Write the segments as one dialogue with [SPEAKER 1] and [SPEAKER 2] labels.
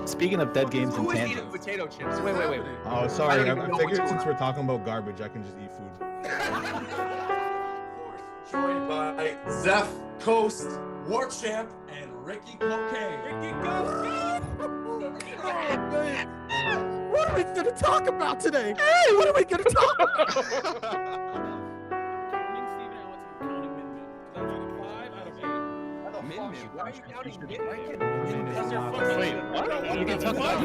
[SPEAKER 1] Speaking of dead games and
[SPEAKER 2] Who is eating
[SPEAKER 1] tangents.
[SPEAKER 2] potato chips? Wait.
[SPEAKER 3] Oh, sorry. I
[SPEAKER 2] know
[SPEAKER 3] figured
[SPEAKER 2] which
[SPEAKER 3] since
[SPEAKER 2] one.
[SPEAKER 3] we're talking about garbage, I can just eat food.
[SPEAKER 4] Joined by Zeph Coast, War Champ, and Ricky Cocaine. Ricky
[SPEAKER 5] What are we gonna talk about today? Hey, what are we gonna talk about?
[SPEAKER 2] Why are you counting Min-Min?
[SPEAKER 1] Wait, what? You can talk about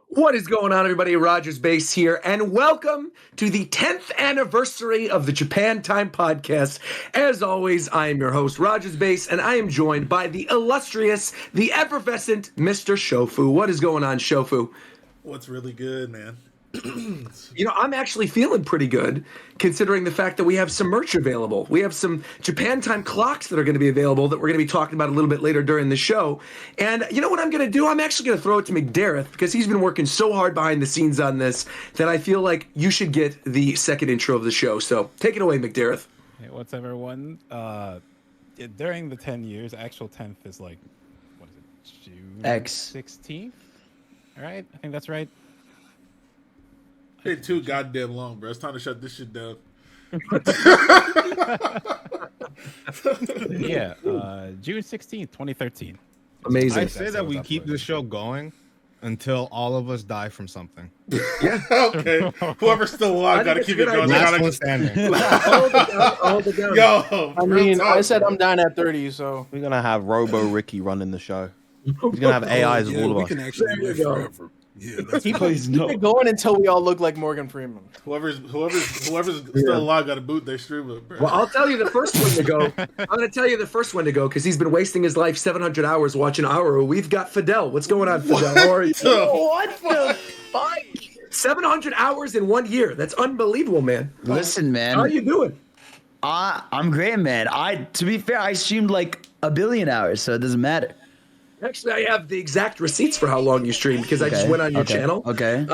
[SPEAKER 2] What is going on, everybody? Rogers Base here, and welcome to the 10th anniversary of the Japan Time Podcast. As always, I am your host, Rogers Base, and I am joined by the illustrious, the effervescent Mr. Shofu. What is going on, Shofu?
[SPEAKER 3] What's really good, man?
[SPEAKER 2] You know, I'm actually feeling pretty good, considering the fact that we have some merch available. We have some Japan Time clocks that are going to be available that we're going to be talking about a little bit later during the show. And you know what I'm going to do? I'm actually going to throw it to McDareth, because he's been working so hard behind the scenes on this that I feel like you should get the second intro of the show. So take it away, McDareth.
[SPEAKER 1] Hey, what's up, everyone? During the 10 years, actual 10th is like, what is it, June
[SPEAKER 6] X
[SPEAKER 1] 16th? All right, I think that's right.
[SPEAKER 3] It's too goddamn long, bro. It's time to shut this shit down.
[SPEAKER 1] Yeah, June 16th, 2013.
[SPEAKER 2] Amazing.
[SPEAKER 7] I say that we keep this show going until all of us die from something.
[SPEAKER 3] Okay. Whoever's still alive got to keep it going.
[SPEAKER 7] Last one standing.
[SPEAKER 2] Hold it down.
[SPEAKER 3] Yo,
[SPEAKER 5] I mean, I said I'm down at 30, so
[SPEAKER 8] We're gonna have Robo Ricky running the show. He's gonna have AIs of all of us.
[SPEAKER 9] can actually
[SPEAKER 2] There you
[SPEAKER 9] live
[SPEAKER 2] go.
[SPEAKER 9] forever. Yeah, that's
[SPEAKER 5] keep it going until we all look like Morgan Freeman.
[SPEAKER 3] whoever's still alive got to boot their stream up, bro.
[SPEAKER 2] Well, I'll tell you the first one to go. I'm going to tell you the first one to go because he's been wasting his life 700 hours watching Auro. We've got Fadel. What's going on, Fadel? How are you?
[SPEAKER 6] What the fuck?
[SPEAKER 2] 700 hours in 1 year. That's unbelievable, man.
[SPEAKER 6] Listen, man.
[SPEAKER 2] How are you doing?
[SPEAKER 6] I'm great, man. To be fair, I streamed like 1 billion hours, so it doesn't matter.
[SPEAKER 2] Actually, I have the exact receipts for how long you streamed because I just went on your channel.
[SPEAKER 6] Okay.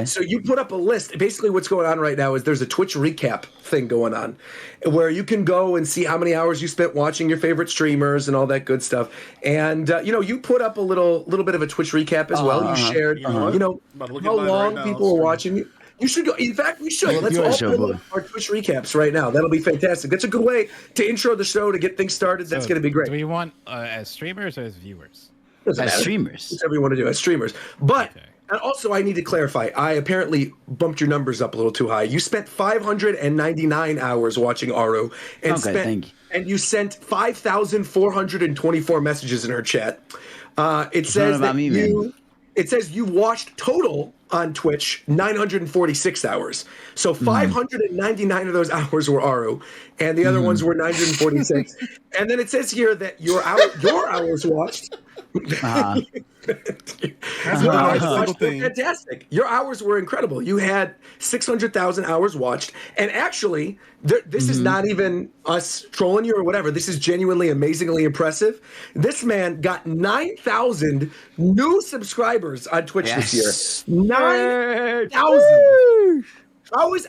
[SPEAKER 2] So you put up a list. Basically, what's going on right now is there's a Twitch recap thing going on where you can go and see how many hours you spent watching your favorite streamers and all that good stuff. And, you put up a little bit of a Twitch recap as well. You shared,
[SPEAKER 3] About to look at
[SPEAKER 2] how
[SPEAKER 3] mine
[SPEAKER 2] long
[SPEAKER 3] right now.
[SPEAKER 2] people are watching you. You should go. In fact, we should. Let's all put up our Twitch recaps right now. That'll be fantastic. That's a good way to intro the show, to get things started. That's going to be great.
[SPEAKER 1] Do we want as streamers or as viewers?
[SPEAKER 2] As
[SPEAKER 6] streamers.
[SPEAKER 2] Whatever you want to do, as streamers. But, and also I need to clarify, I apparently bumped your numbers up a little too high. You spent 599 hours watching Aru and you sent 5,424 messages in her chat. It says that it says you watched total on Twitch 946 hours. So 599 of those hours were Aru, and the other ones were 946. And then it says here that your hours watched. Fantastic. Your hours were incredible. You had 600,000 hours watched. And actually, this is not even us trolling you or whatever. This is genuinely amazingly impressive. This man got 9,000 new subscribers on Twitch this year. 9,000.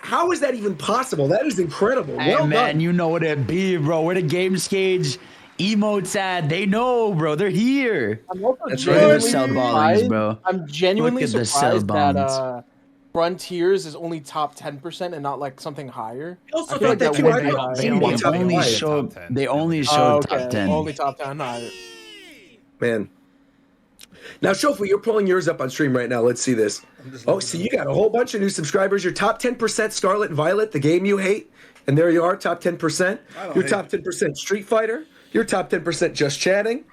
[SPEAKER 2] How is that even possible? That is incredible.
[SPEAKER 6] Hey,
[SPEAKER 2] well
[SPEAKER 6] man,
[SPEAKER 2] done.
[SPEAKER 6] you know what it be, bro. Where the game stage emotes at, they know, bro. They're here.
[SPEAKER 5] I'm also
[SPEAKER 6] Look at the cell ballings, bro.
[SPEAKER 5] I'm genuinely
[SPEAKER 6] Look at the cell
[SPEAKER 5] surprised that
[SPEAKER 9] Frontiers is only top 10% and not like something higher?
[SPEAKER 2] I also
[SPEAKER 9] I feel
[SPEAKER 2] thought
[SPEAKER 9] like
[SPEAKER 2] that
[SPEAKER 9] would be
[SPEAKER 2] too.
[SPEAKER 9] higher.
[SPEAKER 6] They
[SPEAKER 2] Only top
[SPEAKER 6] only
[SPEAKER 2] five.
[SPEAKER 6] showed.
[SPEAKER 1] Top 10.
[SPEAKER 6] They only
[SPEAKER 9] Oh,
[SPEAKER 6] showed
[SPEAKER 9] okay.
[SPEAKER 6] top 10.
[SPEAKER 9] Only top 10 higher.
[SPEAKER 2] Man. Now, Shofu, you're pulling yours up on stream right now. Let's see this. Oh, see, you got a whole bunch of new subscribers. Your top 10% Scarlet and Violet, the game you hate. And there you are, top 10%. Your top 10% Street Fighter. Your top 10% Just Chatting.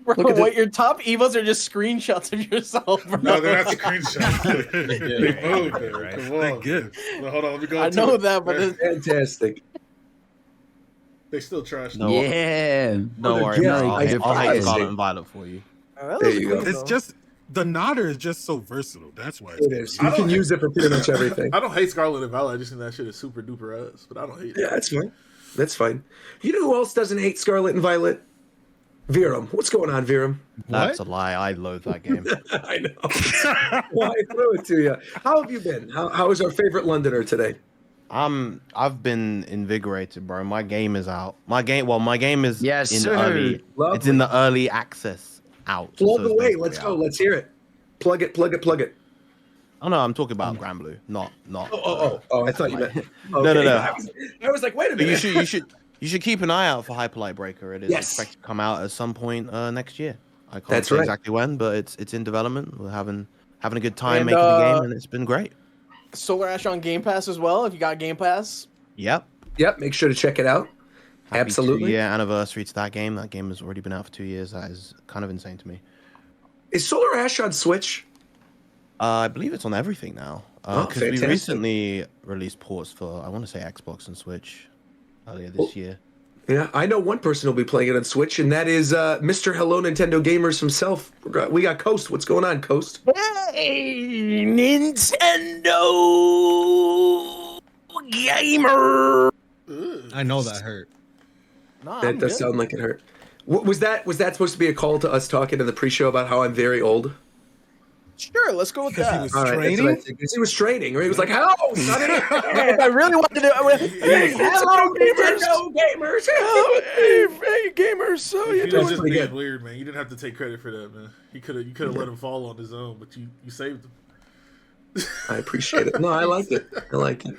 [SPEAKER 9] Bro,
[SPEAKER 2] Look at
[SPEAKER 9] what
[SPEAKER 2] this.
[SPEAKER 9] your top evos are just screenshots of yourself, bro.
[SPEAKER 3] No, they're not screenshots. They moved it.
[SPEAKER 1] Right.
[SPEAKER 3] Come on.
[SPEAKER 5] good.
[SPEAKER 3] Well, hold on, let me go.
[SPEAKER 9] I
[SPEAKER 3] to
[SPEAKER 9] know
[SPEAKER 3] it.
[SPEAKER 9] that, but it's-
[SPEAKER 2] Fantastic.
[SPEAKER 3] They still trash.
[SPEAKER 8] No,
[SPEAKER 6] Yeah.
[SPEAKER 8] don't worry,
[SPEAKER 2] yeah,
[SPEAKER 8] man.
[SPEAKER 2] I
[SPEAKER 8] I'll hate
[SPEAKER 2] surprised.
[SPEAKER 8] Scarlet and Violet for you.
[SPEAKER 9] that
[SPEAKER 2] There
[SPEAKER 9] looks
[SPEAKER 2] you go.
[SPEAKER 9] cool,
[SPEAKER 5] It's
[SPEAKER 9] though.
[SPEAKER 5] just the nodder is just so versatile. That's why
[SPEAKER 2] It is.
[SPEAKER 3] I
[SPEAKER 2] You
[SPEAKER 3] don't
[SPEAKER 2] can use it for pretty much everything.
[SPEAKER 3] I don't hate Scarlet and Violet. I just think that shit is super duper ass. But I don't hate it.
[SPEAKER 2] Yeah, that's fine. That's fine. You know who else doesn't hate Scarlet and Violet? Virum. What's going on, Virum?
[SPEAKER 8] That's a lie. I loathe that game.
[SPEAKER 2] I know. Well, I threw it to you. How have you been? How is our favorite Londoner today?
[SPEAKER 8] I've been invigorated, bro. My game is out. My game is
[SPEAKER 6] Yes,
[SPEAKER 8] in
[SPEAKER 6] sir.
[SPEAKER 8] early.
[SPEAKER 2] Lovely.
[SPEAKER 8] It's in the early access out.
[SPEAKER 2] Plug
[SPEAKER 8] so it's
[SPEAKER 2] away.
[SPEAKER 8] basically
[SPEAKER 2] Let's go.
[SPEAKER 8] out.
[SPEAKER 2] Let's hear it. Plug it. Plug it. Plug it.
[SPEAKER 8] Oh no, I'm talking about Grand Blue, not.
[SPEAKER 2] Oh! I thought you meant.
[SPEAKER 8] No.
[SPEAKER 2] I was like, wait a
[SPEAKER 8] But
[SPEAKER 2] minute.
[SPEAKER 8] you should keep an eye out for Hyperlight Breaker. It is
[SPEAKER 2] Yes.
[SPEAKER 8] expected to come out at some point next year. I can't
[SPEAKER 2] That's
[SPEAKER 8] say
[SPEAKER 2] right.
[SPEAKER 8] exactly when, but it's in development. We're having a good time
[SPEAKER 9] And,
[SPEAKER 8] making the game, and it's been great.
[SPEAKER 9] Solar Ash on Game Pass as well, if you got Game Pass.
[SPEAKER 8] Yep.
[SPEAKER 2] Yep. Make sure to check it out.
[SPEAKER 8] Happy
[SPEAKER 2] Absolutely.
[SPEAKER 8] 2-year anniversary to that game. That game has already been out for 2 years. That is kind of insane to me.
[SPEAKER 2] Is Solar Ash on Switch?
[SPEAKER 8] I believe it's on everything now.
[SPEAKER 2] Oh,
[SPEAKER 8] Because we
[SPEAKER 2] fantastic.
[SPEAKER 8] recently released ports for, I want to say, Xbox and Switch earlier this year.
[SPEAKER 2] Yeah, I know one person who'll be playing it on Switch, and that is Mr. Hello Nintendo Gamers himself. We got Coast. What's going on, Coast?
[SPEAKER 6] Hey, Nintendo gamer.
[SPEAKER 7] I know that hurt.
[SPEAKER 9] Nah,
[SPEAKER 2] That
[SPEAKER 9] I'm
[SPEAKER 2] does
[SPEAKER 9] good.
[SPEAKER 2] sound like it hurt. Was that supposed to be a call to us talking in the pre-show about how I'm very old?
[SPEAKER 9] Sure, let's go with
[SPEAKER 5] Because he
[SPEAKER 9] that.
[SPEAKER 5] was
[SPEAKER 2] All right, that's what I
[SPEAKER 5] training.
[SPEAKER 2] think. 'Cause he was training. He was like, "Hello, son of a-"
[SPEAKER 9] If I really wanted to, I would. Hey,
[SPEAKER 2] hello, Nintendo gamers."
[SPEAKER 9] hey, gamers. So
[SPEAKER 3] He
[SPEAKER 9] you
[SPEAKER 3] was
[SPEAKER 2] doing
[SPEAKER 3] just
[SPEAKER 2] pretty
[SPEAKER 3] being
[SPEAKER 2] good.
[SPEAKER 3] weird, man. You didn't have to take credit for that, man. You could have let him fall on his own, but you saved him.
[SPEAKER 2] I appreciate it. No, I like it. I like it.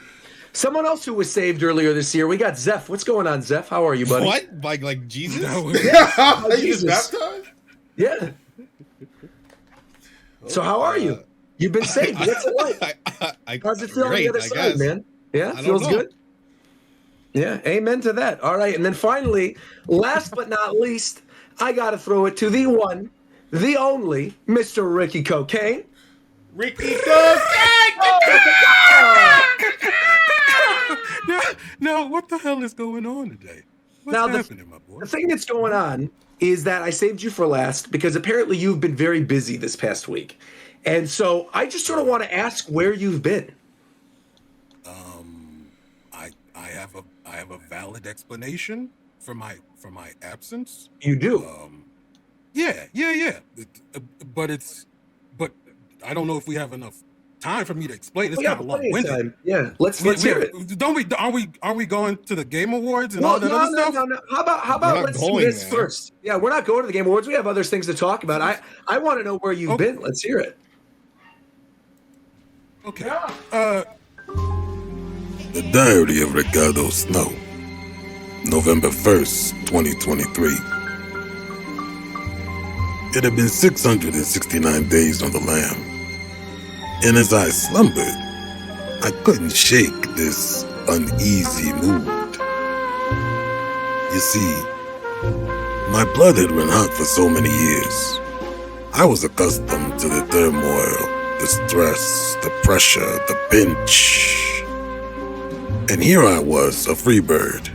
[SPEAKER 2] Someone else who was saved earlier this year. We got Zeph. What's going on, Zeph? How are you, buddy?
[SPEAKER 7] What? Like Jesus?
[SPEAKER 2] Oh,
[SPEAKER 3] He was
[SPEAKER 2] Jesus.
[SPEAKER 3] baptized?
[SPEAKER 2] Yeah. So how are you? You've been saved. What's it like? How's it feel on the other side, man? Yeah,
[SPEAKER 7] I don't
[SPEAKER 2] feels
[SPEAKER 7] know.
[SPEAKER 2] good. Yeah, amen to that. All right, and then finally, last but not least, I got to throw it to the one, the only, Mr. Ricky Cocaine.
[SPEAKER 3] Ricky Cocaine!
[SPEAKER 5] No, what the hell is going on today? What's
[SPEAKER 2] Now,
[SPEAKER 5] happening, my boy?
[SPEAKER 2] The thing that's going on is that I saved you for last because apparently you've been very busy this past week. And so I just sort of want to ask where you've been.
[SPEAKER 5] I have a valid explanation for my absence.
[SPEAKER 2] You do.
[SPEAKER 5] Yeah. But I don't know if we have enough time for me to explain. It's
[SPEAKER 2] We got
[SPEAKER 5] kind of
[SPEAKER 2] plenty of
[SPEAKER 5] long-winded.
[SPEAKER 2] time. Yeah, let's hear it.
[SPEAKER 5] Don't we? Are we going to the Game Awards and
[SPEAKER 2] Well,
[SPEAKER 5] all that other stuff?
[SPEAKER 2] no. How
[SPEAKER 7] We're
[SPEAKER 2] about
[SPEAKER 7] not
[SPEAKER 2] let's do
[SPEAKER 7] going
[SPEAKER 2] this
[SPEAKER 7] there.
[SPEAKER 2] first? Yeah, we're not going to the Game Awards. We have other things to talk about. I want to know where you've
[SPEAKER 5] Okay.
[SPEAKER 2] been. Let's hear it.
[SPEAKER 5] Okay. The Diary of Ricardo Snow, November 1st, 2023. It had been 669 days on the lam, and as I slumbered, I couldn't shake this uneasy mood. You see, my blood had run hot for so many years. I was accustomed to the turmoil, the stress, the pressure, the pinch. And here I was, a free bird,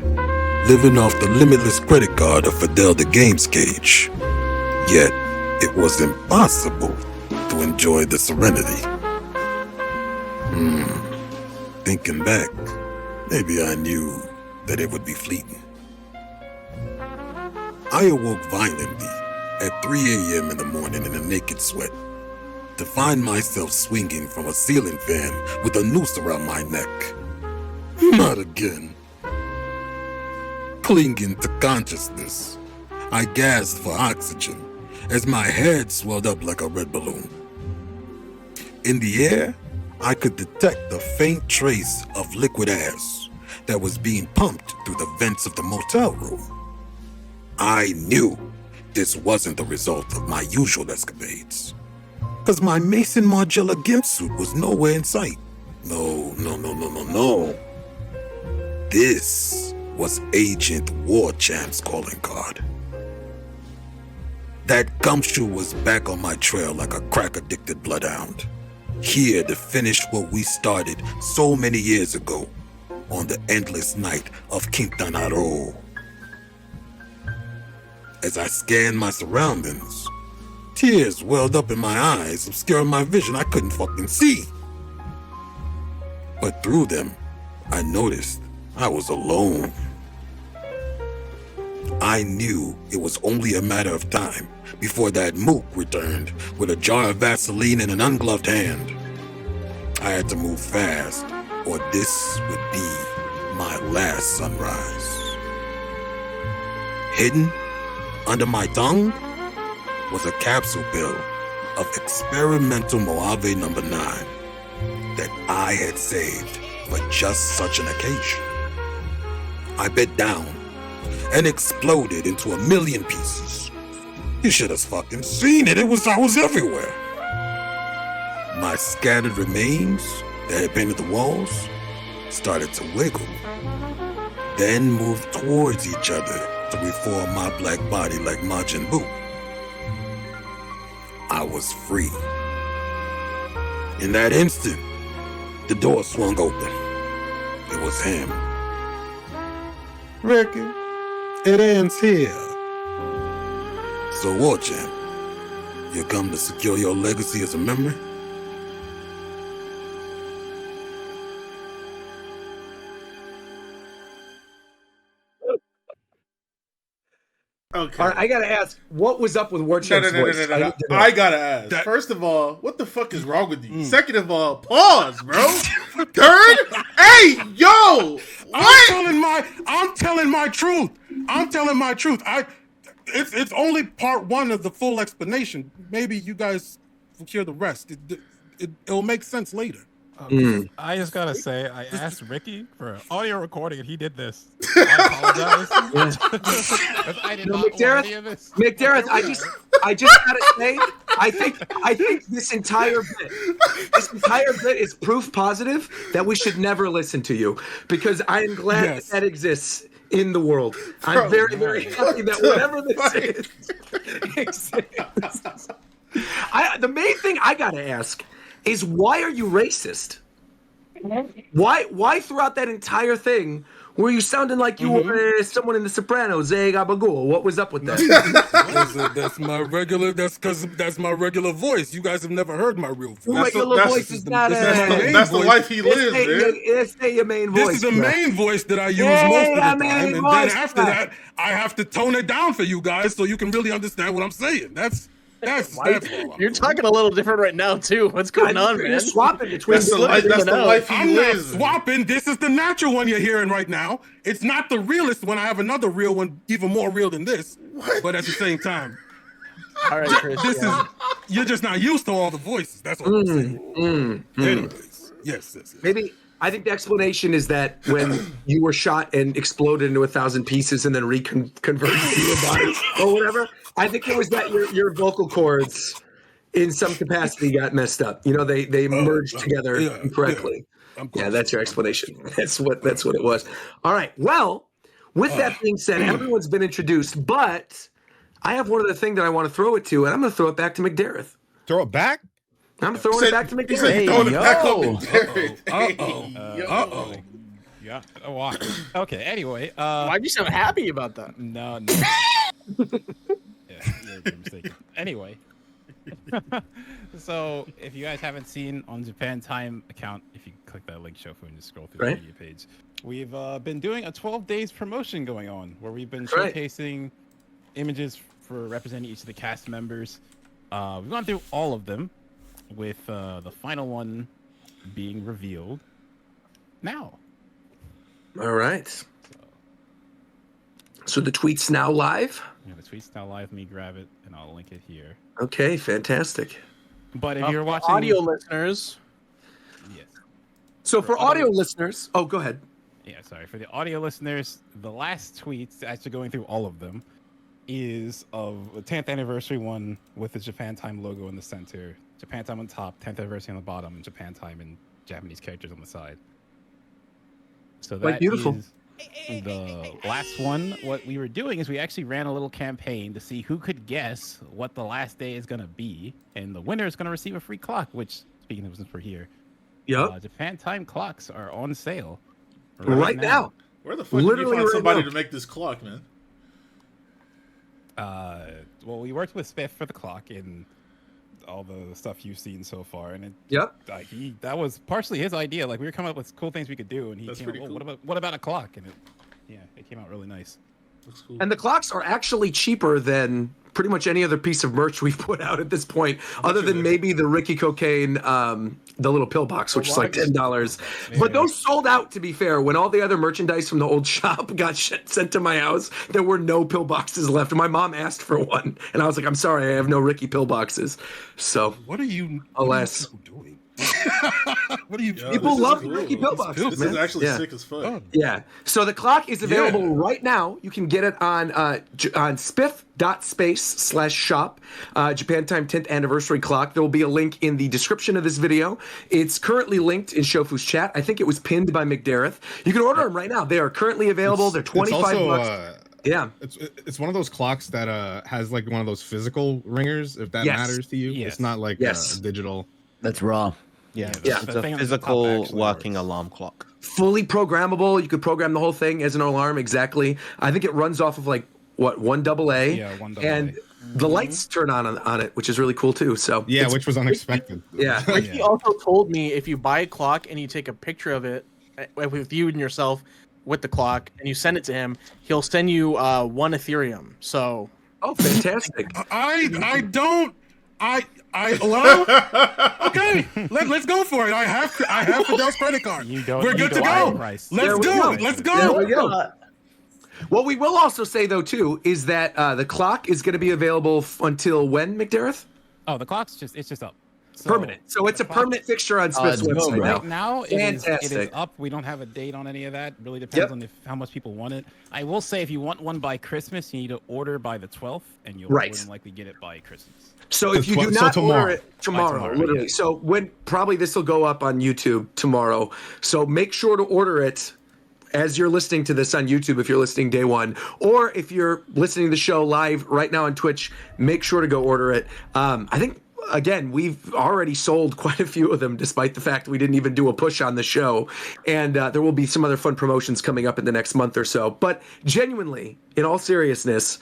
[SPEAKER 5] living off the limitless credit card of Fadel the Games Cage. Yet, it was impossible to enjoy the serenity. Thinking back, maybe I knew that it would be fleeting. I awoke violently at 3 a.m. in the morning in a naked sweat to find myself swinging from a ceiling fan with a noose around my neck. Not again. Clinging to consciousness, I gasped for oxygen as my head swelled up like a red balloon. In the air, I could detect the faint trace of liquid ass that was being pumped through the vents of the motel room. I knew this wasn't the result of my usual escapades, because my Mason Margiela gimp suit was nowhere in sight. No. This was Agent Warchamp's calling card. That gumshoe was back on my trail like a crack-addicted bloodhound, here to finish what we started so many years ago on the endless night of Quintana Roo. As I scanned my surroundings, tears welled up in my eyes, obscuring my vision. I couldn't fucking see. But through them, I noticed I was alone. I knew it was only a matter of time before that mook returned with a jar of Vaseline in an ungloved hand. I had to move fast, or this would be my last sunrise. Hidden under my tongue was a capsule pill of experimental Mojave No. 9 that I had saved for just such an occasion. I bit down and exploded into 1,000,000 pieces. You should have fucking seen it. I was everywhere. My scattered remains that had painted the walls started to wiggle, then moved towards each other to reform my black body like Majin Buu. I was free. In that instant, the door swung open. It was him. Ricky, it ends here. So Warchamp, you come to secure your legacy as a memory?
[SPEAKER 3] Okay.
[SPEAKER 2] All right, I gotta ask, what was up with Warchamp's voice?
[SPEAKER 3] No. I gotta ask. First of all, what the fuck is wrong with you? Second of all, pause, bro. Third, hey, yo, what?
[SPEAKER 5] I'm telling my truth. It's only part one of the full explanation. Maybe you guys will hear the rest. It'll make sense later.
[SPEAKER 1] I just gotta say, I asked Ricky for an audio recording, and he did this. I apologize. I did not want any of this.
[SPEAKER 2] McDareth, I just gotta say, I think this entire bit is proof positive that we should never listen to you, because I am glad that exists in the world. I'm very, very happy that whatever this exists. The main thing I gotta ask is, why are you racist? Why throughout that entire thing were you sounding like you were someone in The Sopranos? What was up with that?
[SPEAKER 5] That's my regular. That's my regular voice. You guys have never heard my real voice.
[SPEAKER 2] Regular voice is not
[SPEAKER 3] that's the life he lives, man.
[SPEAKER 2] Let's say your main voice.
[SPEAKER 5] This is the main voice that I use most of the time, and then after that, I have to tone it down for you guys so you can really understand what I'm saying. That's
[SPEAKER 9] You're talking a little different right now too. What's going on, man?
[SPEAKER 2] You're swapping between
[SPEAKER 3] That's the life he
[SPEAKER 5] I'm
[SPEAKER 3] lives.
[SPEAKER 5] not swapping. This is the natural one you're hearing right now. It's not the realest one. I have another real one, even more real than this. But at the same time,
[SPEAKER 9] All right, Chris.
[SPEAKER 5] You're just not used to all the voices. That's what I'm saying. Anyways, yes.
[SPEAKER 2] Maybe I think the explanation is that when you were shot and exploded into 1,000 pieces and then reconverted into your body or whatever, I think it was that your vocal cords in some capacity got messed up. You know, they merged together incorrectly. Yeah, that's your explanation. That's what it was. All right. Well, with that being said, everyone's been introduced, but I have one other thing that I want to throw it to, and I'm going to throw it back to McDareth.
[SPEAKER 7] Throw it back?
[SPEAKER 2] I'm throwing it back to McDareth.
[SPEAKER 3] He said throwing it back up McDareth.
[SPEAKER 1] Yeah. Oh, okay. Anyway,
[SPEAKER 9] Why'd you sound happy about that?
[SPEAKER 1] No. You're mistaken. Anyway, so if you guys haven't seen on Japan Time account, if you click that link, Shofu, and just scroll through the media page, we've been doing a 12 days promotion going on where we've been showcasing images for representing each of the cast members. We've gone through all of them, with the final one being revealed now.
[SPEAKER 2] All right. So the tweet's now live?
[SPEAKER 1] Yeah, the tweet's now live. Let me grab it, and I'll link it here.
[SPEAKER 2] Okay, fantastic.
[SPEAKER 1] But if you're watching...
[SPEAKER 9] Audio listeners...
[SPEAKER 1] Yes.
[SPEAKER 2] So for audio listeners, oh, go ahead.
[SPEAKER 1] Yeah, sorry. For the audio listeners, the last tweet, actually going through all of them, is of the 10th anniversary one with the Japan Time logo in the center, Japan Time on top, 10th anniversary on the bottom, and Japan Time in Japanese characters on the side. So that
[SPEAKER 2] beautiful.
[SPEAKER 1] is the last one. What we were doing is we actually ran a little campaign to see who could guess what the last day is going to be, and the winner is going to receive a free clock, which, speaking of since we're here, Japan Time clocks are on sale
[SPEAKER 2] right now.
[SPEAKER 3] Where the fuck did you find somebody to make this clock, man?
[SPEAKER 1] Well, we worked with SPIF for the clock and all the stuff you've seen so far, and that was partially his idea. Like, we were coming up with cool things we could do, and he came up, cool. What about a clock? And it came out really nice.
[SPEAKER 3] Looks cool.
[SPEAKER 2] And the clocks are actually cheaper than pretty much any other piece of merch we've put out at this point, other than maybe the Ricky Cocaine, the little pill box, which is like $10. But those sold out, to be fair. When all the other merchandise from the old shop got sent to my house, there were no pill boxes left. And my mom asked for one. And I was like, I'm sorry, I have no Ricky pill boxes. So,
[SPEAKER 5] what are you doing?
[SPEAKER 2] What are you? People love the Ricky pill boxes.
[SPEAKER 3] This is actually sick as fuck.
[SPEAKER 2] Yeah. So the clock is available right now. You can get it on spiff.space/shop. Japan Time 10th anniversary clock. There will be a link in the description of this video. It's currently linked in Shofu's chat. I think it was pinned by McDareth. You can order them right now. They are currently available. They're $25. Yeah,
[SPEAKER 7] it's one of those clocks that has like one of those physical ringers. If that matters to you, it's not like digital.
[SPEAKER 6] That's raw.
[SPEAKER 8] Yeah, it's a physical working alarm clock.
[SPEAKER 2] Fully programmable. You could program the whole thing as an alarm. Exactly. I think it runs off of like one AA.
[SPEAKER 1] Yeah, one AA.
[SPEAKER 2] And the lights turn on it, which is really cool too. So
[SPEAKER 7] which was unexpected.
[SPEAKER 2] Yeah.
[SPEAKER 9] He also told me if you buy a clock and you take a picture of it with you and yourself with the clock and you send it to him, he'll send you 1 Ethereum. So.
[SPEAKER 2] Oh, fantastic!
[SPEAKER 5] Hello? Okay, let's go for it. I have Fadel's credit card. We're good to go. Let's go. Let's go.
[SPEAKER 2] There we go. What we will also say though too is that the clock is going to be available until when, McDareth?
[SPEAKER 1] Oh, the clock's just up. So
[SPEAKER 2] permanent. So it's a permanent fixture on Spiff's website
[SPEAKER 1] right now. It is up. We don't have a date on any of that. It really depends on how much people want it. I will say if you want one by Christmas, you need to order by the 12th, and you'll more than likely get it by Christmas.
[SPEAKER 2] So if you do not order it tomorrow, literally. So when probably this will go up on YouTube tomorrow. So make sure to order it as you're listening to this on YouTube, if you're listening day one, or if you're listening to the show live right now on Twitch, make sure to go order it. I think, again, we've already sold quite a few of them, despite the fact we didn't even do a push on the show. And there will be some other fun promotions coming up in the next month or so. But genuinely, in all seriousness,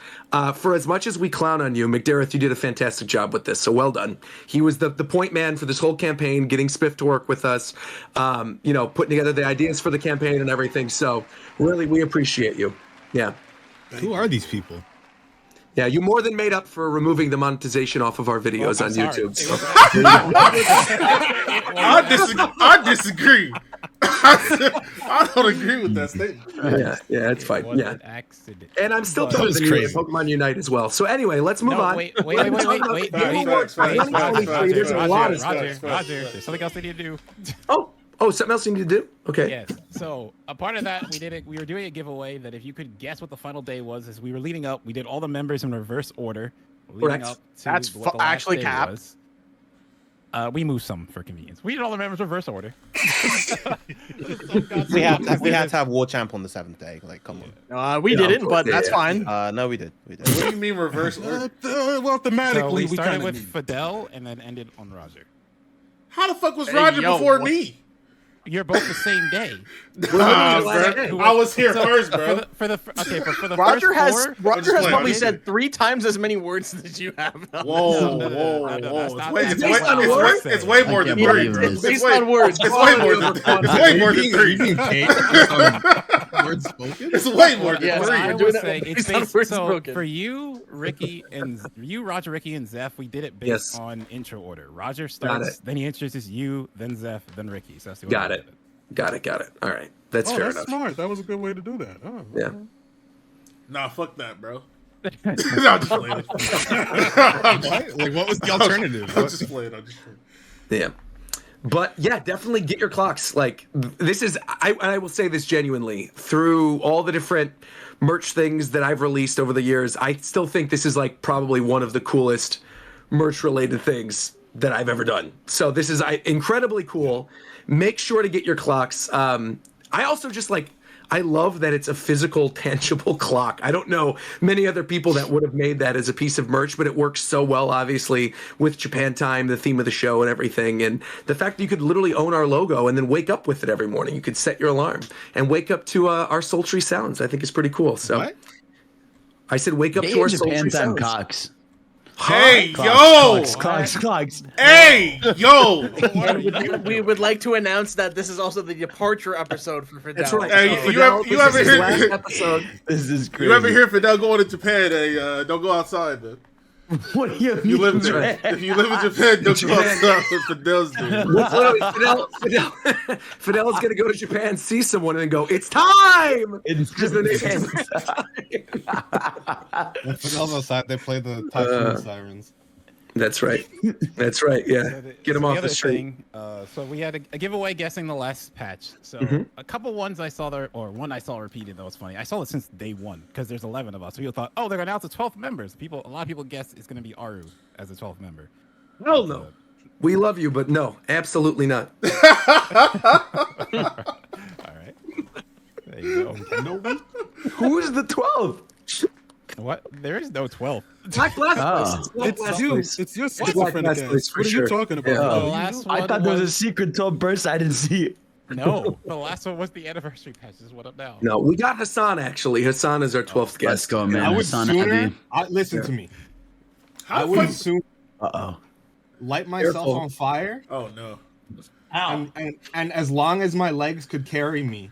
[SPEAKER 2] for as much as we clown on you, McDareth, you did a fantastic job with this. So well done. He was the point man for this whole campaign, getting SPIF to work with us, putting together the ideas for the campaign and everything. So really, we appreciate you. Yeah.
[SPEAKER 7] Who are these people?
[SPEAKER 2] Yeah, you more than made up for removing the monetization off of our videos on YouTube.
[SPEAKER 3] I disagree. I don't agree with that statement.
[SPEAKER 2] Yeah, it's fine. Yeah, and I'm still talking to Pokemon Unite as well. So anyway, let's move on.
[SPEAKER 1] Wait.
[SPEAKER 2] There's a lot of
[SPEAKER 1] stuff. Roger, there's something else they need to do.
[SPEAKER 2] Oh, something else you need to do? Okay.
[SPEAKER 1] Yes. So a part of that, we were doing a giveaway that if you could guess what the final day was, as we were leading up, we did all the members in reverse order.
[SPEAKER 2] Correct.
[SPEAKER 1] Up to
[SPEAKER 9] That's actually capped.
[SPEAKER 1] We moved some for convenience. We did all the members in reverse order.
[SPEAKER 8] we had to have War Champ on the 7th day. Like, come on.
[SPEAKER 9] We didn't, but that's fine.
[SPEAKER 8] No, we did.
[SPEAKER 3] What do you mean reverse order?
[SPEAKER 5] Well, thematically,
[SPEAKER 1] so we started with Fadel and then ended on Roger.
[SPEAKER 3] How the fuck was Roger before me?
[SPEAKER 1] You're both the same day.
[SPEAKER 3] I was here first, bro.
[SPEAKER 1] For the
[SPEAKER 9] Roger
[SPEAKER 1] first
[SPEAKER 9] has probably said 3 times as many words as you have.
[SPEAKER 3] Whoa. It's way more than 3.
[SPEAKER 9] It's based on words.
[SPEAKER 3] It's way more than 3.
[SPEAKER 7] Words spoken?
[SPEAKER 3] It's way more than 3.
[SPEAKER 1] I was saying it's based for you, Ricky, and Roger, Ricky, and Zeph. We did it based on intro order. Roger starts, then he introduces you, then Zeph, then Ricky. So that's the
[SPEAKER 2] Got it. All right. That's fair enough.
[SPEAKER 5] Smart. That was a good way to do that. Oh,
[SPEAKER 2] yeah.
[SPEAKER 3] Nah, fuck that, bro. No, I'm just playing.
[SPEAKER 7] Like, what was the alternative?
[SPEAKER 3] I'm just playing.
[SPEAKER 2] Yeah. But yeah, definitely get your clocks. Like this is, I will say this genuinely, through all the different merch things that I've released over the years, I still think this is like probably one of the coolest merch related things that I've ever done. So this is incredibly cool. Make sure to get your clocks. I also just like, I love that it's a physical, tangible clock. I don't know many other people that would have made that as a piece of merch, but it works so well, obviously, with Japan Time, the theme of the show and everything. And the fact that you could literally own our logo and then wake up with it every morning. You could set your alarm and wake up to our sultry sounds. I think is pretty cool. So
[SPEAKER 7] what?
[SPEAKER 2] I said wake up to our sultry sounds.
[SPEAKER 6] Cocks.
[SPEAKER 3] Hey,
[SPEAKER 6] clocks, clocks.
[SPEAKER 3] Hey, yo!
[SPEAKER 9] We would like to announce that this is also the departure episode for Fadel.
[SPEAKER 2] That's right.
[SPEAKER 3] Hey,
[SPEAKER 2] So
[SPEAKER 3] you ever hear
[SPEAKER 2] last episode?
[SPEAKER 6] This is crazy.
[SPEAKER 3] You ever hear Fadel going to Japan? Hey, don't go outside, man.
[SPEAKER 6] What do you
[SPEAKER 3] If you live in Japan, don't go outside. What Fadel's doing.
[SPEAKER 2] Fidel is going to go to Japan, see someone, and then go, "It's time!"
[SPEAKER 6] It's
[SPEAKER 2] Just the name.
[SPEAKER 7] When Fidel's outside, they play the typhoon sirens.
[SPEAKER 2] That's right. That's right. Yeah. Get them off the street.
[SPEAKER 1] So we had a giveaway guessing the last patch. So a couple ones I saw there, or one I saw repeated that was funny. I saw it since day one because there's 11 of us. So people thought, oh, they're gonna announce the 12th members. A lot of people guess it's gonna be Aru as the 12th member.
[SPEAKER 2] Hell no. We love you, but no, absolutely not.
[SPEAKER 1] All right. There you go.
[SPEAKER 6] Who is the 12th?
[SPEAKER 1] What? There is no 12th.
[SPEAKER 2] Black Blast.
[SPEAKER 10] It's you. It's your
[SPEAKER 2] Black
[SPEAKER 10] schizophrenic
[SPEAKER 2] Blast
[SPEAKER 10] ass.
[SPEAKER 2] place for
[SPEAKER 10] What are
[SPEAKER 2] sure.
[SPEAKER 10] you talking about?
[SPEAKER 1] The last one
[SPEAKER 6] I thought there was a secret 12 person. I didn't see it.
[SPEAKER 1] No, the last one was the anniversary patch. This is what up now.
[SPEAKER 2] No, we got Hassan actually. Hassan is our 12th guest.
[SPEAKER 6] Let's go, man.
[SPEAKER 7] I would
[SPEAKER 6] Hassan
[SPEAKER 7] sooner.
[SPEAKER 6] Abi.
[SPEAKER 7] Listen to me. I would soon
[SPEAKER 6] Uh-oh.
[SPEAKER 7] light myself
[SPEAKER 2] Careful.
[SPEAKER 7] on fire.
[SPEAKER 3] Oh no.
[SPEAKER 7] And as long as my legs could carry me,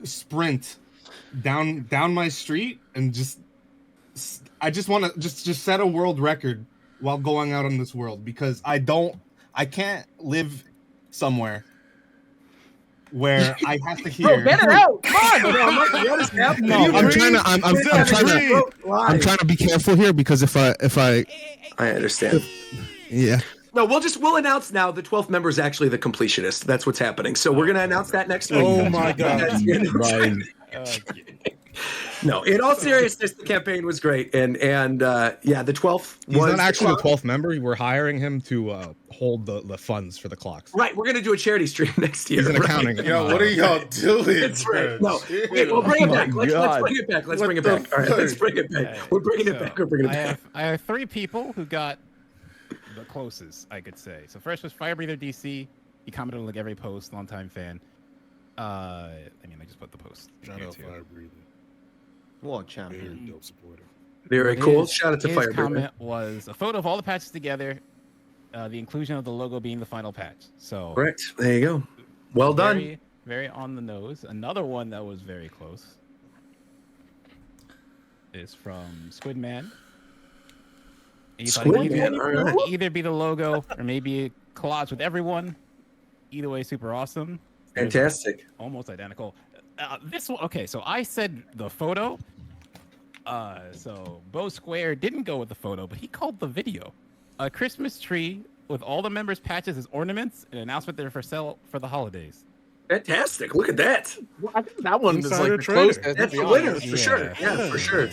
[SPEAKER 7] sprint down my street and I just want to just set a world record while going out in this world, because I can't live somewhere where I have to hear.
[SPEAKER 9] Bro, get it out! Come on!
[SPEAKER 2] What is happening?
[SPEAKER 7] No, I'm trying to be careful here, because if I
[SPEAKER 2] I understand.
[SPEAKER 7] yeah.
[SPEAKER 2] No, we'll announce now the 12th member is actually the completionist. That's what's happening. So we're gonna announce that next week.
[SPEAKER 10] Oh my god!
[SPEAKER 2] No, in all seriousness, the campaign was great, and yeah, the 12th
[SPEAKER 7] He's
[SPEAKER 2] was
[SPEAKER 7] not actually the 12th member. We're hiring him to hold the funds for the clocks.
[SPEAKER 2] Right, we're gonna do a charity stream next year.
[SPEAKER 7] He's in accounting.
[SPEAKER 3] Yo, what are y'all doing?
[SPEAKER 2] That's right. No,
[SPEAKER 3] Shit.
[SPEAKER 2] wait, we'll bring it back.
[SPEAKER 6] my
[SPEAKER 2] Let's
[SPEAKER 6] God.
[SPEAKER 2] bring it back. Let's
[SPEAKER 3] What
[SPEAKER 2] bring it
[SPEAKER 3] the
[SPEAKER 2] back. All right, let's bring it back. We're bringing it back. We're bringing it back.
[SPEAKER 1] I have 3 people who got the closest, I could say. So first was Firebreather DC. He commented on like every post, longtime fan. I just put the post.
[SPEAKER 10] Shout out Firebreather.
[SPEAKER 8] What champion?
[SPEAKER 10] Dope supporter.
[SPEAKER 2] Very cool. Shout out to
[SPEAKER 1] His
[SPEAKER 2] Firebreather.
[SPEAKER 1] comment was a photo of all the patches together, the inclusion of the logo being the final patch. So
[SPEAKER 2] Correct. There you go. Well done.
[SPEAKER 1] very, very on the nose. Another one that was very close is from Squidman. He thought it'd
[SPEAKER 2] Squidman, all right.
[SPEAKER 1] either be the logo or maybe a collage with everyone. Either way, super awesome.
[SPEAKER 2] Fantastic.
[SPEAKER 1] Almost identical. This one, okay, so I said the photo. So Bo Square didn't go with the photo, but he called the video. A Christmas tree with all the members' patches as ornaments, an announcement they're for sale for the holidays.
[SPEAKER 2] Fantastic. Look at that.
[SPEAKER 9] Well, I think that one is like
[SPEAKER 10] Insider
[SPEAKER 9] the
[SPEAKER 10] trader.
[SPEAKER 9] closest. to
[SPEAKER 2] That's
[SPEAKER 9] be
[SPEAKER 2] the winner
[SPEAKER 9] honest.
[SPEAKER 2] for sure. Yeah, for sure.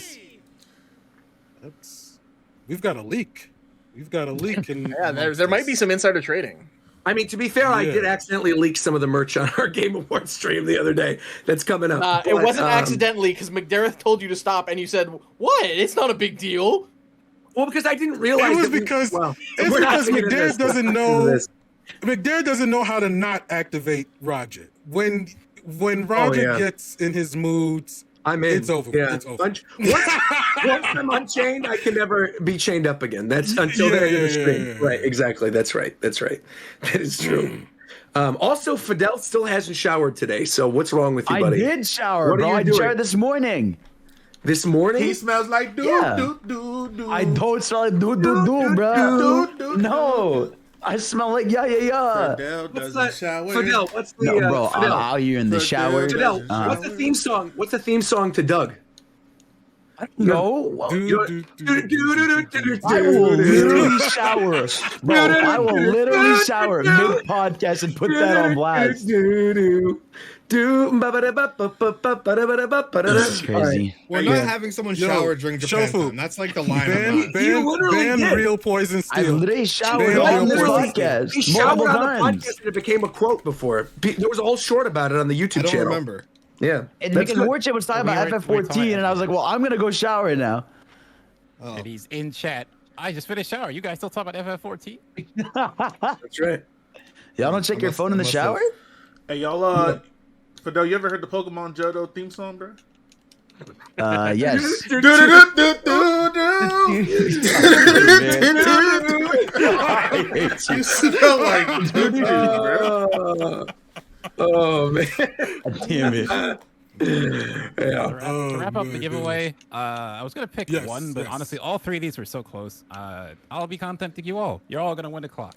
[SPEAKER 10] We've got a leak. We've got a leak.
[SPEAKER 9] Yeah, there might be some insider trading.
[SPEAKER 2] I mean, to be fair, I did accidentally leak some of the merch on our Game Awards stream the other day. That's coming up.
[SPEAKER 9] It
[SPEAKER 2] But,
[SPEAKER 9] wasn't accidentally, because McDareth told you to stop, and you said, "What? It's not a big deal."
[SPEAKER 2] Well, because I didn't realize
[SPEAKER 10] It was
[SPEAKER 2] that
[SPEAKER 10] because
[SPEAKER 2] we're not
[SPEAKER 10] McDareth
[SPEAKER 2] getting into this.
[SPEAKER 10] doesn't
[SPEAKER 2] We're not getting into
[SPEAKER 10] know.
[SPEAKER 2] this.
[SPEAKER 10] McDareth doesn't know how to not activate Roger. When Roger gets in his moods,
[SPEAKER 2] I'm in.
[SPEAKER 10] It's over.
[SPEAKER 2] Yeah.
[SPEAKER 10] It's over.
[SPEAKER 2] Once I'm unchained, I can never be chained up again. That's until the end of the stream.
[SPEAKER 10] Yeah.
[SPEAKER 2] Right, exactly. That's right. That's right. That is true. Also, Fadel still hasn't showered today. So what's wrong with you, buddy?
[SPEAKER 6] I did shower,
[SPEAKER 2] What are
[SPEAKER 6] bro.
[SPEAKER 2] you
[SPEAKER 6] I
[SPEAKER 2] doing?
[SPEAKER 6] showered this morning.
[SPEAKER 2] This morning?
[SPEAKER 3] He smells like doo
[SPEAKER 6] Yeah.
[SPEAKER 3] doo doo doo.
[SPEAKER 6] I don't smell like doo, bro. No. I smell like yeah.
[SPEAKER 3] Fadel
[SPEAKER 2] What's
[SPEAKER 3] doesn't
[SPEAKER 2] that?
[SPEAKER 3] shower.
[SPEAKER 2] Fadel, what's the
[SPEAKER 6] No, bro,
[SPEAKER 2] Fadel?
[SPEAKER 6] I'm out here in the shower.
[SPEAKER 2] Fadel, what's the theme song? What's the theme song to Doug?
[SPEAKER 6] No.
[SPEAKER 10] Do, do, do, do, do,
[SPEAKER 6] I will literally shower. Bro, I will literally shower mid-podcast and put that on blast. This is crazy.
[SPEAKER 7] We're not having someone shower during Japan
[SPEAKER 10] Shofu.
[SPEAKER 7] time. That's like the line. I'm
[SPEAKER 10] Ban
[SPEAKER 2] did.
[SPEAKER 10] real poison
[SPEAKER 6] I
[SPEAKER 10] steel.
[SPEAKER 6] literally showered
[SPEAKER 10] Ban
[SPEAKER 6] on this
[SPEAKER 10] real poison
[SPEAKER 6] podcast.
[SPEAKER 2] He showered
[SPEAKER 6] multiple
[SPEAKER 2] on the
[SPEAKER 6] times.
[SPEAKER 2] podcast and it became a quote before. There was a whole short about it on the YouTube
[SPEAKER 7] I don't
[SPEAKER 2] channel.
[SPEAKER 7] remember.
[SPEAKER 2] Yeah.
[SPEAKER 6] And
[SPEAKER 2] That's
[SPEAKER 6] because
[SPEAKER 2] good.
[SPEAKER 6] Warchip was talking about
[SPEAKER 1] We were
[SPEAKER 6] FF14,
[SPEAKER 1] talking
[SPEAKER 6] and I was like, well, I'm going to go shower now.
[SPEAKER 7] Oh.
[SPEAKER 1] And he's in chat. I just finished shower. You guys still talk about FF14?
[SPEAKER 2] That's right.
[SPEAKER 6] Y'all don't check your phone in the shower?
[SPEAKER 3] Hey, y'all, Fadel, you ever heard the Pokemon Johto theme song, bro?
[SPEAKER 6] Yes.
[SPEAKER 3] You smell like doo-doo, bro.
[SPEAKER 2] Oh, man.
[SPEAKER 6] Damn it.
[SPEAKER 2] Yeah.
[SPEAKER 1] To wrap up the giveaway, I was gonna pick
[SPEAKER 10] Yes,
[SPEAKER 1] one, but
[SPEAKER 10] yes.
[SPEAKER 1] honestly, all three of these were so close. I'll be contacting you all. You're all gonna win a clock.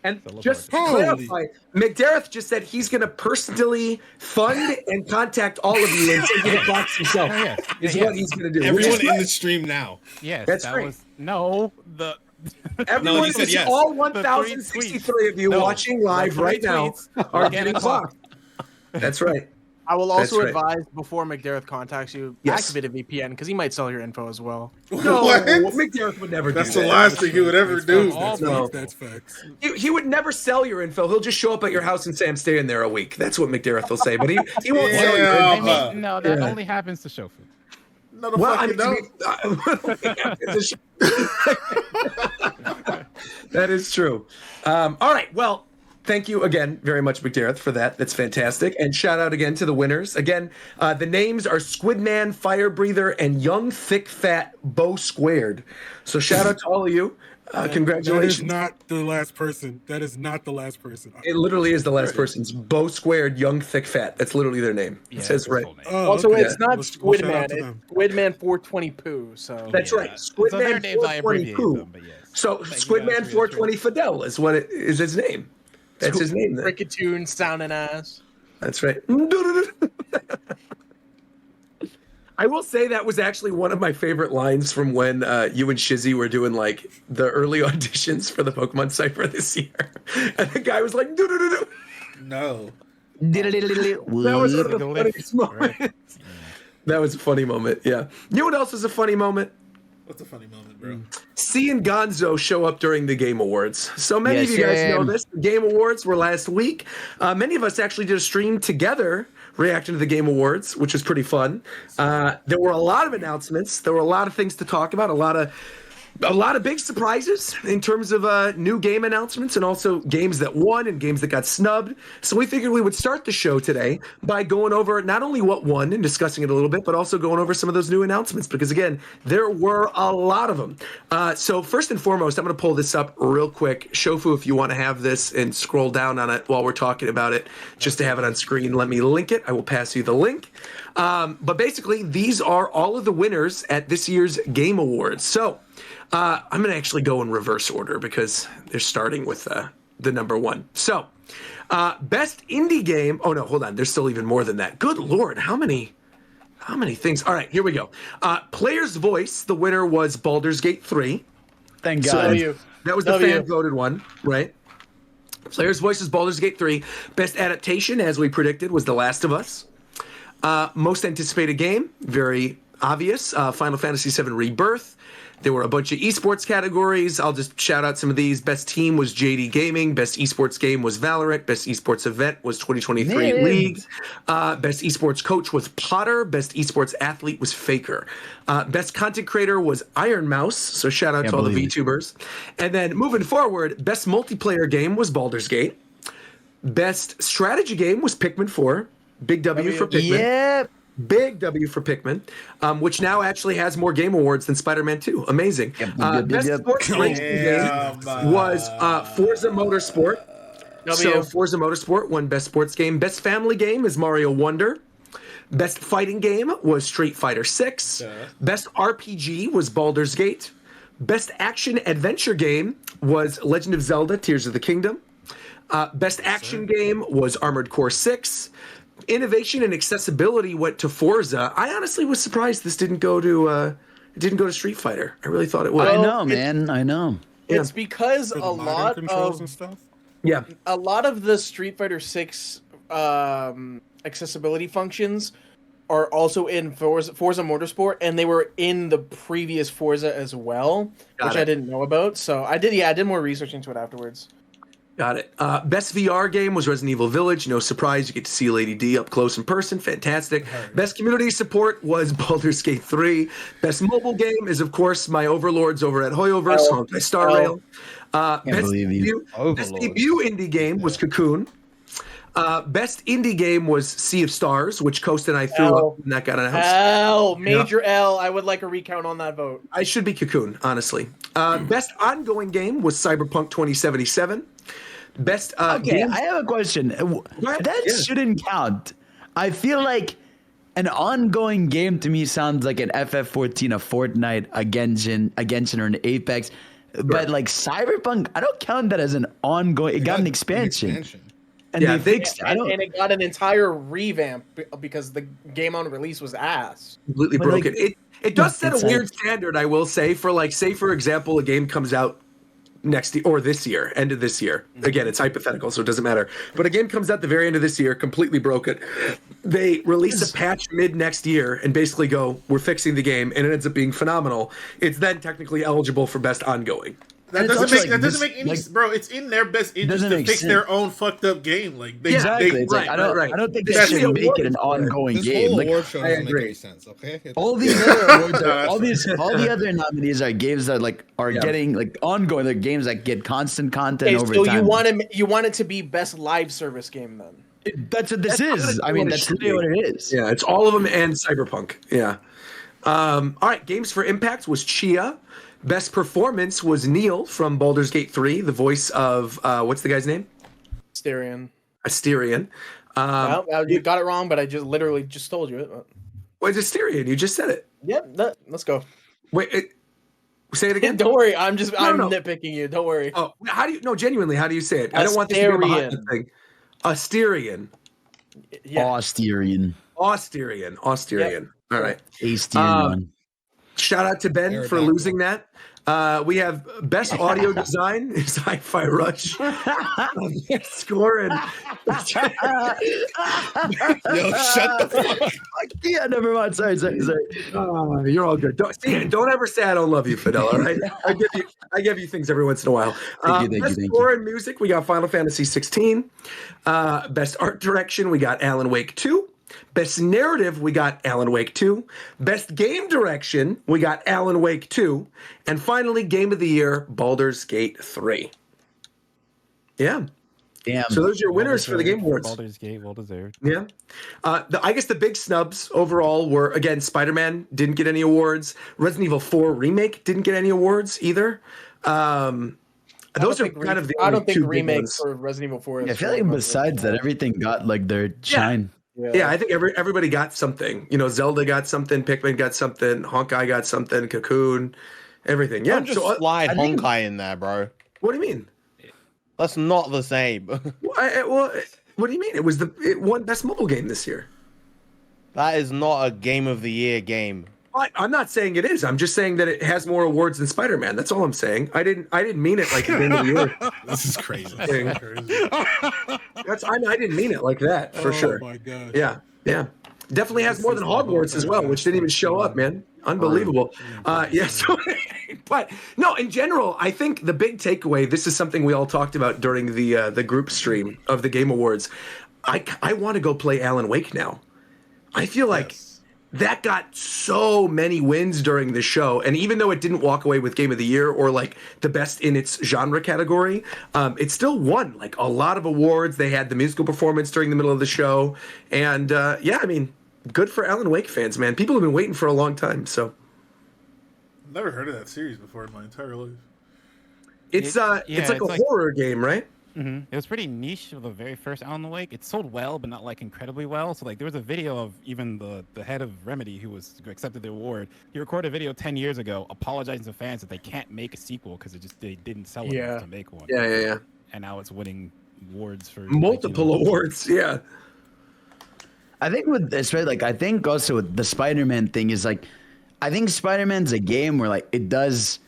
[SPEAKER 2] And
[SPEAKER 1] So look
[SPEAKER 2] just to
[SPEAKER 10] forward to
[SPEAKER 2] clarify, McDareth just said he's going to personally fund and contact all of you and send you the box himself.
[SPEAKER 1] Oh, yes.
[SPEAKER 2] Is
[SPEAKER 1] Yes.
[SPEAKER 2] what he's going to do.
[SPEAKER 7] Everyone
[SPEAKER 2] which is
[SPEAKER 7] in the stream now.
[SPEAKER 1] Yes,
[SPEAKER 2] That's
[SPEAKER 1] that
[SPEAKER 2] great.
[SPEAKER 1] was no the.
[SPEAKER 2] everyone,
[SPEAKER 7] he said
[SPEAKER 2] is
[SPEAKER 7] yes.
[SPEAKER 2] all
[SPEAKER 1] The
[SPEAKER 2] 1,063 of you
[SPEAKER 1] No,
[SPEAKER 2] watching live
[SPEAKER 1] the
[SPEAKER 2] right
[SPEAKER 1] three
[SPEAKER 2] now
[SPEAKER 1] tweets
[SPEAKER 2] are
[SPEAKER 1] getting
[SPEAKER 2] getting
[SPEAKER 1] a
[SPEAKER 2] a clock. That's right.
[SPEAKER 9] I will also
[SPEAKER 2] That's right.
[SPEAKER 9] advise before McDareth contacts you,
[SPEAKER 2] Yes.
[SPEAKER 9] activate a VPN because he might sell your info as well.
[SPEAKER 2] No,
[SPEAKER 3] What?
[SPEAKER 2] McDareth would never
[SPEAKER 3] That's
[SPEAKER 2] do
[SPEAKER 3] the
[SPEAKER 2] that.
[SPEAKER 3] last thing he would ever do.
[SPEAKER 1] all
[SPEAKER 2] No.
[SPEAKER 10] That's facts.
[SPEAKER 2] He would never sell your info. He'll just show up at your house and say, I'm staying there a week. That's what McDareth will say. But he won't sell your
[SPEAKER 3] Yeah.
[SPEAKER 2] info.
[SPEAKER 1] I mean, no, that
[SPEAKER 2] Yeah.
[SPEAKER 1] only happens to Shofu.
[SPEAKER 3] No, the
[SPEAKER 2] Well,
[SPEAKER 3] fuck
[SPEAKER 2] I
[SPEAKER 3] you
[SPEAKER 2] mean,
[SPEAKER 3] don't.
[SPEAKER 2] that is true. All right. Well, thank you again very much, McDareth, for that. That's fantastic. And shout out again to the winners. Again, the names are Squidman, Fire Breather, and Young Thick Fat Bow Squared. So shout out to all of you. Congratulations.
[SPEAKER 10] That is not the last person. That is not the last person.
[SPEAKER 2] It literally is the last person's Bow Squared, Young Thick Fat. That's literally their name.
[SPEAKER 1] Yeah,
[SPEAKER 2] It says
[SPEAKER 1] that's
[SPEAKER 2] right.
[SPEAKER 1] his full name.
[SPEAKER 10] Oh,
[SPEAKER 9] Also,
[SPEAKER 10] okay.
[SPEAKER 9] it's not
[SPEAKER 10] Well, shout
[SPEAKER 9] Squidman,
[SPEAKER 10] out to
[SPEAKER 9] it's
[SPEAKER 10] them.
[SPEAKER 9] Squidman 420 Poo. So
[SPEAKER 2] That's right.
[SPEAKER 1] So their
[SPEAKER 2] Squidman
[SPEAKER 1] names I
[SPEAKER 2] 420
[SPEAKER 1] abbreviated
[SPEAKER 2] Poo.
[SPEAKER 1] them, but yes.
[SPEAKER 2] So
[SPEAKER 1] Thank you guys
[SPEAKER 2] Squidman
[SPEAKER 1] for your
[SPEAKER 2] 420 Fadel is what it is his name. That's his name. Then.
[SPEAKER 9] Rickatoon sounding ass.
[SPEAKER 2] That's right. I will say that was actually one of my favorite lines from when you and Shizzy were doing like the early auditions for the Pokemon Cypher this year. And the guy was like, "Do-do-do-do."
[SPEAKER 3] No.
[SPEAKER 2] That was one of the
[SPEAKER 1] The
[SPEAKER 2] funniest
[SPEAKER 1] lift,
[SPEAKER 2] moments. That was a funny moment, yeah. You know what else was a funny moment?
[SPEAKER 3] What's a funny moment, bro?
[SPEAKER 2] C and Gonzo show up during the Game Awards. So many of
[SPEAKER 6] Yes,
[SPEAKER 2] you guys
[SPEAKER 6] yeah.
[SPEAKER 2] know this. The Game Awards were last week. Many of us actually did a stream together reacting to the Game Awards, which was pretty fun. There were a lot of announcements. There were a lot of things to talk about, a lot of big surprises in terms of new game announcements and also games that won and games that got snubbed. So we figured we would start the show today by going over not only what won and discussing it a little bit, but also going over some of those new announcements because, again, there were a lot of them. So first and foremost, I'm going to pull this up real quick. Shofu, if you want to have this and scroll down on it while we're talking about it, just to have it on screen, let me link it. I will pass you the link. But basically, these are all of the winners at this year's Game Awards. So I'm going to actually go in reverse order because they're starting with the number one. So, best indie game. Oh, no, hold on. There's still even more than that. Good Lord. How many things? All right, here we go. Player's Voice. The winner was Baldur's Gate 3.
[SPEAKER 6] Thank
[SPEAKER 2] So
[SPEAKER 6] God.
[SPEAKER 2] that was the fan voted one, right? Player's Voice is Baldur's Gate 3. Best adaptation, as we predicted, was The Last of Us. Most anticipated game, very obvious. Final Fantasy VII Rebirth. There were a bunch of esports categories. I'll just shout out some of these. Best team was JD Gaming. Best esports game was Valorant. Best esports event was 2023
[SPEAKER 6] Man.
[SPEAKER 2] League. Best esports coach was Potter. Best esports athlete was Faker. Best content creator was Iron Mouse. So shout out
[SPEAKER 6] Can't
[SPEAKER 2] to all the
[SPEAKER 6] believe it.
[SPEAKER 2] VTubers. And then moving forward, best multiplayer game was Baldur's Gate. Best strategy game was Pikmin 4. Big W for Pikmin.
[SPEAKER 6] Yep.
[SPEAKER 2] Big W for Pikmin, which now actually has more Game Awards than Spider-Man 2. Amazing. Best sports racing game was Forza Motorsport. So Forza Motorsport won Best Sports Game. Best Family Game is Mario Wonder. Best Fighting Game was Street Fighter 6. Best RPG was Baldur's Gate. Best Action Adventure Game was Legend of Zelda: Tears of the Kingdom. Best Action Game was Armored Core 6. Innovation and accessibility went to Forza. I honestly was surprised this didn't go to It didn't go to Street Fighter. I really thought it would.
[SPEAKER 6] I know, man. I know.
[SPEAKER 9] It's because
[SPEAKER 10] For
[SPEAKER 9] a
[SPEAKER 10] the modern
[SPEAKER 9] lot
[SPEAKER 10] controls
[SPEAKER 9] of
[SPEAKER 10] and stuff.
[SPEAKER 2] Yeah.
[SPEAKER 9] a lot of the Street Fighter 6 accessibility functions are also in Forza Motorsport, and they were in the previous Forza as well, which I didn't know about. So I did more research into it afterwards.
[SPEAKER 2] Got it. Best VR game was Resident Evil Village. No surprise, you get to see Lady D up close in person. Fantastic. Best community support was Baldur's Gate 3. Best mobile game is, of course, my overlords over at Hoyoverse, Honkai Star Rail. Best debut indie game was Cocoon. Best indie game was Sea of Stars, which Coast and I threw up, and that got announced.
[SPEAKER 9] Major L. I would like a recount on that vote.
[SPEAKER 2] I should be Cocoon, honestly. Best ongoing game was Cyberpunk 2077. Best
[SPEAKER 6] game... I have a question. That shouldn't count. I feel like an ongoing game to me sounds like an FF14, a Fortnite, a Genshin, or an Apex. But like Cyberpunk, I don't count that as an ongoing. It got an expansion. And they fixed it.
[SPEAKER 9] And it got an entire revamp because the game on release was ass.
[SPEAKER 2] Completely broken. It does set a weird standard, I will say, for like, say for example, a game comes out next year or this year, end of this year. Again, it's hypothetical, so it doesn't matter. But a game comes out the very end of this year, completely broken. They release a patch mid next year and basically go, we're fixing the game, and it ends up being phenomenal. It's then technically eligible for best ongoing.
[SPEAKER 3] That doesn't make any bro. It's in their best interest to fix their own fucked up game. Like I
[SPEAKER 6] don't think they should make it an ongoing game.
[SPEAKER 7] Whole award show doesn't make any sense. Okay.
[SPEAKER 6] All these other awards all the other nominees are games that are getting like ongoing. They're games that get constant content over time.
[SPEAKER 9] So you want it to be best live service game then?
[SPEAKER 6] That's what this is. I mean, that's really what it is.
[SPEAKER 2] Yeah, it's all of them and Cyberpunk. Yeah. All right. Games for Impact was Chia. Best performance was Neil from Baldur's Gate 3, the voice of what's the guy's name?
[SPEAKER 9] Asterion.
[SPEAKER 2] You
[SPEAKER 9] got it wrong, but I literally just told you it.
[SPEAKER 2] Well, it's Asterion. You just said it.
[SPEAKER 9] Yep. Let's go.
[SPEAKER 2] Wait, say it again.
[SPEAKER 9] Don't worry. I'm nitpicking you. Don't worry.
[SPEAKER 2] Oh, genuinely, how do you say it? I don't want this to be behind the thing. Asterion.
[SPEAKER 6] Yeah. Asterion.
[SPEAKER 2] All right.
[SPEAKER 6] Asterion.
[SPEAKER 2] Shout out to Ben for losing that. We have best audio design is Hi-Fi Rush. Scoring.
[SPEAKER 6] Yo, shut the fuck. Yeah, never mind. Sorry.
[SPEAKER 2] You're all good. Don't ever say I don't love you, Fadel. All right. I give you things every once in a while.
[SPEAKER 6] Thank you.
[SPEAKER 2] Score and music, we got Final Fantasy 16. Best art direction, we got Alan Wake 2. Best narrative, we got Alan Wake 2. Best game direction, we got Alan Wake 2. And finally, game of the year, Baldur's Gate 3. Yeah.
[SPEAKER 6] Damn.
[SPEAKER 2] So those are your winners for the Game Awards.
[SPEAKER 1] Baldur's Gate, well deserved.
[SPEAKER 2] Yeah. I guess the big snubs overall were, again, Spider-Man didn't get any awards. Resident Evil 4 Remake didn't get any awards either. Those are kind of the only two big ones. I don't think
[SPEAKER 9] remakes for Resident Evil 4 is...
[SPEAKER 6] I feel like besides that, everything got like their shine.
[SPEAKER 2] Yeah, I think everybody got something. You know, Zelda got something, Pikmin got something, Honkai got something, Cocoon, everything. Yeah,
[SPEAKER 8] just slide Honkai in there, bro.
[SPEAKER 2] What do you mean?
[SPEAKER 8] That's not the same.
[SPEAKER 2] Well, what do you mean? It won best mobile game this year.
[SPEAKER 8] That is not a game of the year game.
[SPEAKER 2] I'm not saying it is. I'm just saying that it has more awards than Spider-Man. That's all I'm saying. I didn't mean it like the game of the year.
[SPEAKER 7] This is crazy.
[SPEAKER 2] I didn't mean it like that for sure.
[SPEAKER 10] Oh my god.
[SPEAKER 2] Yeah. Definitely has more than Hogwarts as well, which didn't even show up, man. Unbelievable. But no, in general, I think the big takeaway. This is something we all talked about during the group stream of the Game Awards. I want to go play Alan Wake now. I feel like. That got so many wins during the show, and even though it didn't walk away with Game of the Year or like the best in its genre category, it still won like a lot of awards. They had the musical performance during the middle of the show, and I mean, good for Alan Wake fans, man. People have been waiting for a long time. So,
[SPEAKER 3] I've never heard of that series before in my entire life.
[SPEAKER 2] It's like a horror game, right?
[SPEAKER 1] Mm-hmm. It was pretty niche for the very first Alan Wake. It sold well, but not like incredibly well. So like there was a video of even the head of Remedy who accepted the award. He recorded a video 10 years ago apologizing to fans that they can't make a sequel because they didn't sell enough to make one.
[SPEAKER 2] Yeah.
[SPEAKER 1] And now it's winning awards for
[SPEAKER 2] multiple awards. Yeah.
[SPEAKER 6] I think with this, right? Like I think also with the Spider-Man thing is like, I think Spider-Man's a game where like it does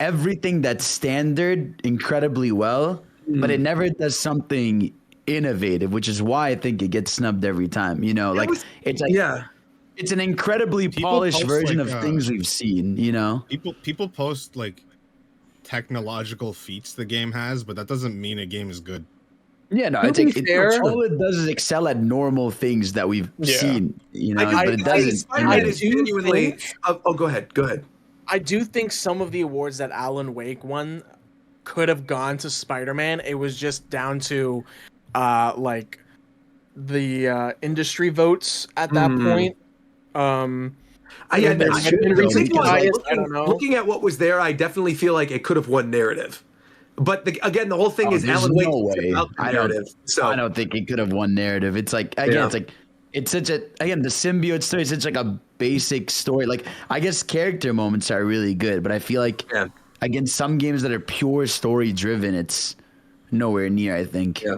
[SPEAKER 6] everything that's standard incredibly well, but it never does something innovative, which is why I think it gets snubbed every time. You know, like it's like it's an incredibly polished version of things we've seen. You know,
[SPEAKER 7] people post like technological feats the game has, but that doesn't mean a game is good.
[SPEAKER 6] Yeah, no, it's like all it does is excel at normal things that we've seen, you know, but it doesn't.
[SPEAKER 2] I genuinely. Go ahead.
[SPEAKER 9] I do think some of the awards that Alan Wake won could have gone to Spider-Man. It was just down to, like, the industry votes at that point.
[SPEAKER 2] Looking at what was there, I definitely feel like it could have won narrative. But again, the whole thing is Alan Wake about the narrative. I
[SPEAKER 6] don't think it could have won narrative. It's like it's such a the symbiote story is such like a basic story. Like I guess character moments are really good, but I feel like against some games that are pure story driven, it's nowhere near. I think.
[SPEAKER 2] Yeah.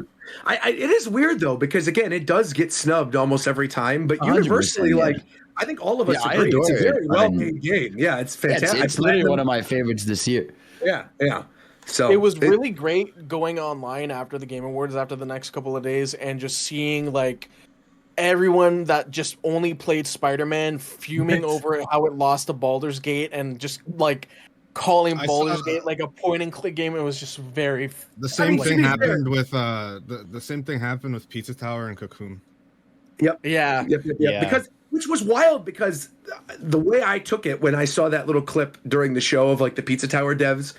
[SPEAKER 2] It is weird though because again, it does get snubbed almost every time, but universally, like I think all of us agree it's a very well made game. Yeah, it's fantastic.
[SPEAKER 6] It's literally one of my favorites this year.
[SPEAKER 2] Yeah. So
[SPEAKER 9] it was really great going online after the Game Awards, after the next couple of days, and just seeing like everyone that just only played Spider-Man fuming over how it lost to Baldur's Gate and just like calling Baldur's Gate like a point and click game. It was just very
[SPEAKER 7] the same thing happened with the same thing happened with Pizza Tower and Cocoon.
[SPEAKER 2] Yep.
[SPEAKER 9] Yeah.
[SPEAKER 2] Because which was wild because the way I took it when I saw that little clip during the show of like the Pizza Tower devs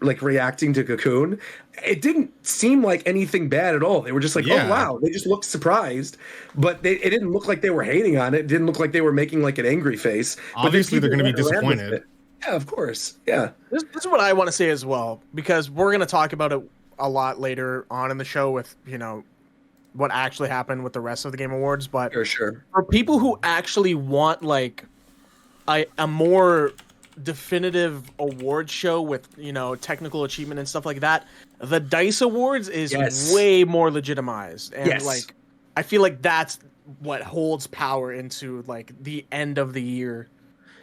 [SPEAKER 2] like reacting to Cocoon, it didn't seem like anything bad at all. They were just like, oh wow, they just looked surprised, but it didn't look like they were hating on it. It didn't look like they were making like an angry face.
[SPEAKER 7] Obviously, they're going to be disappointed.
[SPEAKER 2] Yeah, of course. Yeah,
[SPEAKER 9] this is what I want to say as well because we're going to talk about it a lot later on in the show with what actually happened with the rest of the Game Awards. But for people who actually want like a more definitive award show with technical achievement and stuff like that, the DICE Awards is way more legitimized, and like I feel like that's what holds power into like the end of the year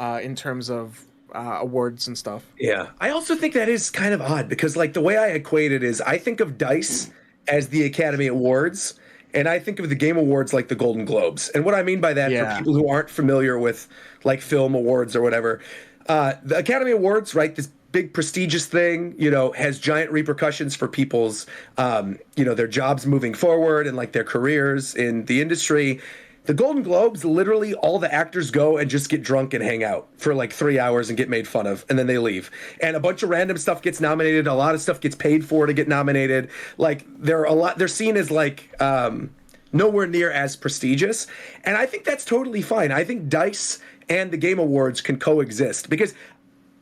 [SPEAKER 9] in terms of awards and stuff.
[SPEAKER 2] Yeah, I also think that is kind of odd because like the way I equate it is I think of DICE as the Academy Awards, and I think of the Game Awards like the Golden Globes. And what I mean by that, for people who aren't familiar with like film awards or whatever, the Academy Awards, right, this big prestigious thing, has giant repercussions for people's, their jobs moving forward and like their careers in the industry. The Golden Globes, literally all the actors go and just get drunk and hang out for like 3 hours and get made fun of, and then they leave. And a bunch of random stuff gets nominated. A lot of stuff gets paid for to get nominated. Like they're seen as like nowhere near as prestigious. And I think that's totally fine. I think DICE and the Game Awards can coexist because,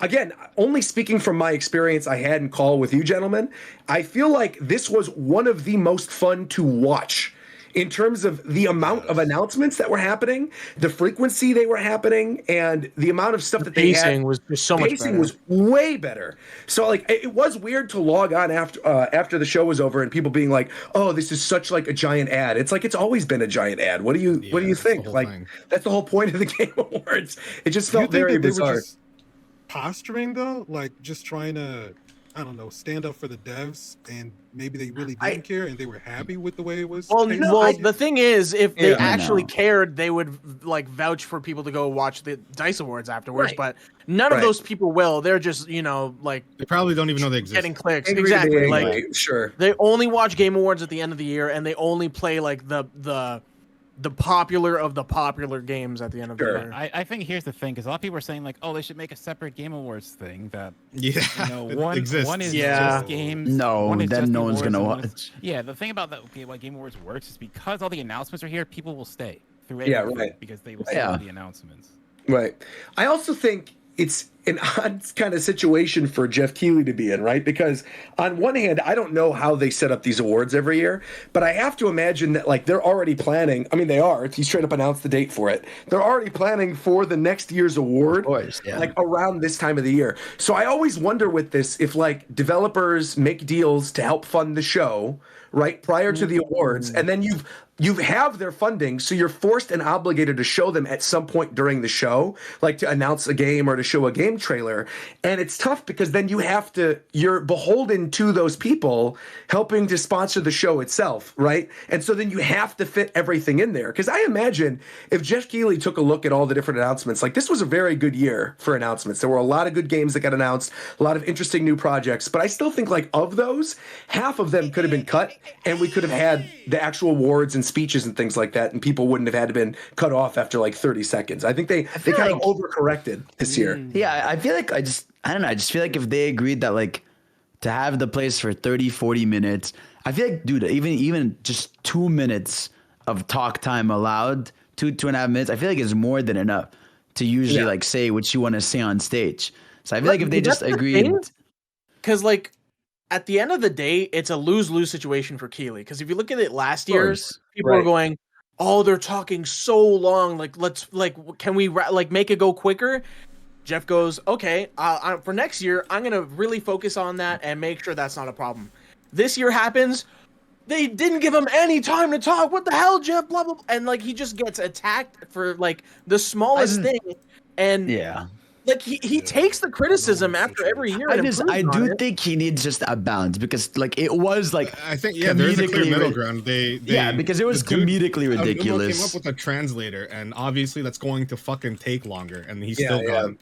[SPEAKER 2] again, only speaking from my experience I had in call with you gentlemen, I feel like this was one of the most fun to watch in terms of the amount of announcements that were happening, the frequency they were happening, and the amount of stuff that they had.
[SPEAKER 9] Pacing was so much better.
[SPEAKER 2] Pacing was way better. So like it was weird to log on after the show was over and people being like, "Oh, this is such like a giant ad." It's like it's always been a giant ad. What do you think? Like that's the whole point of the Game Awards. It just felt very bizarre.
[SPEAKER 10] They were just posturing though, like just trying to, I don't know, stand up for the devs, and maybe they really didn't care and they were happy with the way it was.
[SPEAKER 9] Well, the thing is, if they actually cared, they would like vouch for people to go watch the DICE Awards afterwards. But none of those people will. They're just like
[SPEAKER 7] they probably don't even know they exist.
[SPEAKER 9] Getting clicks, exactly. Like they only watch Game Awards at the end of the year, and they only play like the popular of the popular games at the end of the year.
[SPEAKER 1] I think here's the thing, because a lot of people are saying like, oh, they should make a separate Game Awards thing that one is just games.
[SPEAKER 6] No, then no one's gonna watch.
[SPEAKER 1] Yeah, the thing about that why Game Awards works is because all the announcements are here, people will stay through because they will see all the announcements.
[SPEAKER 2] Right. I also think it's an odd kind of situation for Jeff Keighley to be in, right? Because on one hand, I don't know how they set up these awards every year, but I have to imagine that like they're already planning. I mean, they are. He straight up announced the date for it. They're already planning for the next year's award, like around this time of the year. So I always wonder with this if like developers make deals to help fund the show, right, prior to the awards, and then you have their funding, so you're forced and obligated to show them at some point during the show, like to announce a game or to show a game trailer. And it's tough because then you're beholden to those people helping to sponsor the show itself, right? And so then you have to fit everything in there. Because I imagine if Jeff Keighley took a look at all the different announcements, like this was a very good year for announcements. There were a lot of good games that got announced, a lot of interesting new projects, but I still think like of those, half of them could have been cut and we could have had the actual awards and speeches and things like that, and people wouldn't have had to been cut off after like 30 seconds. I think they kind of overcorrected this year.
[SPEAKER 6] Yeah, I feel like I don't know. I just feel like if they agreed that like to have the place for 30, 40 minutes, I feel like, dude, even just 2 minutes of talk time allowed, 2.5 minutes, I feel like is more than enough to usually like say what you want to say on stage. So I feel like if they just agreed,
[SPEAKER 9] because like at the end of the day, it's a lose-lose situation for Keighley. Because if you look at it last year, people were going, "Oh, they're talking so long. Like, can we make it go quicker?" Jeff goes, "Okay, for next year, I'm gonna really focus on that and make sure that's not a problem." This year happens. They didn't give him any time to talk. What the hell, Jeff? Blah blah. Blah. And like he just gets attacked for like the smallest thing. And like he takes the criticism after every year.
[SPEAKER 6] I do think he needs just a balance because like it was like
[SPEAKER 7] I think there's a clear middle ground.
[SPEAKER 6] Because it was comedically ridiculous.
[SPEAKER 7] Came up with a translator, and obviously that's going to fucking take longer, and he's still gone.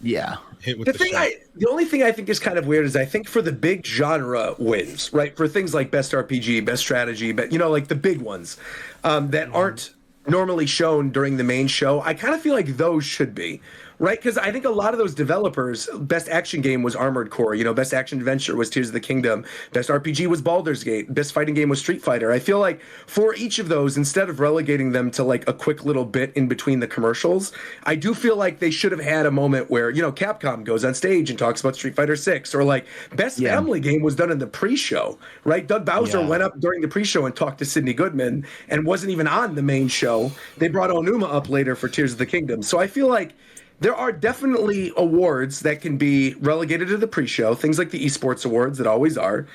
[SPEAKER 7] Hit with
[SPEAKER 2] the only thing I think is kind of weird is I think for the big genre wins, right? For things like best RPG, best strategy, but like the big ones that aren't normally shown during the main show, I kind of feel like those should be. Right, because I think a lot of those developers, best action game was Armored Core, best action adventure was Tears of the Kingdom, best RPG was Baldur's Gate, best fighting game was Street Fighter. I feel like for each of those, instead of relegating them to like a quick little bit in between the commercials, I do feel like they should have had a moment where, Capcom goes on stage and talks about Street Fighter 6, or like best family game was done in the pre-show, right? Doug Bowser went up during the pre-show and talked to Sidney Goodman and wasn't even on the main show. They brought Onuma up later for Tears of the Kingdom. So I feel like there are definitely awards that can be relegated to the pre-show, things like the esports awards that always are,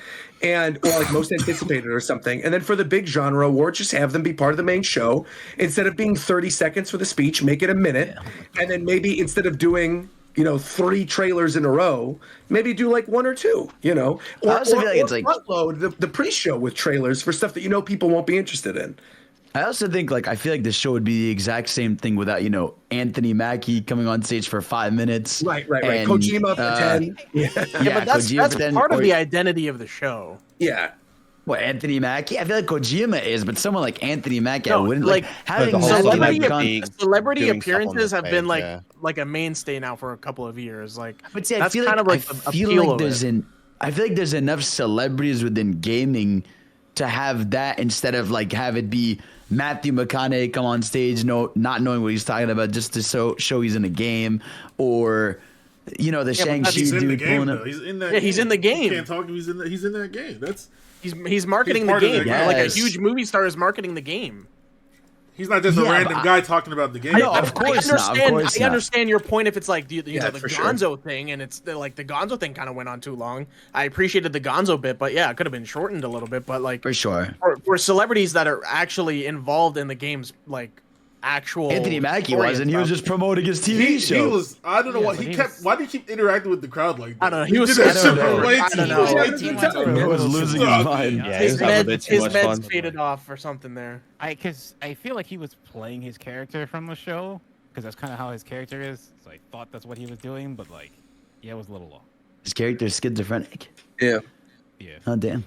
[SPEAKER 2] or like most anticipated or something. And then for the big genre awards, just have them be part of the main show. Instead of being 30 seconds for the speech, make it a minute. And then maybe instead of doing 3 trailers in a row, maybe do like 1 or 2, Or
[SPEAKER 6] I also feel like it's like
[SPEAKER 2] front load the pre-show with trailers for stuff that people won't be interested in.
[SPEAKER 6] I also think I feel like the show would be the exact same thing without Anthony Mackie coming on stage for 5 minutes.
[SPEAKER 2] Right. And, Kojima for 10.
[SPEAKER 9] But that's part of the identity of the show.
[SPEAKER 2] Yeah.
[SPEAKER 6] What, Anthony Mackie? I feel like Kojima is, but someone like Anthony Mackie, I wouldn't
[SPEAKER 9] having celebrity appearances have been like a mainstay now for a couple of years.
[SPEAKER 6] But see, I feel like there's enough celebrities within gaming to have that instead of have it be Matthew McConaughey come on stage, not knowing what he's talking about, just to show he's in a game, or the Shang-Chi dude pulling up.
[SPEAKER 3] He's in that.
[SPEAKER 9] He's in the game.
[SPEAKER 3] You can't talk. He's in that game.
[SPEAKER 9] He's marketing the game. Like a huge movie star is marketing the game.
[SPEAKER 3] He's not just a random guy talking about the game.
[SPEAKER 6] No, of course not.
[SPEAKER 9] I understand your point if it's like the Gonzo thing, and it's the Gonzo thing kind of went on too long. I appreciated the Gonzo bit, but it could have been shortened a little bit. But
[SPEAKER 6] for sure,
[SPEAKER 9] for celebrities that are actually involved in the game's actual
[SPEAKER 6] Anthony Mackie wasn't. He was just promoting his TV show.
[SPEAKER 3] He was. I don't know what he kept. Why did he keep interacting with the crowd like that?
[SPEAKER 9] I don't know. He was.
[SPEAKER 6] He was losing his mind.
[SPEAKER 9] His meds faded off or something there.
[SPEAKER 1] Because I feel like he was playing his character from the show, because that's kind of how his character is. So I thought that's what he was doing, but it was a little long.
[SPEAKER 6] His character is schizophrenic.
[SPEAKER 2] Yeah.
[SPEAKER 6] Oh damn.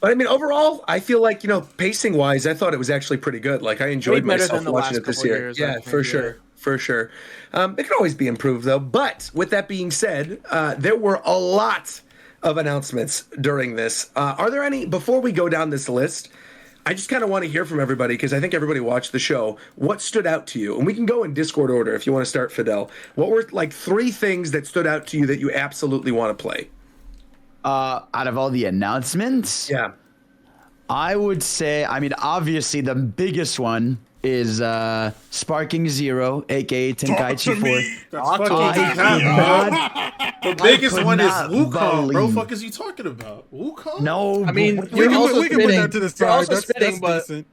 [SPEAKER 2] But I mean, overall, I feel like, pacing wise, I thought it was actually pretty good. I enjoyed myself watching it this year. For sure. It can always be improved, though. But with that being said, there were a lot of announcements during this. Are there any, before we go down this list, I just kind of want to hear from everybody because I think everybody watched the show. What stood out to you? And we can go in Discord order if you want to start, Fadel. What were like 3 things that stood out to you that you absolutely want to play?
[SPEAKER 6] Out of all the announcements,
[SPEAKER 2] yeah,
[SPEAKER 6] I would say, I mean, obviously the biggest one is Sparking Zero, aka Tenkaichi 4.
[SPEAKER 3] The biggest one is Wukong, bro. Fuck is you talking about? Wukong?
[SPEAKER 6] No,
[SPEAKER 9] I mean,
[SPEAKER 10] we can put that to the side. That's decent.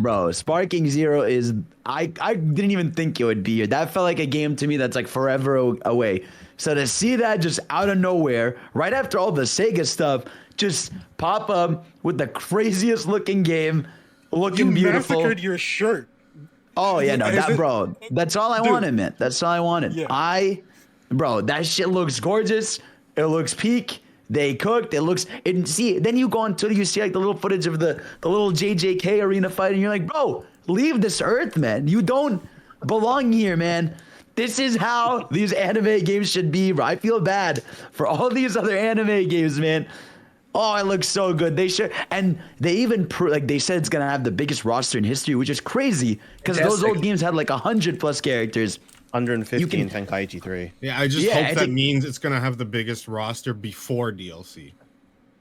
[SPEAKER 6] Bro, Sparking Zero is I didn't even think it would be here. That felt like a game to me that's like forever away. So to see that just out of nowhere, right after all the SEGA stuff, just pop up with the craziest looking game, looking beautiful.
[SPEAKER 10] You massacred your shirt.
[SPEAKER 6] Oh yeah, no, that bro. That's all I wanted, man. That's all I wanted.
[SPEAKER 10] Yeah.
[SPEAKER 6] Bro, that shit looks gorgeous. It looks peak. They cooked. It looks. And see, then you go until you see like the little footage of the little JJK arena fight, and you're like, bro, leave this earth, man. You don't belong here, man. This is how these anime games should be, bro. I feel bad for all these other anime games, man. Oh, it looks so good. They should, and they even they said it's gonna have the biggest roster in history, which is crazy because those old games had like 100+ characters.
[SPEAKER 8] 150 in Tenkaichi 3.
[SPEAKER 7] Yeah, I just hope that means it's gonna have the biggest roster before DLC.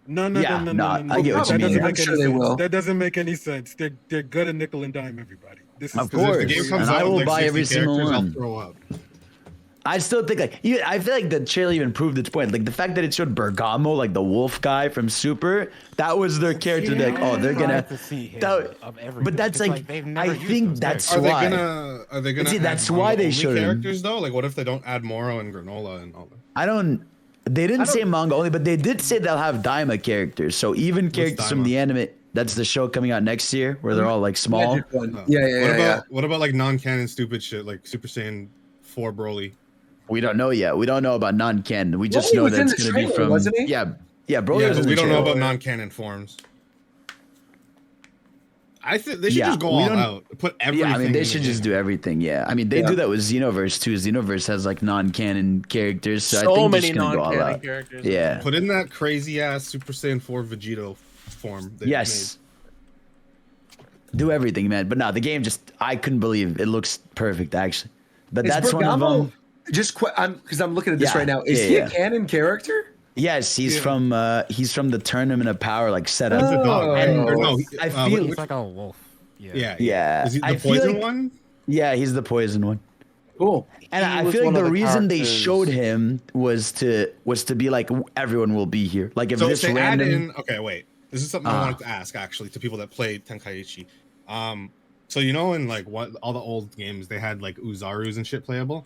[SPEAKER 10] No.
[SPEAKER 6] I get what you mean.
[SPEAKER 10] I'm sure they will. That doesn't make any sense. They're gonna nickel and dime everybody. This is
[SPEAKER 6] of course,
[SPEAKER 7] if the game comes
[SPEAKER 6] and
[SPEAKER 7] out
[SPEAKER 6] I will
[SPEAKER 7] with
[SPEAKER 6] buy every single one.
[SPEAKER 7] I'll throw up.
[SPEAKER 6] I still think I feel like the trailer even proved its point. Like the fact that it showed Bergamo, like the wolf guy from Super, that was their character. They're like, oh, they're gonna. But that's like I think that's why.
[SPEAKER 7] Are they gonna?
[SPEAKER 6] See, that's why they showed
[SPEAKER 7] characters though. Like, what if they don't add Moro and Granola and all that?
[SPEAKER 6] They didn't say manga only, but they did say they'll have Daima characters. So even characters from the anime. That's the show coming out next year, where they're all like small.
[SPEAKER 7] What about like non-canon stupid shit like Super Saiyan 4 Broly?
[SPEAKER 6] We don't know yet. We don't know about non-canon. We just know that it's going to be from.
[SPEAKER 2] Wasn't he?
[SPEAKER 6] Yeah, Broly was in the
[SPEAKER 7] we don't know
[SPEAKER 6] trailer.
[SPEAKER 7] about non-canon forms. I think they should just go all out. Put everything.
[SPEAKER 6] Yeah, I mean they should just do everything. Yeah, I mean they do that with Xenoverse too. Xenoverse has like non-canon characters, so I think
[SPEAKER 9] many
[SPEAKER 6] just gonna go all out.
[SPEAKER 9] characters.
[SPEAKER 6] Yeah.
[SPEAKER 7] Put in that crazy ass Super Saiyan 4 Vegito form.
[SPEAKER 6] Yes. Do everything, man. But no, the game I couldn't believe it looks perfect actually. But that's one of them.
[SPEAKER 2] Because I'm looking at this right now. Is he a canon character?
[SPEAKER 6] Yes, he's from the Tournament of Power like setup.
[SPEAKER 7] He's a dog, right?
[SPEAKER 6] I feel
[SPEAKER 1] he's like a wolf.
[SPEAKER 6] Yeah.
[SPEAKER 7] Is he the poison one?
[SPEAKER 6] Yeah, he's the poison one.
[SPEAKER 2] Cool.
[SPEAKER 6] And I feel like the reason they showed him was to be like everyone will be here. Like if this random.
[SPEAKER 7] Okay, wait. This is something I wanted to ask actually to people that play Tenkaichi. So you know in like all the old games they had like Uzarus and shit playable.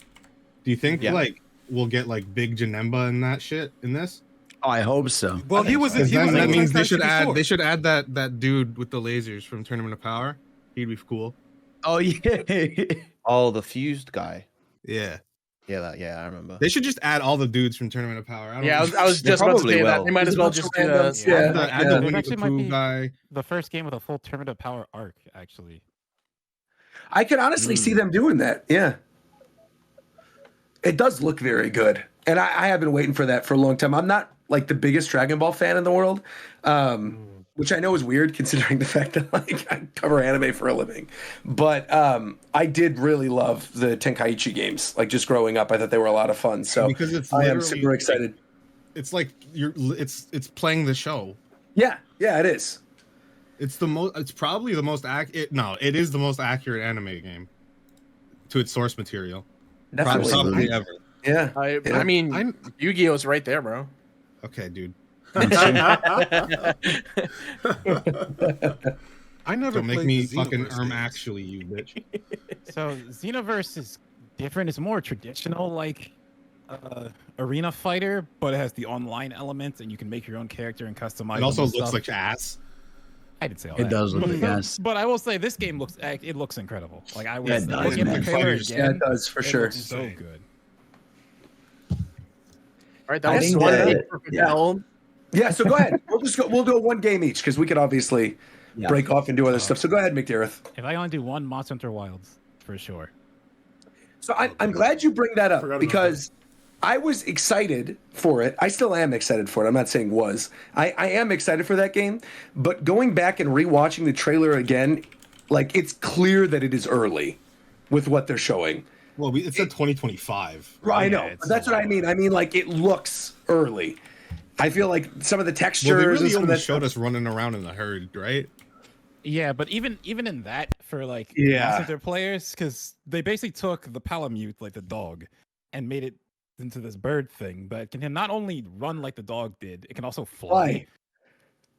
[SPEAKER 7] Do you think like we'll get like big Janemba and that shit in this?
[SPEAKER 6] Oh, I hope so.
[SPEAKER 10] Well,
[SPEAKER 7] that means they should add that dude with the lasers from Tournament of Power. He'd be cool.
[SPEAKER 6] Oh yeah.
[SPEAKER 8] Oh, the fused guy.
[SPEAKER 7] Yeah.
[SPEAKER 8] Yeah, I remember.
[SPEAKER 7] They should just add all the dudes from Tournament of Power.
[SPEAKER 9] I was just about to say that. They might as well just do
[SPEAKER 7] add the Winnie the Pooh guy.
[SPEAKER 1] The first game with a full Tournament of Power arc, actually.
[SPEAKER 2] I could honestly see them doing that. Yeah. It does look very good. And I have been waiting for that for a long time. I'm not like the biggest Dragon Ball fan in the world, which I know is weird considering the fact that like I cover anime for a living. But I did really love the Tenkaichi games. Like just growing up, I thought they were a lot of fun. So
[SPEAKER 7] because
[SPEAKER 2] I am super excited.
[SPEAKER 7] It's like it's playing the show.
[SPEAKER 2] Yeah, it is.
[SPEAKER 7] It's probably the most accurate. No, it is the most accurate anime game to its source material.
[SPEAKER 2] Definitely.
[SPEAKER 7] Probably ever.
[SPEAKER 2] Yeah.
[SPEAKER 9] I mean, Yu-Gi-Oh's right there, bro.
[SPEAKER 7] Okay, dude.
[SPEAKER 10] I never
[SPEAKER 7] Don't make
[SPEAKER 10] played
[SPEAKER 7] me
[SPEAKER 10] the
[SPEAKER 7] fucking
[SPEAKER 10] Xenoverse
[SPEAKER 7] actually, you bitch.
[SPEAKER 1] So Xenoverse is different. It's more traditional, like arena fighter, but it has the online elements, and you can make your own character and customize.
[SPEAKER 7] It also looks
[SPEAKER 1] stuff.
[SPEAKER 7] like ass.
[SPEAKER 1] I did say all
[SPEAKER 6] it
[SPEAKER 1] that.
[SPEAKER 6] does look like ass.
[SPEAKER 1] But I will say this game looks incredible. Like I was
[SPEAKER 6] Yeah,
[SPEAKER 1] looking at the trailer again.
[SPEAKER 2] Yeah, it does for sure.
[SPEAKER 1] Looks so good.
[SPEAKER 9] All right, that was one for Fadel.
[SPEAKER 2] Yeah, so go ahead. We'll do one game each because we could obviously break off and do other stuff. So go ahead, McDareth.
[SPEAKER 1] If I only do one, Monster Hunter Wilds for sure.
[SPEAKER 2] So I'm glad you bring that up because I was excited for it. I still am excited for it. I'm not saying was. I am excited for that game, but going back and rewatching the trailer again, like it's clear that it is early with what they're showing.
[SPEAKER 7] Well, it said 2025.
[SPEAKER 2] Right? I know, but that's what I mean. I mean, like it looks early. I feel like some of the textures.
[SPEAKER 7] Well, they really
[SPEAKER 2] and some
[SPEAKER 7] only
[SPEAKER 2] of that
[SPEAKER 7] showed us running around in the herd, right?
[SPEAKER 1] Yeah, but even in that for like Monster players, because they basically took the Palamute, like the dog, and made it into this bird thing, but it can not only run like the dog did, it can also fly.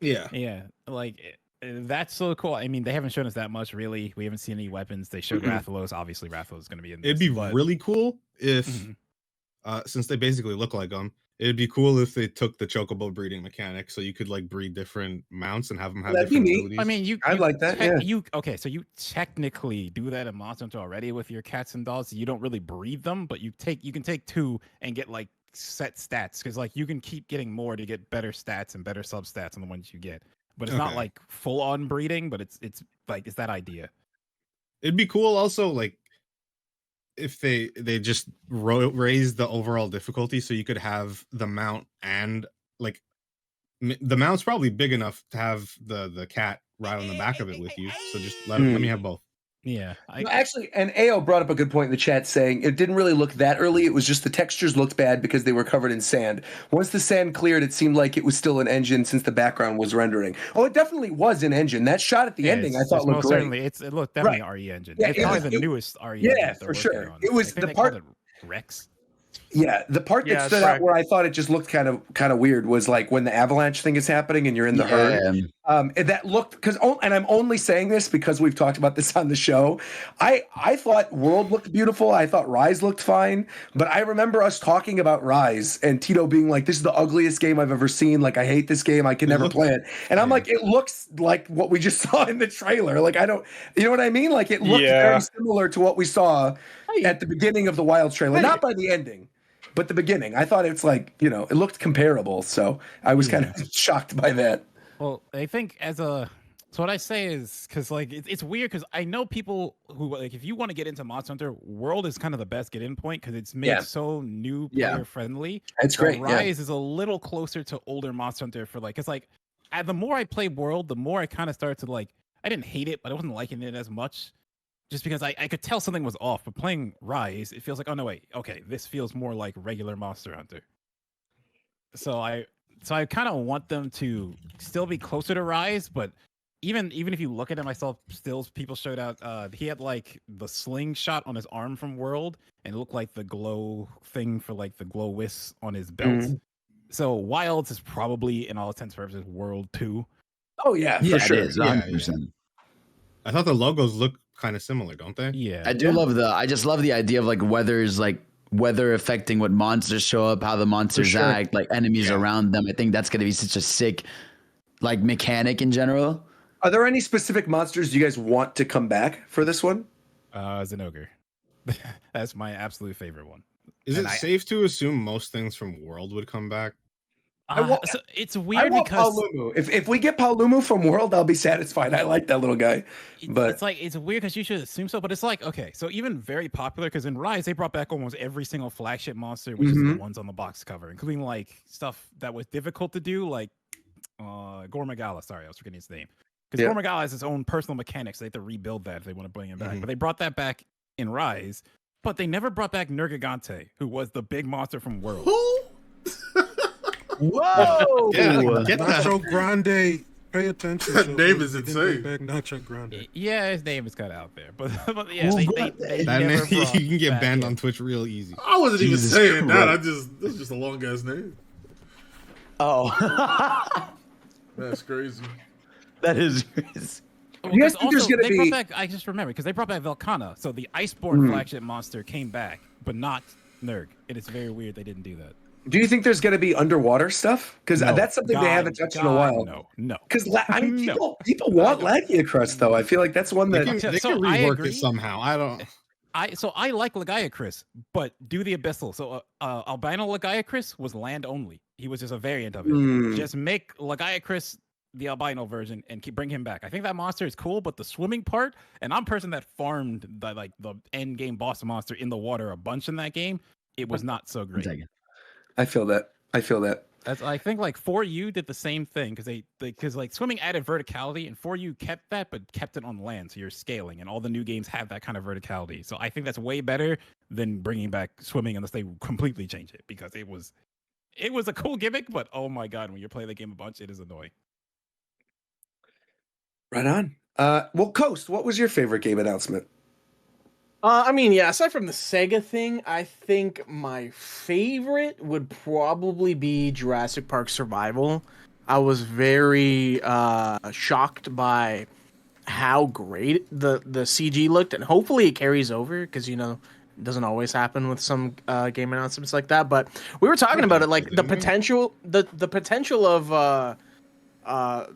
[SPEAKER 1] Yeah, like that's so cool. I mean, they haven't shown us that much really. We haven't seen any weapons. They showed Rathalos. Obviously Rathalos is going to be in this.
[SPEAKER 7] It'd be really cool if since they basically look like them, it'd be cool if they took the chocobo breeding mechanic, so you could like breed different mounts and have them have different abilities.
[SPEAKER 1] I mean,
[SPEAKER 2] I'd like that.
[SPEAKER 1] Okay, so you technically do that in Monster Hunter already with your cats and dogs. You don't really breed them, but you can take 2 and get like set stats, because like you can keep getting more to get better stats and better substats on the ones you get. But it's not like full on breeding, but it's like it's that idea.
[SPEAKER 7] It'd be cool also like if they just raise the overall difficulty, so you could have the mount and like the mount's probably big enough to have the cat ride on the back of it with you. So just let me have both.
[SPEAKER 1] Yeah,
[SPEAKER 2] actually, and AO brought up a good point in the chat saying it didn't really look that early. It was just the textures looked bad because they were covered in sand. Once the sand cleared, it seemed like it was still an engine since the background was rendering. Oh, it definitely was an engine. That shot at the ending, I thought looked great.
[SPEAKER 1] Certainly, it looked definitely RE engine. Yeah, it's probably the newest RE engine.
[SPEAKER 2] Yeah, for sure. It was the part
[SPEAKER 1] Rex.
[SPEAKER 2] Yeah, the part that stood out where I thought it just looked kind of weird was like when the avalanche thing is happening and you're in the herd. That looked and I'm only saying this because we've talked about this on the show. I thought World looked beautiful. I thought Rise looked fine, but I remember us talking about Rise and Tito being like, "This is the ugliest game I've ever seen. Like, I hate this game. I can never play it." And I'm like, "It looks like what we just saw in the trailer. Like, I don't, you know what I mean? Like, it looked very similar to what we saw at the beginning of the Wild trailer, not by the ending." But the beginning, I thought it's like, it looked comparable. So I was kind of shocked by that.
[SPEAKER 1] Well, I think so what I say is, because like it's weird, because I know people who like, if you want to get into Monster Hunter, World is kind of the best get-in point because it's made so new player friendly.
[SPEAKER 2] It's great.
[SPEAKER 1] Rise is a little closer to older Monster Hunter for like, it's like the more I play World, the more I kind of started to like, I didn't hate it, but I wasn't liking it as much. Just because I could tell something was off, but playing Rise, it feels like, oh no, wait, okay, this feels more like regular Monster Hunter. So I kind of want them to still be closer to Rise, but even if you look at him, I saw stills people showed out. He had like the slingshot on his arm from World, and it looked like the glow thing for like the glow wisps on his belt. So Wilds is probably, in all intents and purposes, World 2.
[SPEAKER 2] Oh yeah, for sure.
[SPEAKER 6] It is, 100%.
[SPEAKER 7] I thought the logos look kind of similar, don't they?
[SPEAKER 1] Yeah,
[SPEAKER 6] I do love I just love the idea of like weather affecting what monsters show up, how the monsters act, like enemies around them. I think that's gonna be such a sick like mechanic in general.
[SPEAKER 2] Are there any specific monsters you guys want to come back for this one?
[SPEAKER 1] Zenogre. That's my absolute favorite one.
[SPEAKER 7] Is it safe to assume most things from World would come back?
[SPEAKER 1] So it's weird because
[SPEAKER 2] if we get Paolumu from World, I'll be satisfied. I like that little guy. But
[SPEAKER 1] it's weird because you should assume so. But it's like, okay, so even very popular, because in Rise they brought back almost every single flagship monster, which is the ones on the box cover, including like stuff that was difficult to do, like Gormagala. Sorry, I was forgetting his name. Because Gormagala has its own personal mechanics. They have to rebuild that if they want to bring him back. But they brought that back in Rise, but they never brought back Nergigante, who was the big monster from World.
[SPEAKER 6] Whoa!
[SPEAKER 10] Get Nacho Grande. Pay attention.
[SPEAKER 3] That name is insane.
[SPEAKER 10] Nacho Grande.
[SPEAKER 1] Yeah, his name is kind of out there, but yeah, they
[SPEAKER 7] that
[SPEAKER 1] never
[SPEAKER 7] name, you can get banned on Twitch real easy.
[SPEAKER 3] I wasn't even saying that. That's just a long ass name.
[SPEAKER 6] Oh,
[SPEAKER 3] that's crazy.
[SPEAKER 6] That is crazy.
[SPEAKER 2] You guys think there's gonna be?
[SPEAKER 1] I just remember because they brought back Velkhana, so the Iceborne flagship monster came back, but not Nerg. It is very weird they didn't do that.
[SPEAKER 2] Do you think there's going to be underwater stuff? Because that's something they haven't touched in a while.
[SPEAKER 1] No.
[SPEAKER 2] Because people want Lagiacrus though. I feel like that's one that
[SPEAKER 7] they can rework it somehow. I
[SPEAKER 1] like Lagiacrus, but do the Abyssal. So albino Lagiacrus was land only. He was just a variant of it. Just make Lagiacrus the albino version and bring him back. I think that monster is cool, but the swimming part, and I'm a person that farmed the end game boss monster in the water a bunch in that game. it was not so great.
[SPEAKER 2] I feel that.
[SPEAKER 1] I think like 4U did the same thing because like swimming added verticality, and 4U kept that but kept it on land, so you're scaling, and all the new games have that kind of verticality. So I think that's way better than bringing back swimming unless they completely change it, because it was a cool gimmick, but oh my god, when you're playing the game a bunch, it is annoying.
[SPEAKER 2] Right on. Well, Coast, what was your favorite game announcement?
[SPEAKER 9] I mean, yeah, aside from the SEGA thing, I think my favorite would probably be Jurassic Park Survival. I was very shocked by how great the CG looked, and hopefully it carries over, because, you know, it doesn't always happen with some game announcements like that. But we were talking about it, like the potential of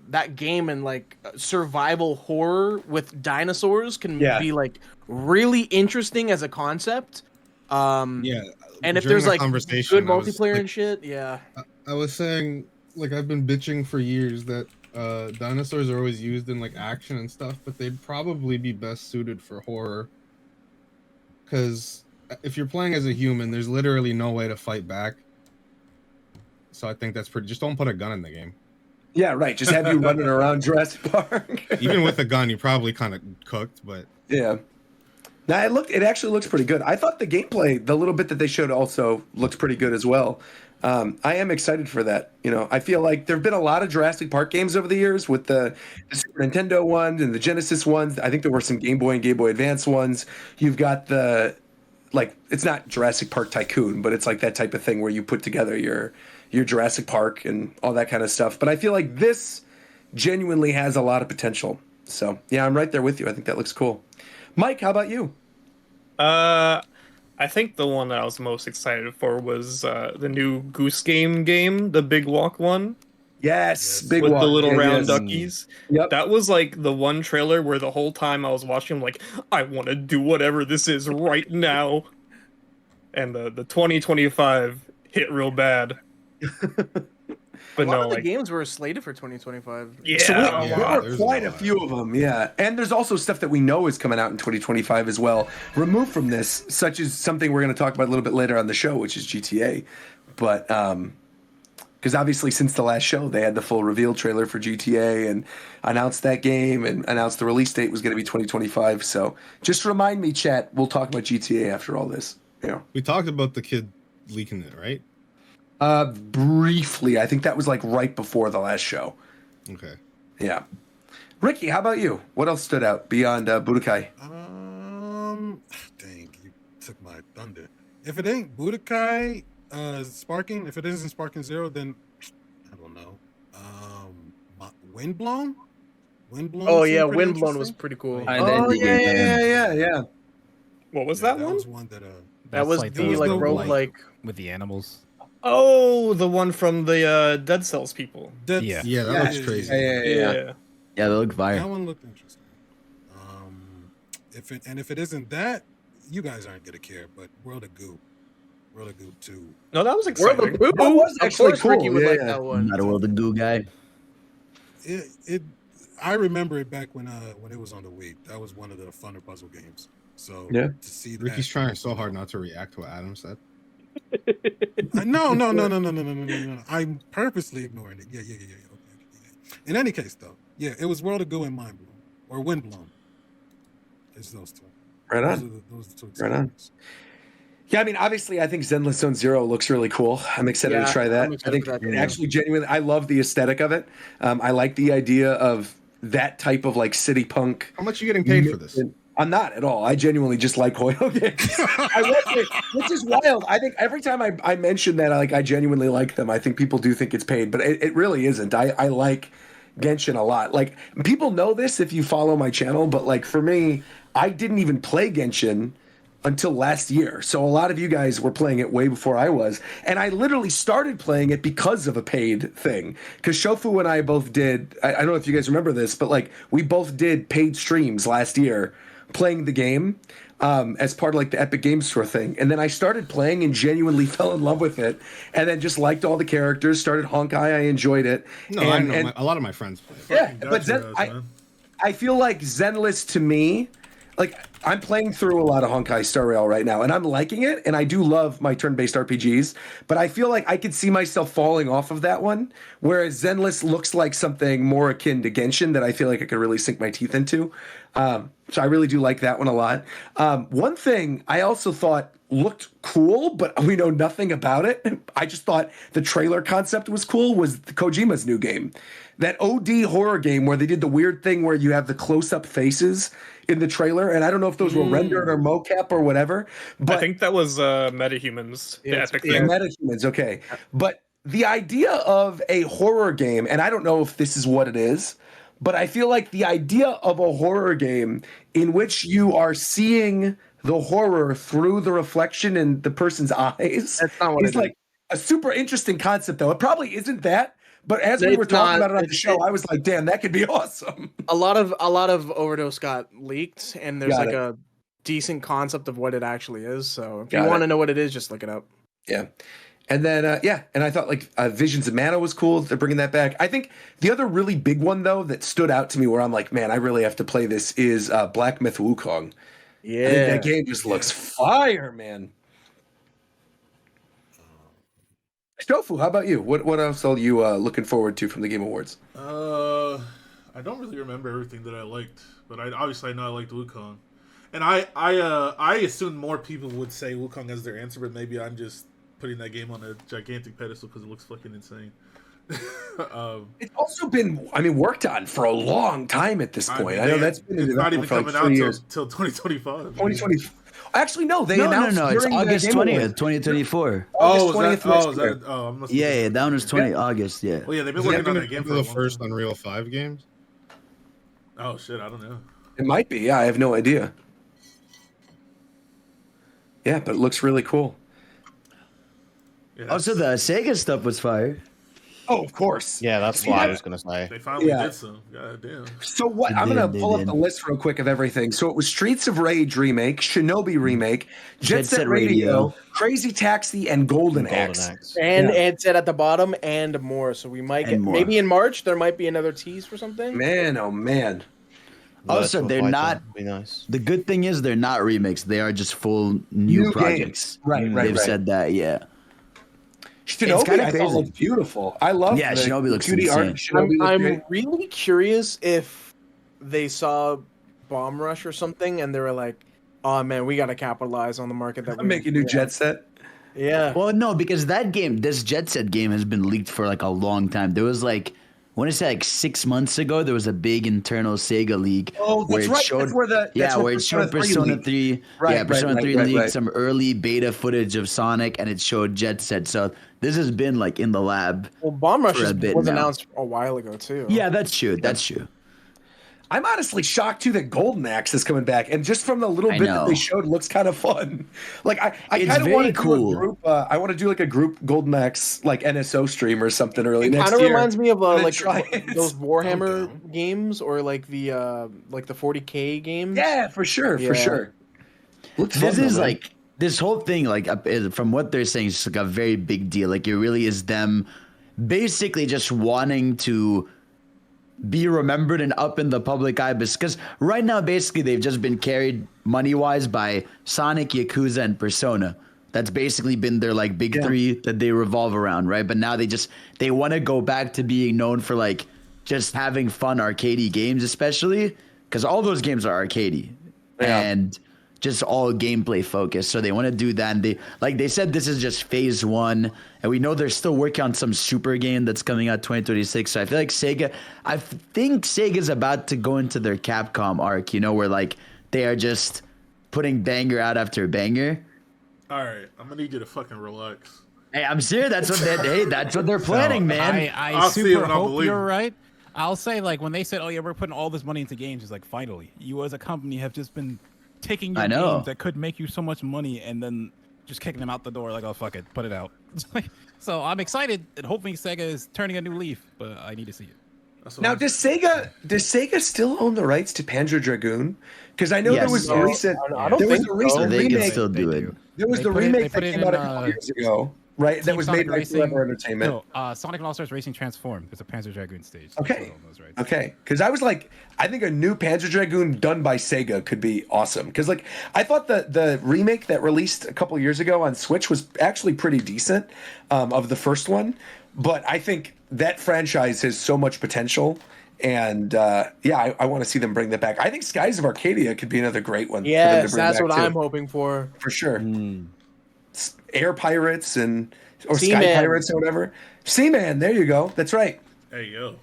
[SPEAKER 9] that game and like survival horror with dinosaurs can be like really interesting as a concept. And if there's like good multiplayer and shit,
[SPEAKER 7] I was saying, like, I've been bitching for years that dinosaurs are always used in like action and stuff, but they'd probably be best suited for horror, because if you're playing as a human, there's literally no way to fight back. So I think that's pretty. Just don't put a gun in the game.
[SPEAKER 2] Yeah, right. Just have you running around Jurassic Park.
[SPEAKER 7] Even with a gun, you probably kind of cooked, but
[SPEAKER 2] yeah. Now it actually looks pretty good. I thought the gameplay, the little bit that they showed, also looked pretty good as well. I am excited for that. You know, I feel like there've been a lot of Jurassic Park games over the years, with the Super Nintendo ones and the Genesis ones. I think there were some Game Boy and Game Boy Advance ones. You've got it's not Jurassic Park Tycoon, but it's like that type of thing where you put together your Jurassic Park and all that kind of stuff. But I feel like this genuinely has a lot of potential. So yeah, I'm right there with you. I think that looks cool. Mike, how about you?
[SPEAKER 11] I think the one that I was most excited for was the new Goose Game, the Big Walk one.
[SPEAKER 2] Yes, Big
[SPEAKER 11] with
[SPEAKER 2] Walk.
[SPEAKER 11] the little round
[SPEAKER 2] yes.
[SPEAKER 11] duckies.
[SPEAKER 2] Yep.
[SPEAKER 11] That was like the one trailer where the whole time I was watching, I'm like, I want to do whatever this is right now. And the 2025 hit real bad.
[SPEAKER 9] But a lot of the games were slated for 2025.
[SPEAKER 11] Yeah,
[SPEAKER 2] so there were quite a few of them. Yeah, and there's also stuff that we know is coming out in 2025 as well, removed from this, such as something we're going to talk about a little bit later on the show, which is GTA. But because obviously since the last show, they had the full reveal trailer for GTA and announced that game and announced the release date was going to be 2025. So just remind me, chat, we'll talk about GTA after all this. Yeah,
[SPEAKER 7] we talked about the kid leaking it, right?
[SPEAKER 2] Briefly. I think that was like right before the last show.
[SPEAKER 7] Okay.
[SPEAKER 2] Yeah. Ricky, how about you? What else stood out beyond Budokai?
[SPEAKER 10] Dang, you took my thunder. If it ain't Budokai, Sparking, if it isn't Sparking Zero, then I don't know. Windblown?
[SPEAKER 9] Oh yeah, Windblown was pretty cool.
[SPEAKER 2] Oh yeah.
[SPEAKER 11] What was that one?
[SPEAKER 10] That was one that
[SPEAKER 9] that was like the roguelike
[SPEAKER 1] with the animals.
[SPEAKER 11] Oh, the one from the Dead Cells people.
[SPEAKER 7] Yeah, that looks crazy.
[SPEAKER 6] Yeah, they look fire.
[SPEAKER 10] That one looked interesting. If it isn't that, you guys aren't gonna care. But World of Goop 2.
[SPEAKER 11] No, that was exciting.
[SPEAKER 9] World of Goop was actually cool. Ricky would like that one.
[SPEAKER 6] I'm not a World of Goop guy.
[SPEAKER 10] I remember it back when it was on the Wii. That was one of the funner puzzle games. So
[SPEAKER 2] yeah,
[SPEAKER 10] to see that,
[SPEAKER 7] Ricky's trying so hard not to react to what Adam said.
[SPEAKER 10] No. I'm purposely ignoring it. Yeah. Okay. In any case, though, yeah, it was World of Goo and Mind Blown, or Windblown. It's those two.
[SPEAKER 2] Right on.
[SPEAKER 10] Those are the two.
[SPEAKER 2] Right on. Yeah, I mean, obviously, I think Zenless Zone Zero looks really cool. I'm excited to try that. I think actually, genuinely, I love the aesthetic of it. I like the idea of that type of like city punk.
[SPEAKER 7] How much are you getting paid for this?
[SPEAKER 2] I'm not at all. I genuinely just like Hoyo games. I love it, which is wild. I think every time I mention that, I genuinely like them. I think people do think it's paid, but it really isn't. I like Genshin a lot. Like, people know this if you follow my channel, but like for me, I didn't even play Genshin until last year. So a lot of you guys were playing it way before I was. And I literally started playing it because of a paid thing. Because Shofu and I both did, I don't know if you guys remember this, but like we both did paid streams last year playing the game as part of like the Epic Games Store thing. And then I started playing and genuinely fell in love with it. And then just liked all the characters, started Honkai. I enjoyed it.
[SPEAKER 7] No, I know. A lot of my friends play.
[SPEAKER 2] Yeah, but I feel like Zenless to me like I'm playing through a lot of Honkai Star Rail right now, and I'm liking it, and I do love my turn-based RPGs, but I feel like I could see myself falling off of that one, whereas Zenless looks like something more akin to Genshin that I feel like I could really sink my teeth into. So I really do like that one a lot. One thing I also thought looked cool, but we know nothing about it. I just thought the trailer concept was cool, was Kojima's new game. That OD horror game where they did the weird thing where you have the close-up faces in the trailer, and I don't know if those were rendered or mocap or whatever. But
[SPEAKER 11] I think that was MetaHumans, the epic thing.
[SPEAKER 2] MetaHumans, okay. But the idea of a horror game, and I don't know if this is what it is, but I feel like the idea of a horror game in which you are seeing the horror through the reflection in the person's eyes is like a super interesting concept, though. It probably isn't that. But as we were talking about it on the show, I was like, damn, that could be awesome.
[SPEAKER 9] A lot of Overdose got leaked, and there's a decent concept of what it actually is. So if you want to know what it is, just look it up.
[SPEAKER 2] Yeah. And then, and I thought like Visions of Mana was cool. They're bringing that back. I think the other really big one, though, that stood out to me where I'm like, man, I really have to play this is Black Myth Wukong.
[SPEAKER 9] Yeah.
[SPEAKER 2] I think that game just looks fire, man. Shofu, how about you? What else are you looking forward to from the Game Awards?
[SPEAKER 3] I don't really remember everything that I liked, but I know I liked Wukong, and I assumed more people would say Wukong as their answer, but maybe I'm just putting that game on a gigantic pedestal because it looks fucking insane.
[SPEAKER 2] It's also been, worked on for a long time at this point. I know that's been
[SPEAKER 3] it's not even coming out till 2025.
[SPEAKER 2] 2020. Actually, no. They announced
[SPEAKER 6] No. It's August 20th, 2024.
[SPEAKER 2] August 20th.
[SPEAKER 6] Yeah, that one was 20 August. Yeah.
[SPEAKER 3] Well, yeah, they've been working on that game for
[SPEAKER 7] the first Unreal 5 games.
[SPEAKER 3] Oh shit, I don't know.
[SPEAKER 2] It might be. Yeah, I have no idea. Yeah, but it looks really cool.
[SPEAKER 3] Yeah,
[SPEAKER 6] also, the Sega stuff was fire.
[SPEAKER 2] Oh, of course.
[SPEAKER 8] Yeah, that's what I was gonna say.
[SPEAKER 3] They finally did some. God damn.
[SPEAKER 2] So what? I'm gonna pull up the list real quick of everything. So it was Streets of Rage remake, Shinobi remake, Jet Set Radio, Crazy Taxi, and Golden Axe.
[SPEAKER 9] And Ed said at the bottom, and more. So we might get maybe in March there might be another tease for something.
[SPEAKER 2] Man, oh man.
[SPEAKER 6] Also, they're not.
[SPEAKER 8] Be nice.
[SPEAKER 6] The good thing is they're not remakes. They are just full new projects.
[SPEAKER 2] Right.
[SPEAKER 6] They've said that. Yeah.
[SPEAKER 2] Shinobi, I thought looked beautiful. I love
[SPEAKER 6] Shinobi looks
[SPEAKER 2] insane.
[SPEAKER 9] I'm really curious if they saw Bomb Rush or something and they were like, oh man, we got to capitalize on the market that
[SPEAKER 2] we're making new Jet Set.
[SPEAKER 9] Yeah.
[SPEAKER 6] Well, no, because this Jet Set game has been leaked for like a long time. There was like, I want to say like 6 months ago, there was a big internal Sega leak.
[SPEAKER 2] Oh, that's right. Showed,
[SPEAKER 6] where it showed Persona 3. Persona 3 leaked some early beta footage of Sonic, and it showed Jet Set. So this has been like in the lab.
[SPEAKER 9] Well, Bomb Rush was announced a while ago too.
[SPEAKER 6] Yeah, that's true. That's true.
[SPEAKER 2] I'm honestly shocked too that Golden Axe is coming back, and just from the little bit that they showed, looks kind of fun. Like I kind of want to do a group. I want to do like a group Golden Axe like NSO stream or something early next year.
[SPEAKER 9] Kind of reminds me of like those Warhammer games or like the 40K games.
[SPEAKER 2] Yeah, for sure, for sure.
[SPEAKER 6] This is like this whole thing, like from what they're saying, is like a very big deal. Like it really is them basically just wanting to be remembered and up in the public eye, because right now basically they've just been carried money-wise by Sonic, Yakuza, and Persona. That's basically been their like big three that they revolve around, right? But now they want to go back to being known for like just having fun arcadey games, especially because all those games are arcadey and just all gameplay focused. So they want to do that, and they said this is just phase 1, and we know they're still working on some super game that's coming out 2026. So I feel like I think Sega's about to go into their Capcom arc, where like they are just putting banger out after banger.
[SPEAKER 3] All right, I'm gonna need you to fucking relax.
[SPEAKER 6] Hey, I'm serious. That's what they're planning, man.
[SPEAKER 1] I super hope you're right. I'll say, like, when they said, "Oh yeah, we're putting all this money into games," it's like, finally, you as a company have just been taking your games that could make you so much money and then just kicking them out the door like, oh fuck it, put it out. So I'm excited and hoping Sega is turning a new leaf, but I need to see it.
[SPEAKER 2] Now, does Sega still own the rights to Panzer Dragoon? Because I know there was a recent remake.
[SPEAKER 6] They can still do it.
[SPEAKER 2] There was the remake that came out a couple years ago. right? That was
[SPEAKER 1] Sonic
[SPEAKER 2] made by Forever Entertainment.
[SPEAKER 1] No, Sonic and All Stars Racing Transform. There's a Panzer Dragoon stage.
[SPEAKER 2] Okay. Okay. Because I was like, I think a new Panzer Dragoon done by Sega could be awesome. Because like, I thought the remake that released a couple years ago on Switch was actually pretty decent of the first one. But I think that franchise has so much potential. And yeah, I want to see them bring that back. I think Skies of Arcadia could be another great one.
[SPEAKER 9] Yes, that's what I'm hoping for.
[SPEAKER 2] For sure. Air Pirates or
[SPEAKER 9] Seaman.
[SPEAKER 2] Sky Pirates or whatever. Seaman, there you go. That's right.
[SPEAKER 3] Hey yo.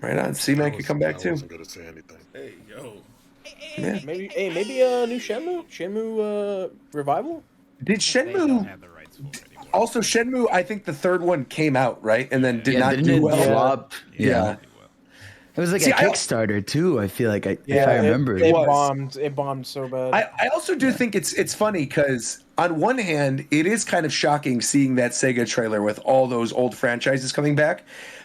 [SPEAKER 2] Right on. Seaman could come back too.
[SPEAKER 5] I wasn't gonna say anything.
[SPEAKER 3] Hey yo.
[SPEAKER 2] Yeah.
[SPEAKER 9] Maybe a new Shenmue revival.
[SPEAKER 2] Did Shenmue? Also, Shenmue, I think the third one came out right, and then did not do well.
[SPEAKER 6] Flop?
[SPEAKER 2] Yeah.
[SPEAKER 6] It was like a Kickstarter too. I feel like if I remember,
[SPEAKER 9] it bombed. It bombed so bad.
[SPEAKER 2] I also do think it's funny because on one hand, it is kind of shocking seeing that Sega trailer with all those old franchises coming back.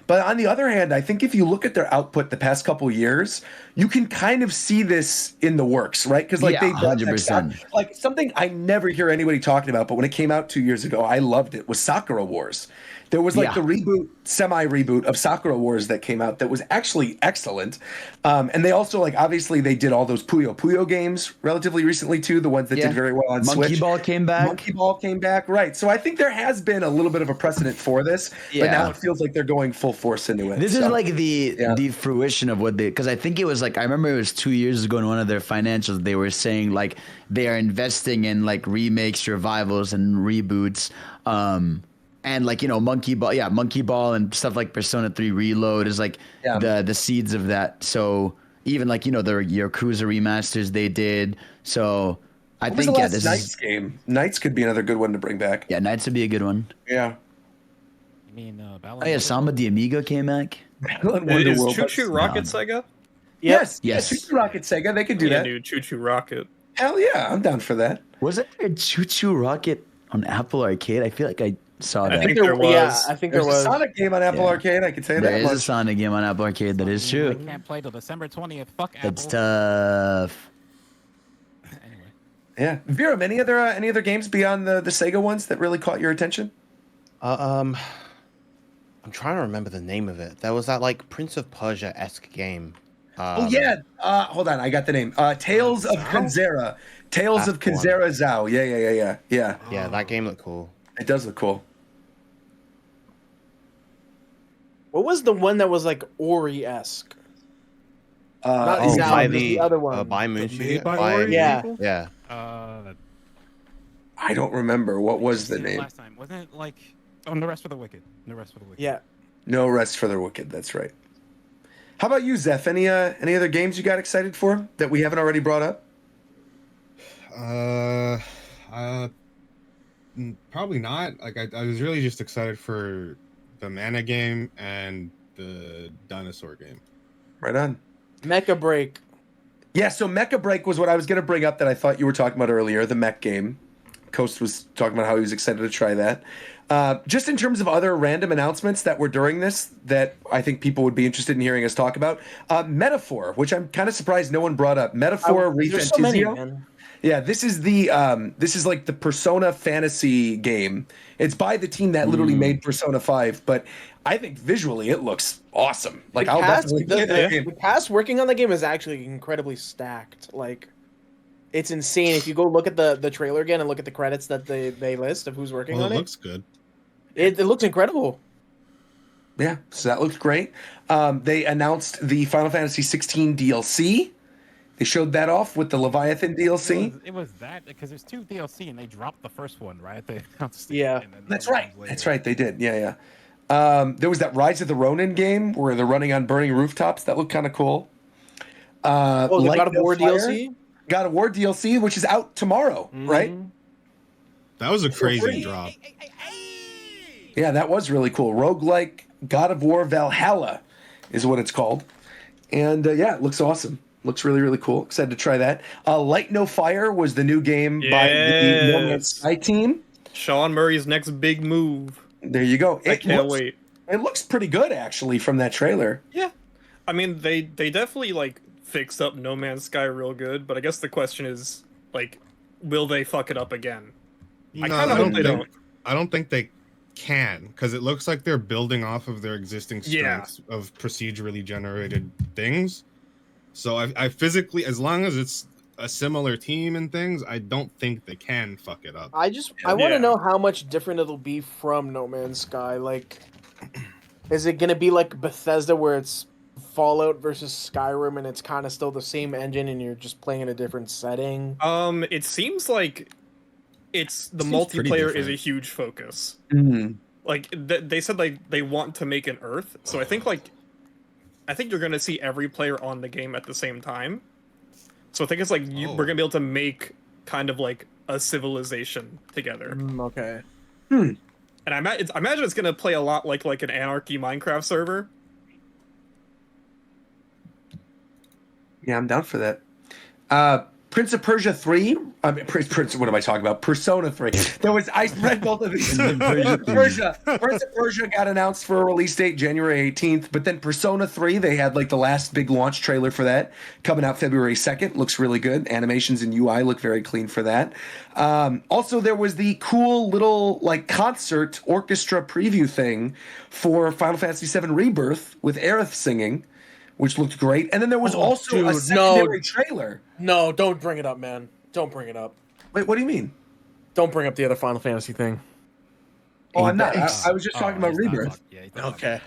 [SPEAKER 2] But on the other hand, I think if you look at their output the past couple years, you can kind of see this in the works, right? Because like they
[SPEAKER 6] 100%.
[SPEAKER 2] Like something I never hear anybody talking about, but when it came out 2 years ago, I loved it. Was Sakura Wars. There was like the reboot, semi-reboot of Sakura Wars that came out that was actually excellent. And they also like obviously they did all those Puyo Puyo games relatively recently too, the ones that did very well on Switch.
[SPEAKER 6] Monkey Ball came back.
[SPEAKER 2] Monkey Ball came back, right? So I think there has been a little bit of a precedent for this, but now it feels like they're going full force into it.
[SPEAKER 6] This is like the fruition of what they, because I think it was like I remember it was 2 years ago in one of their financials they were saying like they are investing in like remakes, revivals, and reboots. And like, you know, Monkey Ball and stuff like Persona 3 Reload is like the seeds of that. So even like, you know, the Yakuza remasters they did. So I think this
[SPEAKER 2] Knights game. Knights could be another good one to bring back.
[SPEAKER 6] Yeah, Knights would be a good one.
[SPEAKER 2] Yeah.
[SPEAKER 1] You mean
[SPEAKER 6] Samba de Amigo came back.
[SPEAKER 11] Is Choo Choo Rocket Sega?
[SPEAKER 2] Yes. Choo Choo Rocket Sega. They could do that.
[SPEAKER 11] Dude, Choo Choo Rocket.
[SPEAKER 2] Hell yeah, I'm down for that.
[SPEAKER 6] Was it a Choo Choo Rocket on Apple Arcade? I feel like I saw that.
[SPEAKER 11] I think there was.
[SPEAKER 9] Yeah, I think
[SPEAKER 2] There's
[SPEAKER 9] there was.
[SPEAKER 2] a Sonic game on Apple Arcade. I can tell you that.
[SPEAKER 6] There is a Sonic game on Apple Arcade. That is true.
[SPEAKER 1] I can't play till December 20th. Fuck Apple.
[SPEAKER 6] It's tough.
[SPEAKER 1] Anyway.
[SPEAKER 2] Yeah, Vera, any other games beyond the Sega ones that really caught your attention?
[SPEAKER 8] I'm trying to remember the name of it. There was that like Prince of Persia-esque game.
[SPEAKER 2] Hold on, I got the name. Tales of Kenzera. Tales of Kenzera Zhao. Yeah.
[SPEAKER 8] Yeah, that game looked cool.
[SPEAKER 2] It does look cool.
[SPEAKER 9] What was the one that was like Ori-esque? Not
[SPEAKER 8] by
[SPEAKER 9] Zhao,
[SPEAKER 8] the
[SPEAKER 9] other one.
[SPEAKER 8] by Moonshot.
[SPEAKER 9] Ori? Yeah.
[SPEAKER 8] Yeah.
[SPEAKER 2] I don't remember what was the name.
[SPEAKER 1] Last time wasn't it like No Rest for the Wicked? No Rest for the Wicked.
[SPEAKER 9] Yeah.
[SPEAKER 2] No Rest for the Wicked. That's right. How about you, Zeph? Any other games you got excited for that we haven't already brought up?
[SPEAKER 7] Probably not. Like I was really just excited for the Mana game and the dinosaur game.
[SPEAKER 2] Right on.
[SPEAKER 9] Mecha Break.
[SPEAKER 2] Yeah, so Mecha Break was what I was going to bring up that I thought you were talking about earlier, the mech game. Coast was talking about how he was excited to try that. Just in terms of other random announcements that were during this that I think people would be interested in hearing us talk about. Metaphor, which I'm kind of surprised no one brought up. Metaphor Refantizio. Yeah, this is like the Persona fantasy game. It's by the team that literally made Persona 5, but I think visually it looks awesome. Like I'll definitely play that game.
[SPEAKER 9] The cast working on the game is actually incredibly stacked. Like it's insane. If you go look at the trailer again and look at the credits that they list of who's working on it.
[SPEAKER 7] It looks good.
[SPEAKER 9] It looks incredible.
[SPEAKER 2] Yeah, so that looks great. They announced the Final Fantasy 16 DLC. They showed that off with the Leviathan DLC.
[SPEAKER 1] It was that because there's 2 DLC and they dropped the first one, right? They announced
[SPEAKER 2] That's right. That's right. They did. Yeah. There was that Rise of the Ronin game where they're running on burning rooftops. That looked kind of cool.
[SPEAKER 9] The God of War DLC?
[SPEAKER 2] God of War DLC, which is out tomorrow, right?
[SPEAKER 7] That was a crazy drop.
[SPEAKER 2] Yeah, that was really cool. Roguelike God of War Valhalla is what it's called. And yeah, it looks awesome. Looks really, really cool. Excited to try that. Light No Fire was the new game by the No Man's Sky team.
[SPEAKER 11] Sean Murray's next big move.
[SPEAKER 2] There you go.
[SPEAKER 11] I can't wait.
[SPEAKER 2] It looks pretty good, actually, from that trailer.
[SPEAKER 11] Yeah. I mean, they definitely, like, fixed up No Man's Sky real good, but I guess the question is, like, will they fuck it up again? I kind of hope they don't.
[SPEAKER 7] I don't think they can, because it looks like they're building off of their existing strengths of procedurally generated things. So I physically, as long as it's a similar team and things, I don't think they can fuck it up.
[SPEAKER 9] I want to know how much different it'll be from No Man's Sky. Like, is it gonna be like Bethesda where it's Fallout versus Skyrim and it's kind of still the same engine and you're just playing in a different setting?
[SPEAKER 11] It seems like it's the multiplayer is a huge focus.
[SPEAKER 2] Mm-hmm.
[SPEAKER 11] Like they said, like they want to make an Earth, so I think you're gonna see every player on the game at the same time. So I think it's like we're gonna be able to make kind of like a civilization together.
[SPEAKER 9] Okay.
[SPEAKER 2] Hmm.
[SPEAKER 11] And I imagine it's gonna play a lot like an Anarchy Minecraft server.
[SPEAKER 2] Yeah, I'm down for that. Prince of Persia 3. Prince. What am I talking about? Persona 3. I read both of these. Prince of Persia got announced for a release date January 18th, but then Persona 3, they had like the last big launch trailer for that coming out February 2nd. Looks really good. Animations and UI look very clean for that. Also, there was the cool little like concert orchestra preview thing for Final Fantasy VII Rebirth with Aerith singing, which looked great. And then there was also a secondary trailer.
[SPEAKER 9] No, don't bring it up, man. Don't bring it up.
[SPEAKER 2] Wait, what do you mean?
[SPEAKER 9] Don't bring up the other Final Fantasy thing.
[SPEAKER 2] Oh, I'm not. I was just talking about Rebirth.
[SPEAKER 9] Okay.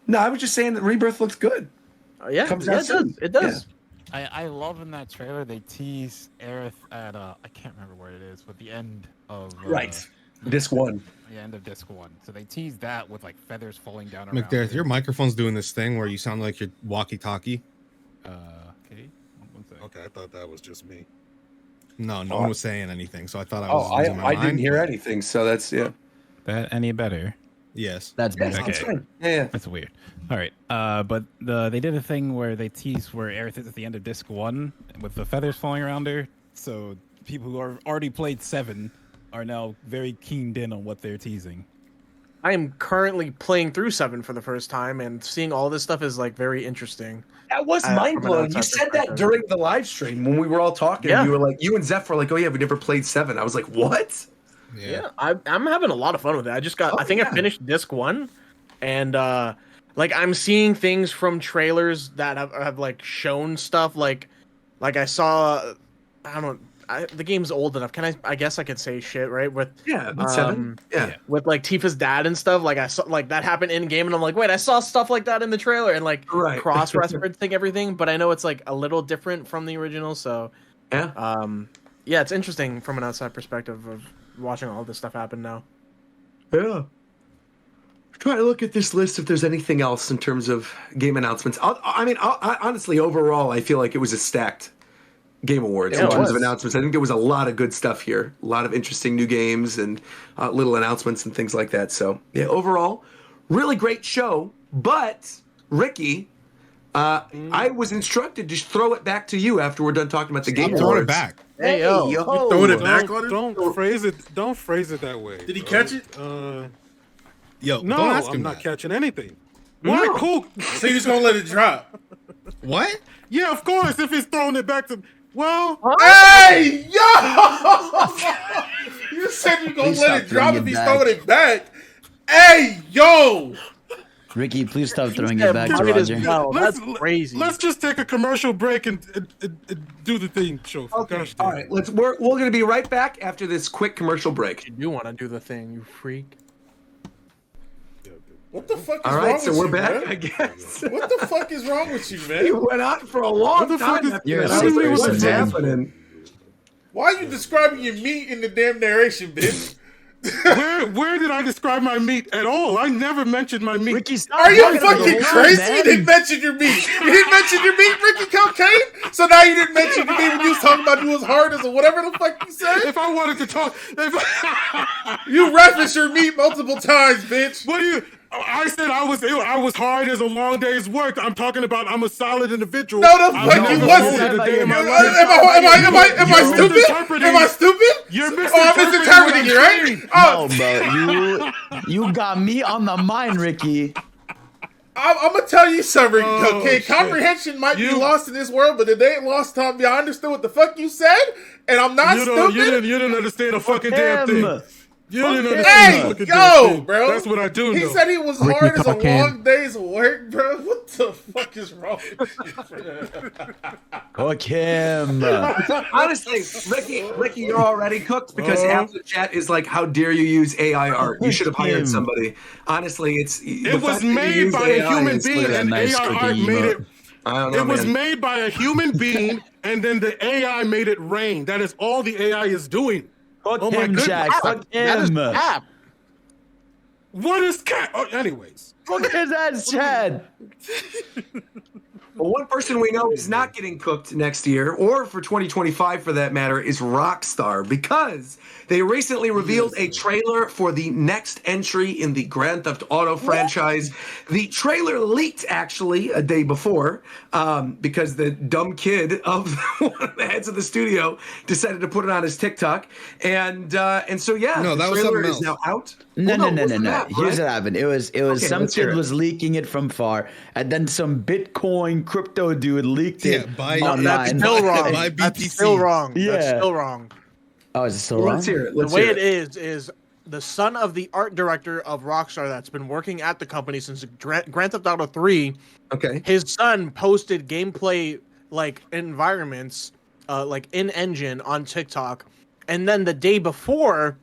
[SPEAKER 2] No, I was just saying that Rebirth looks good.
[SPEAKER 9] Yeah,
[SPEAKER 2] Comes out soon.
[SPEAKER 9] It does.
[SPEAKER 2] Yeah.
[SPEAKER 1] I love in that trailer they tease Aerith at I can't remember where it is, but the end of
[SPEAKER 2] Disc 1.
[SPEAKER 1] The end of Disc 1. So they tease that with like feathers falling down around.
[SPEAKER 7] McDareth, your microphone's doing this thing where you sound like you're walkie-talkie.
[SPEAKER 1] Okay.
[SPEAKER 10] Okay, I thought that was just me.
[SPEAKER 7] No, no one was saying anything, so I thought I was losing my mind.
[SPEAKER 2] I didn't hear anything, so that's
[SPEAKER 1] That any better?
[SPEAKER 7] Yes.
[SPEAKER 6] That's better.
[SPEAKER 2] That's fine. Yeah.
[SPEAKER 1] That's weird. All right. But they did a thing where they tease where Aerith is at the end of Disc 1 with the feathers falling around her. So people who are already played 7 are now very keened in on what they're teasing.
[SPEAKER 9] I am currently playing through 7 for the first time, and seeing all this stuff is like very interesting.
[SPEAKER 2] That was mind blowing. You said that during the live stream when we were all talking.
[SPEAKER 9] Yeah.
[SPEAKER 2] You were like, you and Zeph were like, "Oh yeah, we never played 7." I was like, "What?"
[SPEAKER 9] Yeah, I'm having a lot of fun with it. I just got. I think I finished Disc 1, and like I'm seeing things from trailers that have like shown stuff. Like I saw. I don't know. The game's old enough. I guess I could say shit, right? With
[SPEAKER 2] 7.
[SPEAKER 9] With like Tifa's dad and stuff. Like I saw like that happen in game, and I'm like, wait, I saw stuff like that in the trailer, and like cross-referencing everything. But I know it's like a little different from the original, so yeah, it's interesting from an outside perspective of watching all this stuff happen now.
[SPEAKER 2] Yeah. Try to look at this list if there's anything else in terms of game announcements. I honestly, overall, I feel like it was a stacked Game Awards in terms of announcements. I think there was a lot of good stuff here, a lot of interesting new games and little announcements and things like that. So yeah, overall, really great show. But Ricky, I was instructed to throw it back to you after we're done talking about the Game Awards.
[SPEAKER 7] Throw it back.
[SPEAKER 9] Hey yo,
[SPEAKER 3] you throwing it back on him?
[SPEAKER 10] Don't phrase it that way.
[SPEAKER 3] Did he catch it?
[SPEAKER 7] Yo,
[SPEAKER 10] no,
[SPEAKER 7] don't ask him
[SPEAKER 10] I'm not
[SPEAKER 7] that.
[SPEAKER 10] catching anything. Why? Cool.
[SPEAKER 3] So you just gonna let it drop?
[SPEAKER 7] What?
[SPEAKER 10] Yeah, of course. If he's throwing it back to, well,
[SPEAKER 3] hey yo, you said you gonna let it drop if he's throwing it back. Hey yo,
[SPEAKER 6] Ricky, please stop throwing it back to Roger.
[SPEAKER 9] That's crazy.
[SPEAKER 10] Let's just take a commercial break and do the thing, Shofu.
[SPEAKER 2] Okay. All right. We're gonna be right back after this quick commercial break.
[SPEAKER 9] You do want to do the thing, you freak.
[SPEAKER 3] what the fuck is
[SPEAKER 2] All
[SPEAKER 3] wrong
[SPEAKER 2] right,
[SPEAKER 3] with
[SPEAKER 2] so
[SPEAKER 3] you,
[SPEAKER 2] we're back,
[SPEAKER 3] man?
[SPEAKER 2] I guess.
[SPEAKER 3] What the fuck is wrong with you, man?
[SPEAKER 2] You went on for a long time. After
[SPEAKER 6] You're a
[SPEAKER 2] that. I was
[SPEAKER 6] sick
[SPEAKER 2] like, what's
[SPEAKER 6] person, man.
[SPEAKER 2] happening?
[SPEAKER 3] Why are you describing your meat in the damn narration, bitch?
[SPEAKER 10] Where did I describe my meat at all? I never mentioned my meat.
[SPEAKER 6] Ricky, stop.
[SPEAKER 3] Are you fucking crazy? You didn't mention your meat. You didn't mention your meat, Ricky Cocaine? So now you didn't mention your meat when you was talking about you was hard as or whatever the fuck you said?
[SPEAKER 10] If I wanted to talk,
[SPEAKER 3] You referenced your meat multiple times, bitch.
[SPEAKER 10] what do you? I said I was hard as a long day's work. I'm talking about I'm a solid individual.
[SPEAKER 3] No, the fuck you wasn't. Am I stupid? Am I stupid?
[SPEAKER 10] You're
[SPEAKER 3] I'm misinterpreting you, right?
[SPEAKER 6] No, bro, you got me on the mind, Ricky.
[SPEAKER 3] I'm gonna tell you something, okay?
[SPEAKER 10] Shit.
[SPEAKER 3] Comprehension might be lost in this world, but it ain't lost on me. I understood what the fuck you said, and I'm not stupid.
[SPEAKER 10] You didn't understand a fucking damn thing. You didn't understand
[SPEAKER 3] Hey,
[SPEAKER 10] the fucking
[SPEAKER 3] yo,
[SPEAKER 10] thing.
[SPEAKER 3] bro.
[SPEAKER 10] That's what I do
[SPEAKER 3] He
[SPEAKER 10] know.
[SPEAKER 3] said he was
[SPEAKER 10] Ricky
[SPEAKER 3] hard as a
[SPEAKER 10] Cocaine.
[SPEAKER 3] long day's work, bro. What the fuck is wrong with you?
[SPEAKER 6] Cook him.
[SPEAKER 2] Honestly, Ricky, you're already cooked because half the chat is like, "How dare you use AI art? You should have hired somebody." Honestly,
[SPEAKER 10] It was made by a human being, and AI art made it.
[SPEAKER 2] I don't know,
[SPEAKER 10] It was
[SPEAKER 2] man.
[SPEAKER 10] made by a human being, and then the AI made it rain. That is all the AI is doing.
[SPEAKER 6] Cook
[SPEAKER 10] Oh my
[SPEAKER 6] him,
[SPEAKER 10] goodness.
[SPEAKER 6] Jack. Cook him.
[SPEAKER 10] What is cat? Oh, anyways.
[SPEAKER 6] Cook his ass, Chad.
[SPEAKER 2] Well, one person we know is not getting cooked next year, or for 2025 for that matter, is Rockstar, because they recently revealed a trailer for the next entry in the Grand Theft Auto franchise. The trailer leaked actually a day before, because the dumb kid of one of the heads of the studio decided to put it on his TikTok, and so yeah,
[SPEAKER 7] No,
[SPEAKER 2] the
[SPEAKER 7] that was
[SPEAKER 2] trailer
[SPEAKER 7] something
[SPEAKER 2] is now out.
[SPEAKER 6] No.
[SPEAKER 2] wasn't that,
[SPEAKER 6] Here's
[SPEAKER 2] right?
[SPEAKER 6] what happened. It was
[SPEAKER 2] Okay,
[SPEAKER 6] some
[SPEAKER 2] let's hear
[SPEAKER 6] kid
[SPEAKER 2] it.
[SPEAKER 6] was leaking it from far, and then some Bitcoin crypto dude leaked it
[SPEAKER 7] by-
[SPEAKER 6] online.
[SPEAKER 9] That's still wrong.
[SPEAKER 7] By
[SPEAKER 9] That's
[SPEAKER 7] BTC.
[SPEAKER 9] still wrong.
[SPEAKER 6] Yeah.
[SPEAKER 9] That's still wrong.
[SPEAKER 6] Oh, is it still wrong?
[SPEAKER 2] Let's hear it.
[SPEAKER 9] The way it is the son of the art director of Rockstar that's been working at the company since Grand Theft Auto 3.
[SPEAKER 2] Okay.
[SPEAKER 9] His son posted gameplay like environments, like in engine on TikTok, and then the day before,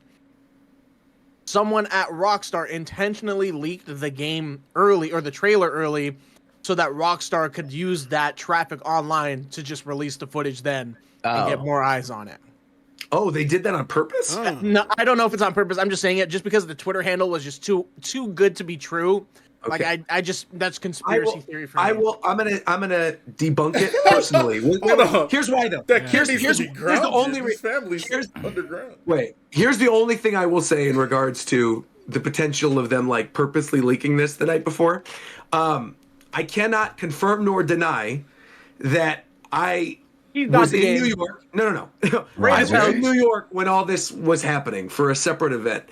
[SPEAKER 9] someone at Rockstar intentionally leaked the game early or the trailer early, so that Rockstar could use that traffic online to just release the footage then and get more eyes on it.
[SPEAKER 2] Oh, they did that on purpose?
[SPEAKER 9] No, I don't know if it's on purpose. I'm just saying it just because the Twitter handle was just too good to be true.
[SPEAKER 2] Okay.
[SPEAKER 9] Like I just that's conspiracy theory for me.
[SPEAKER 2] I'm gonna debunk it personally.
[SPEAKER 3] Hold on.
[SPEAKER 2] Here's why though.
[SPEAKER 3] That kid
[SPEAKER 2] Here's
[SPEAKER 3] needs to be
[SPEAKER 2] the
[SPEAKER 3] grounded.
[SPEAKER 2] only
[SPEAKER 3] His family's underground.
[SPEAKER 2] wait. Here's the only thing I will say in regards to the potential of them like purposely leaking this the night before. I cannot confirm nor deny that I was in New York. No. I was in New York when all this was happening for a separate event.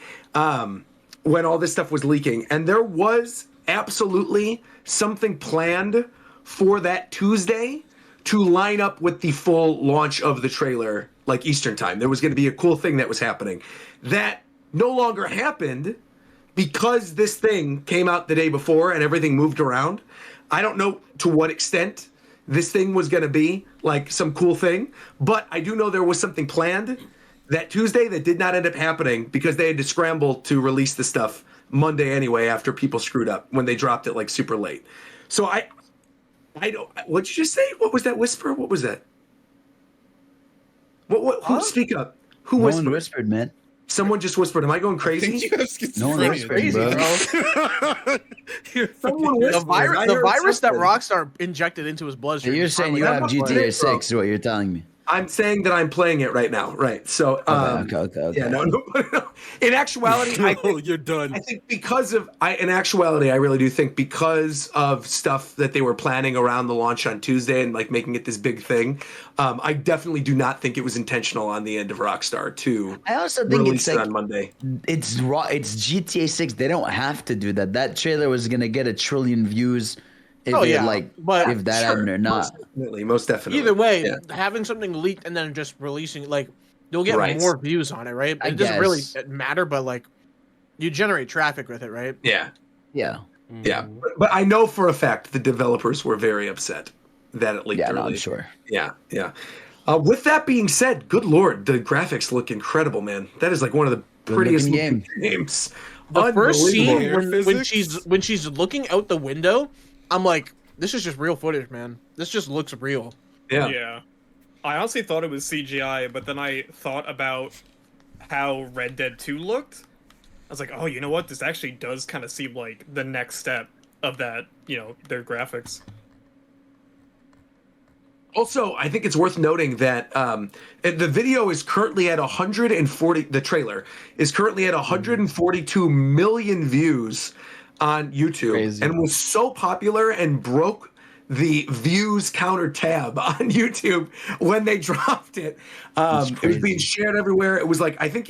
[SPEAKER 2] When all this stuff was leaking, and there was absolutely something planned for that Tuesday to line up with the full launch of the trailer, like Eastern time. There was going to be a cool thing that was happening. That no longer happened because this thing came out the day before and everything moved around. I don't know to what extent this thing was going to be like some cool thing, but I do know there was something planned that Tuesday that did not end up happening because they had to scramble to release the stuff Monday anyway after people screwed up when they dropped it like super late. So I don't. What'd you just say? What was that whisper? What was that? What? Who? Speak up. Who
[SPEAKER 6] No
[SPEAKER 2] whispered?
[SPEAKER 6] one whispered, man.
[SPEAKER 2] Someone just whispered. Am I going crazy?
[SPEAKER 6] No one whispered, bro.
[SPEAKER 2] Someone whispered.
[SPEAKER 9] The virus that Rockstar injected into his bloodstream.
[SPEAKER 6] You're saying you have GTA 6 is what you're telling me.
[SPEAKER 2] I'm saying that I'm playing it right now, right? So,
[SPEAKER 6] Okay.
[SPEAKER 2] yeah, no. In actuality, I think,
[SPEAKER 10] you're done.
[SPEAKER 2] I think because of, in actuality, I really do think because of stuff that they were planning around the launch on Tuesday and like making it this big thing, I definitely do not think it was intentional on the end of Rockstar to
[SPEAKER 6] I also think
[SPEAKER 2] release
[SPEAKER 6] it's
[SPEAKER 2] it
[SPEAKER 6] like,
[SPEAKER 2] on Monday.
[SPEAKER 6] It's GTA 6. They don't have to do that. That trailer was gonna get 1 trillion views. If
[SPEAKER 9] Oh, yeah,
[SPEAKER 6] but if that happened or not.
[SPEAKER 2] Most definitely.
[SPEAKER 9] Either way,
[SPEAKER 2] Yeah.
[SPEAKER 9] having something leaked and then just releasing, like, you'll get
[SPEAKER 2] Right.
[SPEAKER 9] more views on it, right?
[SPEAKER 6] I
[SPEAKER 9] It doesn't really
[SPEAKER 6] guess.
[SPEAKER 9] matter, but like, you generate traffic with it, right?
[SPEAKER 2] Yeah.
[SPEAKER 6] Yeah.
[SPEAKER 2] Yeah. But I know for a fact the developers were very upset that it leaked
[SPEAKER 6] Yeah,
[SPEAKER 2] early.
[SPEAKER 6] no, I'm sure.
[SPEAKER 2] Yeah. With that being said, good lord, the graphics look incredible, man. That is like one of the prettiest
[SPEAKER 6] Good-looking
[SPEAKER 2] looking games.
[SPEAKER 9] The first scene
[SPEAKER 2] Unbelievable.
[SPEAKER 9] when she's looking out the window, I'm like, this is just real footage, man. This just looks real.
[SPEAKER 11] Yeah. I honestly thought it was CGI, but then I thought about how Red Dead 2 looked. I was like, oh, you know what? This actually does kind of seem like the next step of that, their graphics.
[SPEAKER 2] Also, I think it's worth noting that the video is currently at 140. The trailer is currently at 142 million views on YouTube, and was so popular and broke the views counter tab on YouTube when they dropped it. It was being shared everywhere. It was like I think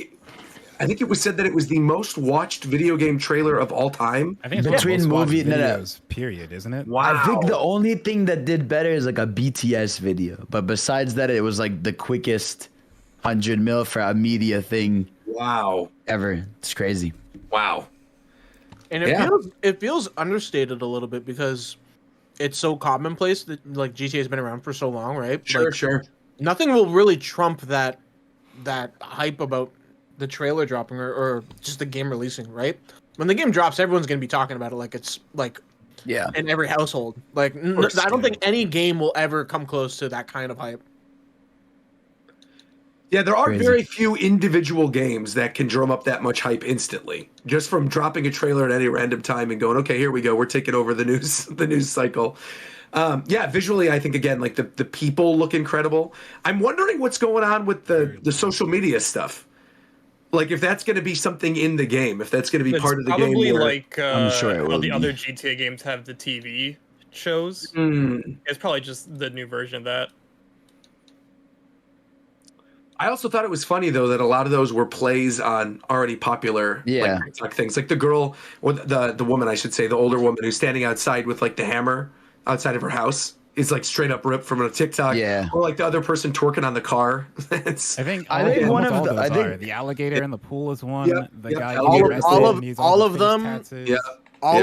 [SPEAKER 2] it was said that it was the most watched video game trailer of all time.
[SPEAKER 1] I think it's
[SPEAKER 6] Between movie
[SPEAKER 1] videos, period, isn't it?
[SPEAKER 2] Wow.
[SPEAKER 6] I think the only thing that did better is like a BTS video, but besides that, it was like the quickest 100 mil for a media thing
[SPEAKER 2] Wow.
[SPEAKER 6] ever. It's crazy.
[SPEAKER 2] Wow.
[SPEAKER 9] And it feels understated a little bit because it's so commonplace that like GTA has been around for so long, right?
[SPEAKER 2] Sure.
[SPEAKER 9] Nothing will really trump that hype about the trailer dropping or just the game releasing, right? When the game drops, everyone's gonna be talking about it like it's like in every household. Like I don't think any game will ever come close to that kind of hype.
[SPEAKER 2] Yeah, there are very few individual games that can drum up that much hype instantly, just from dropping a trailer at any random time and going, okay, here we go, we're taking over the news cycle. Visually, I think again, like the people look incredible. I'm wondering what's going on with the social media stuff. Like if that's going to be something in the game, if that's going to be part of the game.
[SPEAKER 11] Probably like
[SPEAKER 6] I'm sure it will
[SPEAKER 11] the
[SPEAKER 6] be.
[SPEAKER 11] other GTA games have the TV shows. It's probably just the new version of that.
[SPEAKER 2] I also thought it was funny though that a lot of those were plays on already popular like TikTok things, like the girl or the woman, I should say, the older woman who's standing outside with like the hammer outside of her house is like straight up ripped from a TikTok. Yeah, or like the other person twerking on the car.
[SPEAKER 1] I think one of the alligator in the pool is one. The guy
[SPEAKER 9] all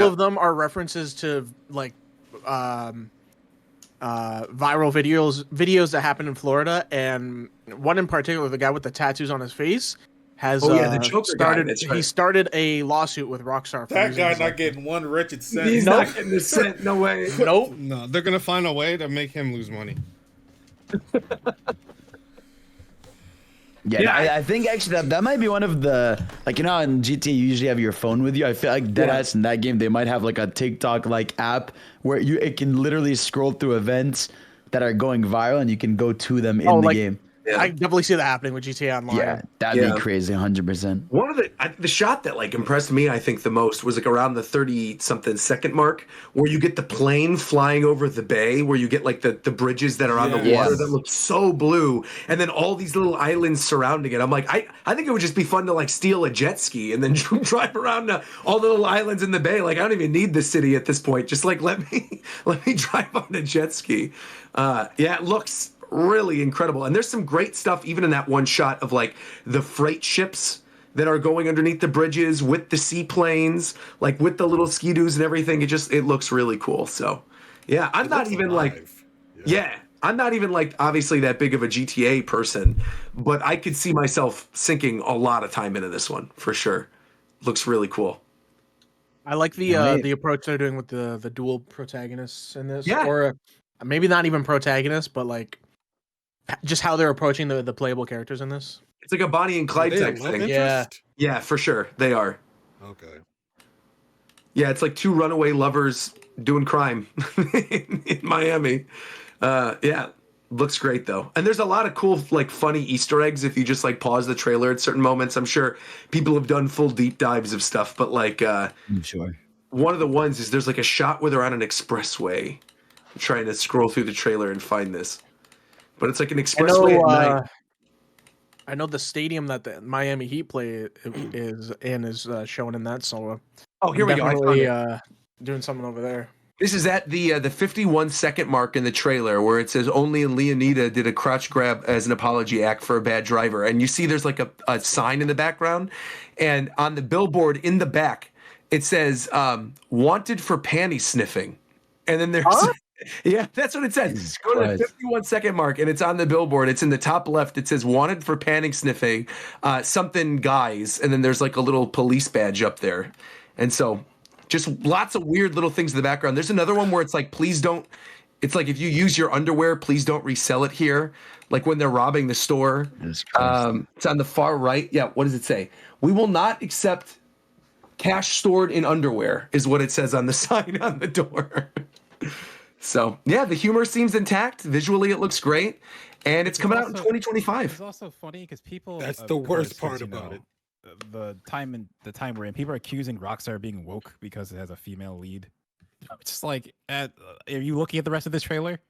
[SPEAKER 9] of them are references to like viral videos that happen in Florida, and one in particular, the guy with the tattoos on his face has
[SPEAKER 2] the Joker
[SPEAKER 9] started.
[SPEAKER 2] Guy, right.
[SPEAKER 9] He started a lawsuit with Rockstar. For
[SPEAKER 3] that guy's not getting one wretched cent.
[SPEAKER 2] He's not getting a cent. No way.
[SPEAKER 9] Nope.
[SPEAKER 7] No, they're gonna find a way to make him lose money.
[SPEAKER 6] I think actually that might be one of the, like, you know, in GTA you usually have your phone with you. I feel like deadass in that game they might have like a TikTok like app where it can literally scroll through events that are going viral and you can go to them in the game.
[SPEAKER 2] Yeah.
[SPEAKER 9] I definitely see that happening with GTA Online.
[SPEAKER 6] Yeah, that'd be crazy, 100%.
[SPEAKER 2] One of the shot that like impressed me, I think the most was like around the 30-something second mark, where you get the plane flying over the bay, where you get like the bridges that are on the water that look so blue, and then all these little islands surrounding it. I'm like, I think it would just be fun to like steal a jet ski and then drive around all the little islands in the bay. Like I don't even need the city at this point. Just like let me drive on a jet ski. It looks really incredible, and there's some great stuff even in that one shot of like the freight ships that are going underneath the bridges with the seaplanes, like with the little ski-doos and everything. It looks really cool. So I'm not even I'm not even like obviously that big of a GTA person, but I could see myself sinking a lot of time into this one for sure. Looks really cool.
[SPEAKER 9] I like the approach they're doing with the dual protagonists in this, or maybe not even protagonists, but like just how they're approaching the playable characters in this.
[SPEAKER 2] It's like a Bonnie and Clyde type thing. Yeah, for sure. They are.
[SPEAKER 10] Okay.
[SPEAKER 2] Yeah, it's like two runaway lovers doing crime in Miami. Looks great though. And there's a lot of cool, like funny Easter eggs if you just like pause the trailer at certain moments. I'm sure people have done full deep dives of stuff, but like
[SPEAKER 6] I'm sure.
[SPEAKER 2] One of the ones is there's like a shot where they're on an expressway. I'm trying to scroll through the trailer and find this. But it's like an expressway at night.
[SPEAKER 9] I know the stadium that the Miami Heat play is in is shown in that. So
[SPEAKER 2] here we go.
[SPEAKER 9] Doing something over there.
[SPEAKER 2] This is at the 51-second mark in the trailer where it says only Leonida did a crotch grab as an apology act for a bad driver. And you see there's like a sign in the background. And on the billboard in the back, it says wanted for panty sniffing. And then there's... Yeah, that's what it says. Go to the 51-second mark, and it's on the billboard. It's in the top left. It says wanted for panty sniffing, something guys. And then there's like a little police badge up there. And so... just lots of weird little things in the background. There's another one where it's like, please don't, it's like if you use your underwear, please don't resell it here. Like when they're robbing the store. It's on the far right. Yeah, what does it say? We will not accept cash stored in underwear is what it says on the sign on the door. So, yeah, the humor seems intact. Visually, it looks great. And it's coming out in 2025.
[SPEAKER 1] It's also funny because people...
[SPEAKER 10] That's the worst part about it.
[SPEAKER 1] The time we're in, people are accusing Rockstar of being woke because it has a female lead. Just like, are you looking at the rest of this trailer?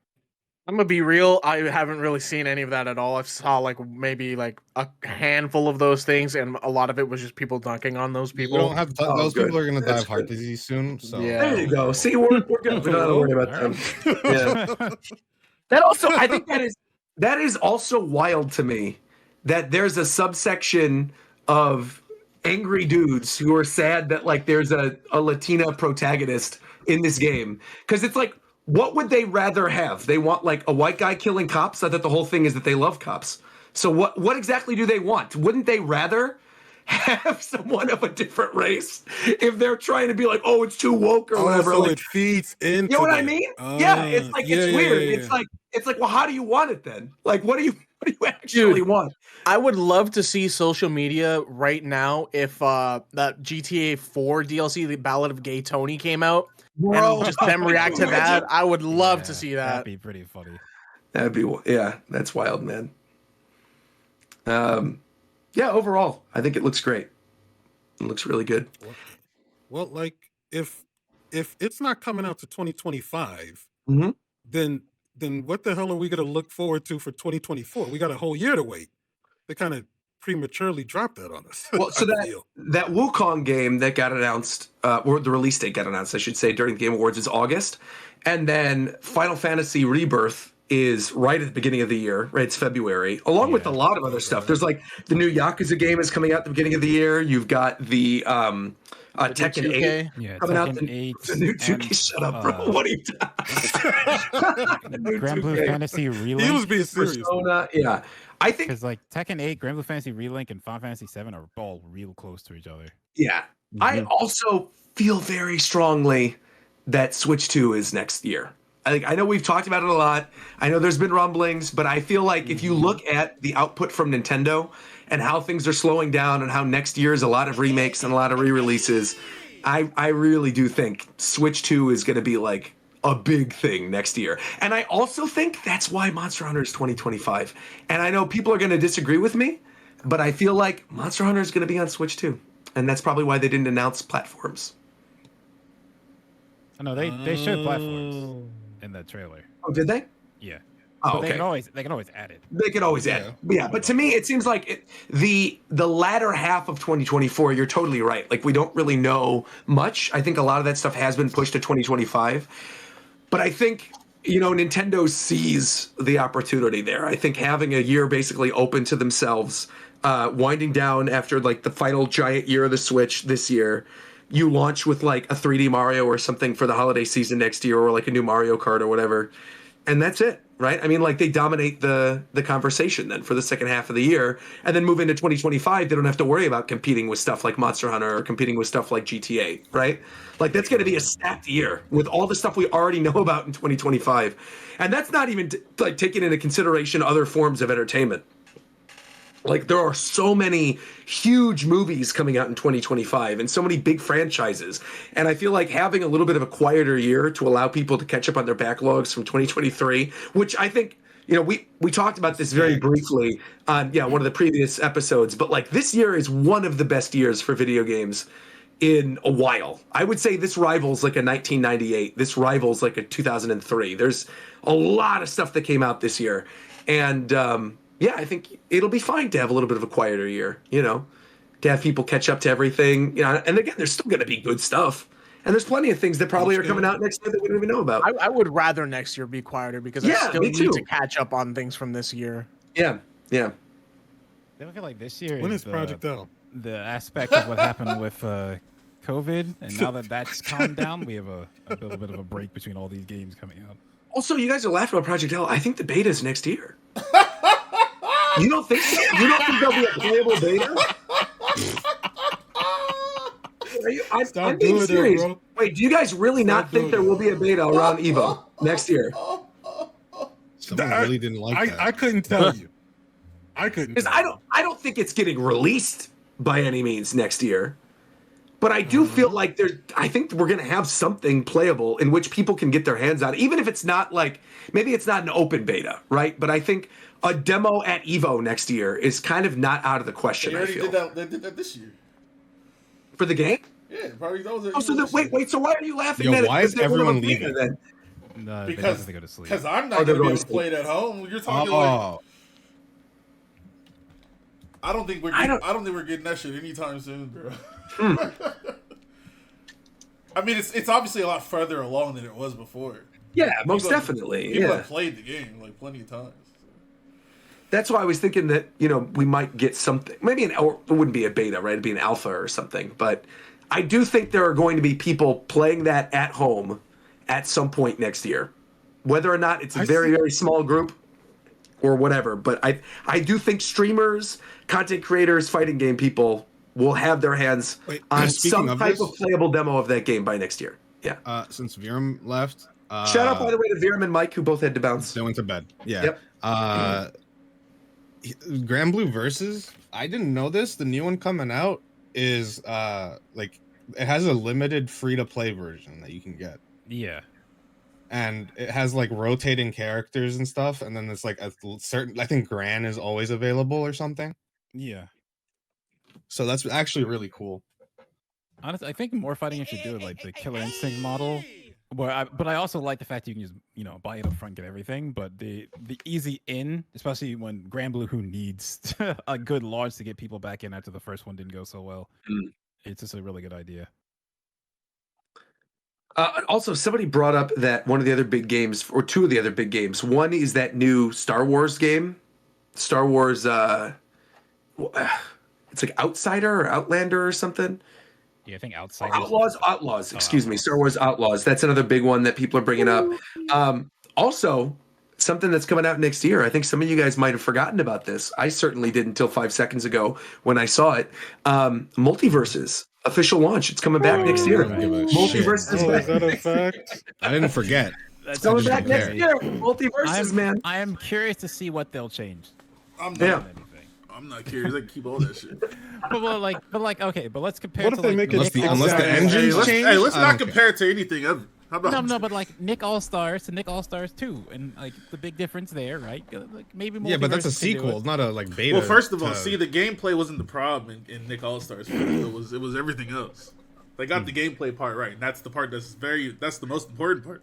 [SPEAKER 9] I'm gonna be real. I haven't really seen any of that at all. I saw like maybe like a handful of those things, and a lot of it was just people dunking on those people.
[SPEAKER 7] You don't have those people are gonna die of heart disease soon. So
[SPEAKER 2] there you go. See, we're good. We don't have to worry about them. Yeah. That also, I think that is also wild to me that there's a subsection of angry dudes who are sad that like there's a Latina protagonist in this game. Because it's like, what would they rather have? They want like a white guy killing cops? I thought the whole thing is that they love cops. So what exactly do they want? Wouldn't they rather have someone of a different race if they're trying to be like, oh, it's too woke or whatever?
[SPEAKER 10] So
[SPEAKER 2] like,
[SPEAKER 10] it feeds into.
[SPEAKER 2] You know what I mean? Yeah, it's like it's weird. It's like, well, how do you want it then? Like, what do you actually want?
[SPEAKER 9] I would love to see social media right now if that GTA 4 DLC, the Ballad of Gay Tony, came out.
[SPEAKER 2] Bro,
[SPEAKER 9] and just them react to that. I would love to see that.
[SPEAKER 1] That'd be pretty funny.
[SPEAKER 2] That'd be, yeah, that's wild, man. Yeah, overall, I think it looks great. It looks really good.
[SPEAKER 10] Well, like if it's not coming out to 2025, then what the hell are we going to look forward to for 2024? We got a whole year to wait. They kind of prematurely dropped that on us.
[SPEAKER 2] Well, so that Wukong game that got announced, or the release date got announced, I should say, during the Game Awards is August. And then Final Fantasy Rebirth is right at the beginning of the year, right? It's February, along with a lot of other stuff. There's like the new Yakuza game is coming out at the beginning of the year. You've got the Tekken 8 coming out. The new 2K. Shut up, bro. What are you talking?
[SPEAKER 1] Grand Blue Fantasy Relink.
[SPEAKER 10] He was being serious.
[SPEAKER 2] Persona, yeah. I think
[SPEAKER 1] because like Tekken 8, Grand Blue Fantasy Relink, and Final Fantasy 7 are all real close to each other.
[SPEAKER 2] Yeah. I also feel very strongly that Switch 2 is next year. I know we've talked about it a lot. I know there's been rumblings, but I feel like if you look at the output from Nintendo and how things are slowing down and how next year is a lot of remakes and a lot of re-releases, I really do think Switch 2 is going to be like a big thing next year. And I also think that's why Monster Hunter is 2025. And I know people are going to disagree with me, but I feel like Monster Hunter is going to be on Switch 2. And that's probably why they didn't announce platforms.
[SPEAKER 1] I know they showed platforms in the trailer.
[SPEAKER 2] Oh, did they?
[SPEAKER 1] Yeah.
[SPEAKER 2] Oh,
[SPEAKER 1] okay.
[SPEAKER 2] They
[SPEAKER 1] can always add it.
[SPEAKER 2] They can always add it. Yeah, but to me, it seems like the latter half of 2024, you're totally right. Like, we don't really know much. I think a lot of that stuff has been pushed to 2025. But I think, Nintendo sees the opportunity there. I think having a year basically open to themselves, winding down after, like, the final giant year of the Switch this year, you launch with like a 3D Mario or something for the holiday season next year, or like a new Mario Kart or whatever. And that's it, right? I mean, like they dominate the conversation then for the second half of the year, and then move into 2025. They don't have to worry about competing with stuff like Monster Hunter or competing with stuff like GTA, right? Like that's going to be a stacked year with all the stuff we already know about in 2025. And that's not even like taking into consideration other forms of entertainment. Like there are so many huge movies coming out in 2025 and so many big franchises. And I feel like having a little bit of a quieter year to allow people to catch up on their backlogs from 2023, which I think, we talked about this very briefly on one of the previous episodes, but like this year is one of the best years for video games in a while. I would say this rivals like a 1998. This rivals like a 2003. There's a lot of stuff that came out this year. And, I think it'll be fine to have a little bit of a quieter year, to have people catch up to everything. And again, there's still going to be good stuff. And there's plenty of things that probably are coming out next year that we don't even know about.
[SPEAKER 9] I would rather next year be quieter because I still need to catch up on things from this year.
[SPEAKER 2] Yeah.
[SPEAKER 1] I feel like this year
[SPEAKER 10] when is Project L?
[SPEAKER 1] The aspect of what happened with COVID, and now that that's calmed down, we have a little bit of a break between all these games coming out.
[SPEAKER 2] Also, you guys are laughing about Project L. I think the beta is next year. You don't think so? You don't think there'll be a playable beta? I'm being serious. Bro. Wait, do you guys really not think there will be a beta around Evo next year?
[SPEAKER 7] Someone really didn't like that.
[SPEAKER 10] I couldn't tell you. I couldn't.
[SPEAKER 2] Because I don't think it's getting released by any means next year. But I do feel like I think we're going to have something playable in which people can get their hands on, even if it's not like, maybe it's not an open beta, right? But I think a demo at Evo next year is kind of not out of the question.
[SPEAKER 3] They did that this year.
[SPEAKER 2] For the game?
[SPEAKER 3] Yeah, probably that was it.
[SPEAKER 2] Oh, so wait, so why are you laughing
[SPEAKER 7] at
[SPEAKER 2] it?
[SPEAKER 7] Why is everyone leaving?
[SPEAKER 2] Then?
[SPEAKER 1] No,
[SPEAKER 3] because
[SPEAKER 1] they go to sleep.
[SPEAKER 3] Because I'm not going to be able to play it at home. You're talking like... I don't think we're getting that shit anytime soon, bro. I mean, it's obviously a lot further along than it was before.
[SPEAKER 2] Yeah, most definitely.
[SPEAKER 3] People have played the game like plenty of times.
[SPEAKER 2] That's why I was thinking that, we might get something, maybe or it wouldn't be a beta, right? It'd be an alpha or something. But I do think there are going to be people playing that at home at some point next year. Whether or not it's a very small group or whatever. But I do think streamers, content creators, fighting game people will have their hands on some type of playable demo of that game by next year. Yeah.
[SPEAKER 7] Since Viram left.
[SPEAKER 2] Shout out, by the way, to Viram and Mike, who both had to bounce.
[SPEAKER 7] They went to bed. Yeah. Yep. Grand Blue Versus, I didn't know this. The new one coming out is it has a limited free-to-play version that you can get.
[SPEAKER 1] Yeah.
[SPEAKER 7] And it has like rotating characters and stuff, and then it's like a certain, I think Gran is always available or something.
[SPEAKER 1] Yeah.
[SPEAKER 7] So that's actually really cool.
[SPEAKER 1] Honestly, I think more fighting should do it like the Killer Instinct model. But I also like the fact you can just buy it up front, get everything. But the easy in, especially when Grand Blue, who needs a good launch to get people back in after the first one didn't go so well, it's just a really good idea.
[SPEAKER 2] Also, somebody brought up that one of the other big games, or two of the other big games. One is that new Star Wars game, Star Wars. It's like Outsider or Outlander or something.
[SPEAKER 1] Yeah, I think Outsiders.
[SPEAKER 2] Outlaws. Excuse me, Star Wars Outlaws. That's another big one that people are bringing up. Also, something that's coming out next year. I think some of you guys might have forgotten about this. I certainly did until 5 seconds ago when I saw it. MultiVersus official launch. It's coming back next year. MultiVersus is back.
[SPEAKER 10] Is that a fact?
[SPEAKER 7] I didn't forget.
[SPEAKER 2] It's coming back next year. MultiVersus, man.
[SPEAKER 1] I am curious to see what they'll change.
[SPEAKER 3] I'm not curious. I can keep all that shit.
[SPEAKER 1] But let's compare.
[SPEAKER 10] What if they make it
[SPEAKER 7] unless the engines change?
[SPEAKER 3] Hey, let's not compare it to anything ever. How about
[SPEAKER 1] No, but like Nick All Stars to Nick All Stars 2, and like the big difference there, right? Like maybe more.
[SPEAKER 7] Yeah, but that's a sequel. It's not a beta.
[SPEAKER 3] Well, first of all, see, the gameplay wasn't the problem in Nick All Stars. It was everything else. They got the gameplay part right, and that's the part that's the most important part.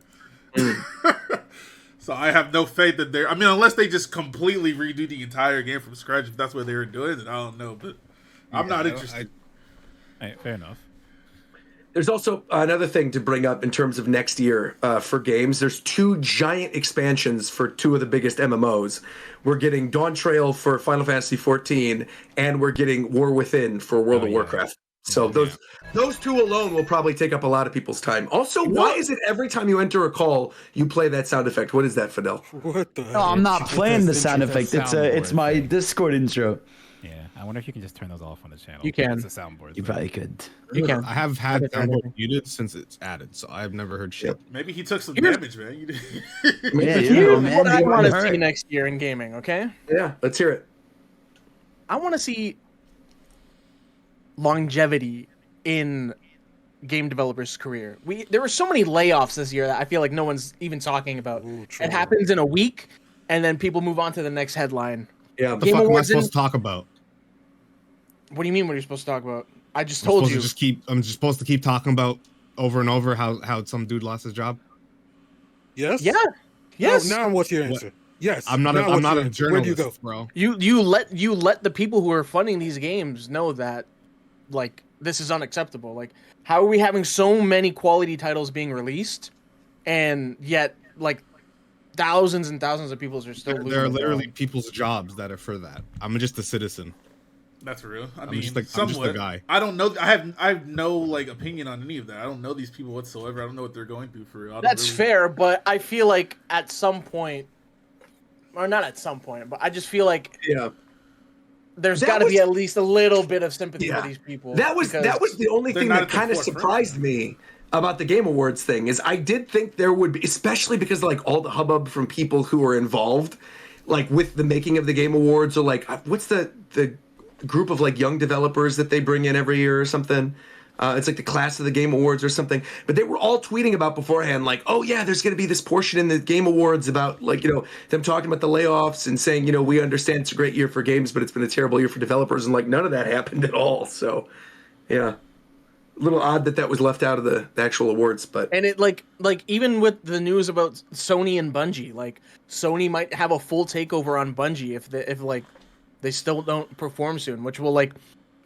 [SPEAKER 3] So I have no faith that they're. I mean, unless they just completely redo the entire game from scratch, if that's what they were doing, then I don't know. But I'm not interested.
[SPEAKER 1] Fair enough.
[SPEAKER 2] There's also another thing to bring up in terms of next year for games. There's 2 giant expansions for 2 of the biggest MMOs. We're getting Dawn Trail for Final Fantasy XIV, and we're getting War Within for World of Warcraft. So those 2 alone will probably take up a lot of people's time. Also, why is it every time you enter a call, you play that sound effect? What is that, Fadel?
[SPEAKER 10] What the
[SPEAKER 6] No, I'm not playing the sound effect. It's my Discord intro.
[SPEAKER 1] Yeah, I wonder if you can just turn those off on the channel.
[SPEAKER 9] You can.
[SPEAKER 1] It's a soundboard.
[SPEAKER 6] You probably could.
[SPEAKER 9] You can.
[SPEAKER 7] I have had soundboard muted since it's added, so I've never heard shit.
[SPEAKER 3] Maybe he took some damage, man.
[SPEAKER 9] Here's what I want to see next year in gaming. Okay.
[SPEAKER 2] Yeah, let's hear it.
[SPEAKER 9] I want to see longevity in game developers' career. There were so many layoffs this year that I feel like no one's even talking about. It happens in a week, and then people move on to the next headline.
[SPEAKER 2] Yeah,
[SPEAKER 7] what the fuck am I supposed to talk about?
[SPEAKER 9] What do you mean? What are you supposed to talk about? I just told you.
[SPEAKER 7] I'm just supposed to keep talking about over and over how some dude lost his job.
[SPEAKER 10] Yes.
[SPEAKER 9] Yeah. Yes.
[SPEAKER 10] Now what's your answer? Yes.
[SPEAKER 7] I'm not a journalist,
[SPEAKER 10] Where do you go,
[SPEAKER 7] bro.
[SPEAKER 9] You let the people who are funding these games know that, like, this is unacceptable. Like, how are we having so many quality titles being released, and yet like thousands and thousands of people are still losing?
[SPEAKER 7] There are literally people's jobs that are for that. I'm just a citizen.
[SPEAKER 3] That's real. I'm
[SPEAKER 7] just the guy.
[SPEAKER 3] I don't know. I have no like opinion on any of that. I don't know these people whatsoever. I don't know what they're going through for real.
[SPEAKER 9] That's fair, but I feel like at some point, or not at some point, but I just feel like there's got to be at least a little bit of sympathy for these people.
[SPEAKER 2] That was the only thing that kind of surprised me about the Game Awards thing. Is I did think there would be, especially because like all the hubbub from people who are involved, like with the making of the Game Awards, or like what's the group of like young developers that they bring in every year or something. It's like the class of the Game Awards or something. But they were all tweeting about beforehand, like, oh yeah, there's going to be this portion in the Game Awards about like, them talking about the layoffs and saying, we understand it's a great year for games, but it's been a terrible year for developers. And like none of that happened at all. So yeah, a little odd that was left out of the actual awards. But
[SPEAKER 9] and it like even with the news about Sony and Bungie, like Sony might have a full takeover on Bungie if they still don't perform soon, which will like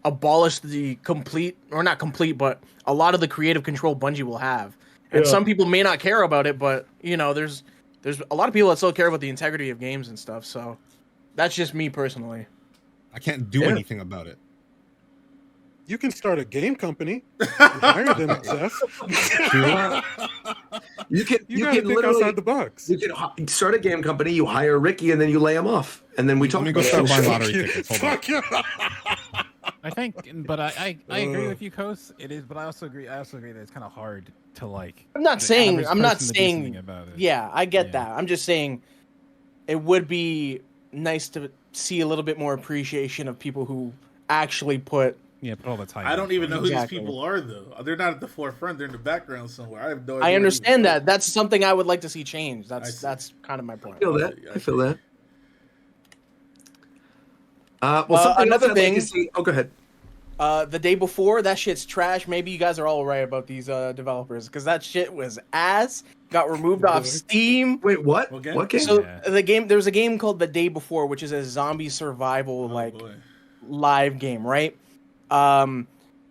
[SPEAKER 9] abolish the complete, or not complete, but a lot of the creative control Bungie will have. And some people may not care about it, but there's a lot of people that still care about the integrity of games and stuff. So That's just me personally.
[SPEAKER 7] I can't do anything about it.
[SPEAKER 10] You can start a game company. Hire them, Jeff.
[SPEAKER 2] You can
[SPEAKER 10] think
[SPEAKER 2] literally
[SPEAKER 10] outside the box.
[SPEAKER 2] You can start a game company. You hire Ricky, and then you lay him off, and then we talk.
[SPEAKER 7] Let me go start buying lottery tickets. Hold on.
[SPEAKER 1] I think, but I agree with you, Kos. It is, but I also agree that it's kind of hard to like.
[SPEAKER 9] I'm not saying.
[SPEAKER 1] About it.
[SPEAKER 9] Yeah, I get that. I'm just saying, it would be nice to see a little bit more appreciation of people who actually put.
[SPEAKER 1] Yeah, put all the time.
[SPEAKER 3] I don't even know who these people are, though. They're not at the forefront. They're in the background somewhere. I have no idea.
[SPEAKER 9] I understand that. That's something I would like to see change. That's kind of my point.
[SPEAKER 2] I feel that. I feel that. Well,
[SPEAKER 9] another thing.
[SPEAKER 2] Go ahead.
[SPEAKER 9] The day before, that shit's trash. Maybe you guys are all right about these developers, because that shit was ass. Got removed off Steam.
[SPEAKER 2] Wait, what?
[SPEAKER 3] Okay.
[SPEAKER 2] What game?
[SPEAKER 9] So there was a game called The Day Before, which is a zombie survival live game, right?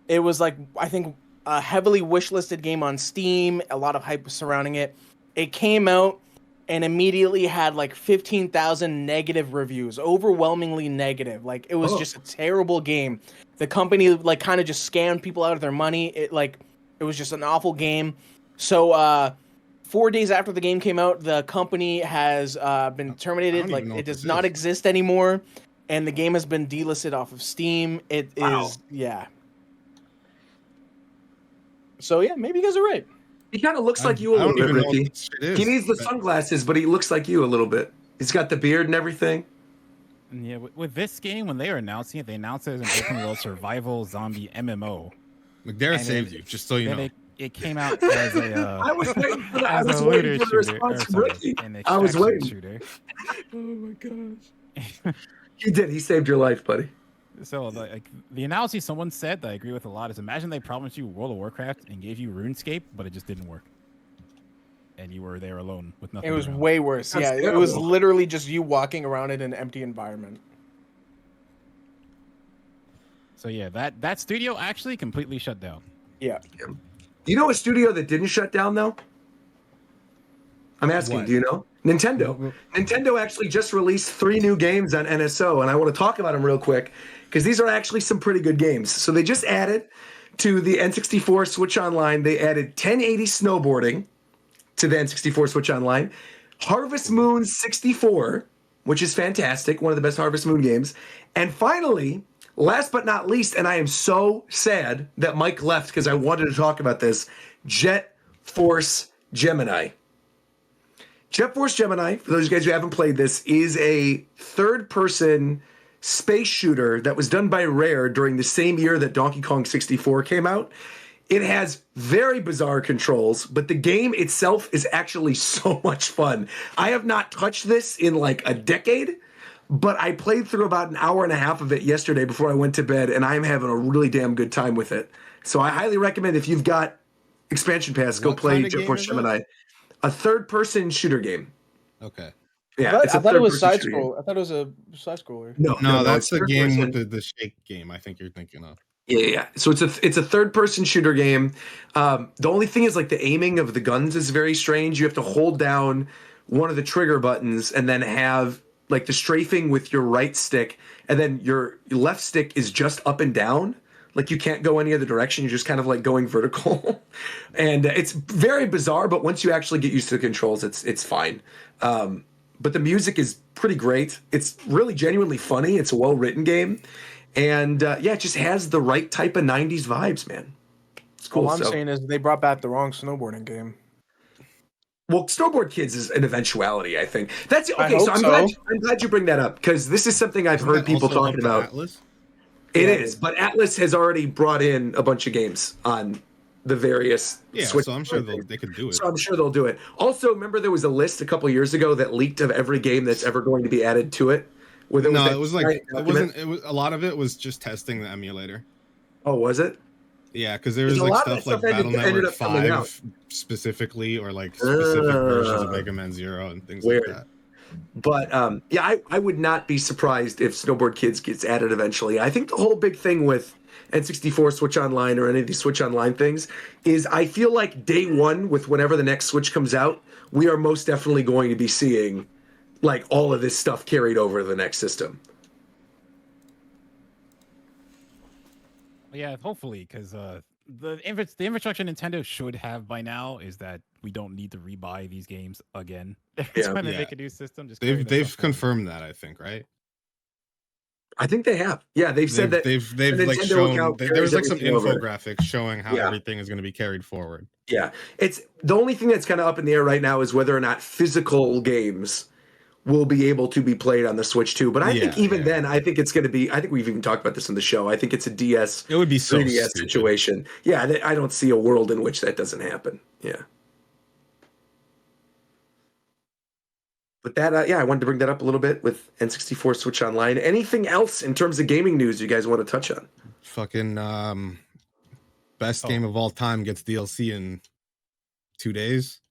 [SPEAKER 9] It was like, I think, a heavily wishlisted game on Steam. A lot of hype surrounding it. It came out and immediately had like 15,000 negative reviews, overwhelmingly negative. Like, it was just a terrible game. The company like kind of just scammed people out of their money. It was just an awful game. So 4 days after the game came out, the company has been terminated. Like, it does not exist anymore, and the game has been delisted off of Steam. It is So yeah, maybe you guys are right.
[SPEAKER 2] He kind of looks like you a little bit, Ricky. He needs the sunglasses, but he looks like you a little bit. He's got the beard and everything.
[SPEAKER 1] Yeah, with this game, when they were announcing it, they announced it as an open world survival zombie MMO.
[SPEAKER 7] McDareth saved you, just so you know.
[SPEAKER 1] It came out as a.
[SPEAKER 2] I was waiting for that. I was waiting for the response from Ricky. I was waiting.
[SPEAKER 1] Shooter.
[SPEAKER 10] Oh my gosh.
[SPEAKER 2] He did. He saved your life, buddy.
[SPEAKER 1] So the analogy someone said that I agree with a lot is, imagine they promised you World of Warcraft and gave you RuneScape, but it just didn't work. And you were there alone with nothing.
[SPEAKER 9] It was
[SPEAKER 1] around.
[SPEAKER 9] way worse.
[SPEAKER 2] That's
[SPEAKER 9] It
[SPEAKER 2] terrible.
[SPEAKER 9] was literally just you walking around in an empty environment.
[SPEAKER 1] So yeah, that studio actually completely shut down.
[SPEAKER 9] Yeah.
[SPEAKER 2] You know a studio that didn't shut down though? I'm asking.
[SPEAKER 7] What?
[SPEAKER 2] Do you know? Nintendo. Nintendo actually just released 3 new games on NSO, and I want to talk about them real quick because these are actually some pretty good games. So they just added to the N64 Switch Online. They added 1080 snowboarding to the N64 Switch Online, Harvest Moon 64, which is fantastic, one of the best Harvest Moon games, and finally, last but not least, and I am so sad that Mike left because I wanted to talk about this, Jet Force Gemini. Jet Force Gemini, for those guys who haven't played this, is a third-person space shooter that was done by Rare during the same year that Donkey Kong 64 came out. It has very bizarre controls, but the game itself is actually so much fun. I have not touched this in like a decade, but I played through about an hour and a half of it yesterday before I went to bed, and I'm having a really damn good time with it. So I highly recommend, if you've got expansion pass, go play Jet Force Gemini. A third-person shooter game.
[SPEAKER 7] Okay.
[SPEAKER 2] Yeah,
[SPEAKER 9] I thought it was side scroll. I thought it was a side scroller.
[SPEAKER 7] No, that's the game with the shake game. I think you're thinking of.
[SPEAKER 2] Yeah. So it's a third-person shooter game. The only thing is, like, the aiming of the guns is very strange. You have to hold down one of the trigger buttons and then have like the strafing with your right stick, and then your left stick is just up and down. Like, you can't go any other direction. You're just kind of like going vertical. And it's very bizarre, but once you actually get used to the controls, it's fine. But the music is pretty great. It's really genuinely funny. It's a well-written game. And it just has the right type of 90s vibes, man. It's cool.
[SPEAKER 9] All I'm saying is they brought back the wrong snowboarding game.
[SPEAKER 2] Well, Snowboard Kids is an eventuality, I think. That's okay. So I'm glad you bring that up, because this is something I've heard people talking about.
[SPEAKER 7] Atlas?
[SPEAKER 2] It is, but Atlas has already brought in a bunch of games on the various Switch.
[SPEAKER 7] So I'm sure they could do it.
[SPEAKER 2] So I'm sure they'll do it. Also, remember there was a list a couple years ago that leaked of every game that's ever going to be added to it.
[SPEAKER 7] It was like it wasn't. It was a lot of it was just testing the emulator.
[SPEAKER 2] Oh, was it?
[SPEAKER 7] Yeah, because there was like stuff like Battle Network 5 specifically, or like specific versions of Mega Man Zero and things like that.
[SPEAKER 2] But I would not be surprised if Snowboard Kids gets added eventually. I think the whole big thing with N64 Switch Online or any of these Switch Online things is I feel like day one with whenever the next Switch comes out, we are most definitely going to be seeing like all of this stuff carried over to the next system.
[SPEAKER 1] Yeah, hopefully, because the infrastructure Nintendo should have by now is that we don't need to rebuy these games again every time they make a new system. Just
[SPEAKER 7] they've confirmed that, I think, right?
[SPEAKER 2] I think they have. Yeah, they've said that
[SPEAKER 7] they've like shown. There's like some infographics showing how everything is going to be carried forward.
[SPEAKER 2] Yeah, it's the only thing that's kind of up in the air right now is whether or not physical games will be able to be played on the Switch too. But I think even then, I think it's going to be. I think we've even talked about this in the show. I think it's a DS.
[SPEAKER 7] It would be so
[SPEAKER 2] 3DS situation. Yeah, I don't see a world in which that doesn't happen. Yeah. But that, I wanted to bring that up a little bit with N64 Switch Online. Anything else in terms of gaming news you guys want to touch on?
[SPEAKER 7] Fucking best game of all time gets DLC in 2 days.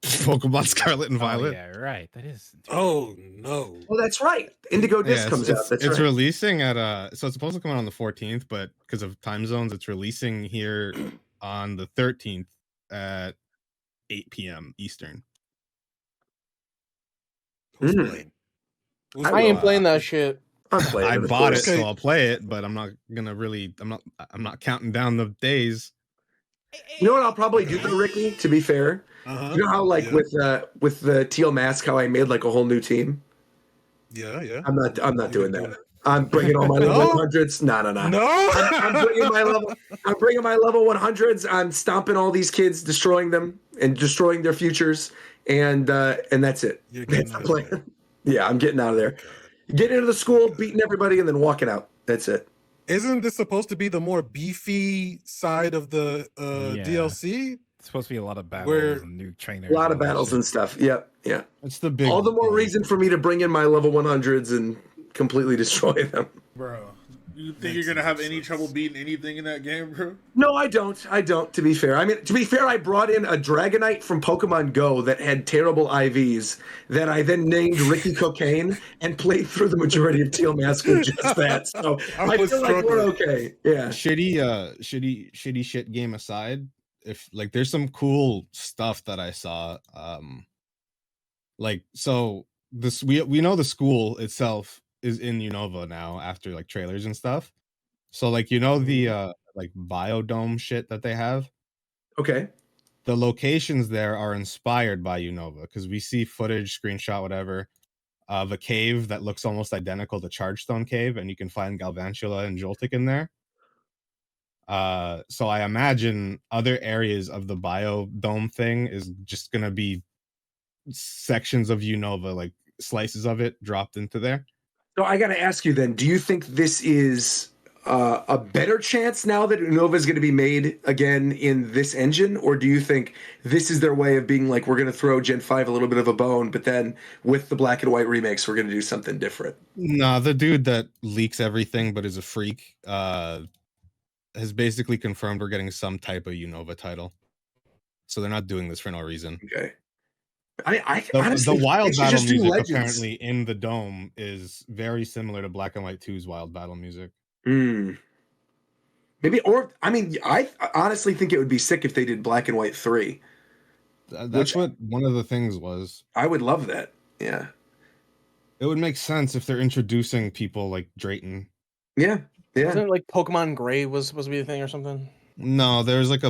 [SPEAKER 7] Pokemon Scarlet and Violet.
[SPEAKER 1] Yeah, right. That is.
[SPEAKER 10] Oh no.
[SPEAKER 2] Oh, that's right. Indigo Disc comes out. That's
[SPEAKER 7] it's releasing at so it's supposed to come out on the 14th, but because of time zones, it's releasing here on the 13th at 8 p.m. Eastern.
[SPEAKER 10] Who's playing?
[SPEAKER 9] I ain't playing that shit.
[SPEAKER 7] I bought it, so I'll play it, but I'm not gonna really. I'm not counting down the days.
[SPEAKER 2] You know what I'll probably do though, Ricky? To be fair, you know how with the teal mask, how I made like a whole new team.
[SPEAKER 10] Yeah.
[SPEAKER 2] I'm not doing that. I'm bringing all my level 100s. No. I'm bringing my level 100s. I'm stomping all these kids, destroying them, and destroying their futures, and that's it. That's the plan. Yeah, I'm getting out of there. Getting into the school, beating everybody, and then walking out. That's it.
[SPEAKER 10] Isn't this supposed to be the more beefy side of the DLC?
[SPEAKER 1] It's supposed to be a lot of battles and new trainers.
[SPEAKER 2] A lot of battles and stuff. Yep. Yeah.
[SPEAKER 7] It's the big.
[SPEAKER 2] All the more reason for me to bring in my level 100s and completely destroy them.
[SPEAKER 3] Bro, you think you're gonna have any trouble beating anything in that game, bro?
[SPEAKER 2] No, I don't. To be fair, I brought in a Dragonite from Pokemon Go that had terrible IVs that I then named Ricky Cocaine and played through the majority of Teal Mask with just that. So I feel like we're okay. Yeah.
[SPEAKER 7] Shitty shit game aside, if like there's some cool stuff that I saw. Like so this we know the school itself is in Unova now after like trailers and stuff. So like the like biodome shit that they have.
[SPEAKER 2] Okay.
[SPEAKER 7] The locations there are inspired by Unova because we see footage, screenshot, whatever, of a cave that looks almost identical to Chargestone Cave, and you can find Galvantula and Joltik in there. So I imagine other areas of the biodome thing is just gonna be sections of Unova, like slices of it dropped into there.
[SPEAKER 2] So I got to ask you then, do you think this is a better chance now that Unova is going to be made again in this engine? Or do you think this is their way of being like, we're going to throw Gen 5 a little bit of a bone, but then with the black and white remakes, we're going to do something different?
[SPEAKER 7] Nah, the dude that leaks everything but is a freak has basically confirmed we're getting some type of Unova title. So they're not doing this for no reason.
[SPEAKER 2] Okay. Honestly,
[SPEAKER 7] the wild battle music apparently in the dome is very similar to Black and White 2's wild battle music.
[SPEAKER 2] Maybe, I honestly think it would be sick if they did Black and White 3.
[SPEAKER 7] That's what one of the things was.
[SPEAKER 2] I would love that. Yeah.
[SPEAKER 7] It would make sense if they're introducing people like Drayton.
[SPEAKER 2] Yeah.
[SPEAKER 9] Wasn't it like Pokemon Gray was supposed to be a thing or something?
[SPEAKER 7] No, there's like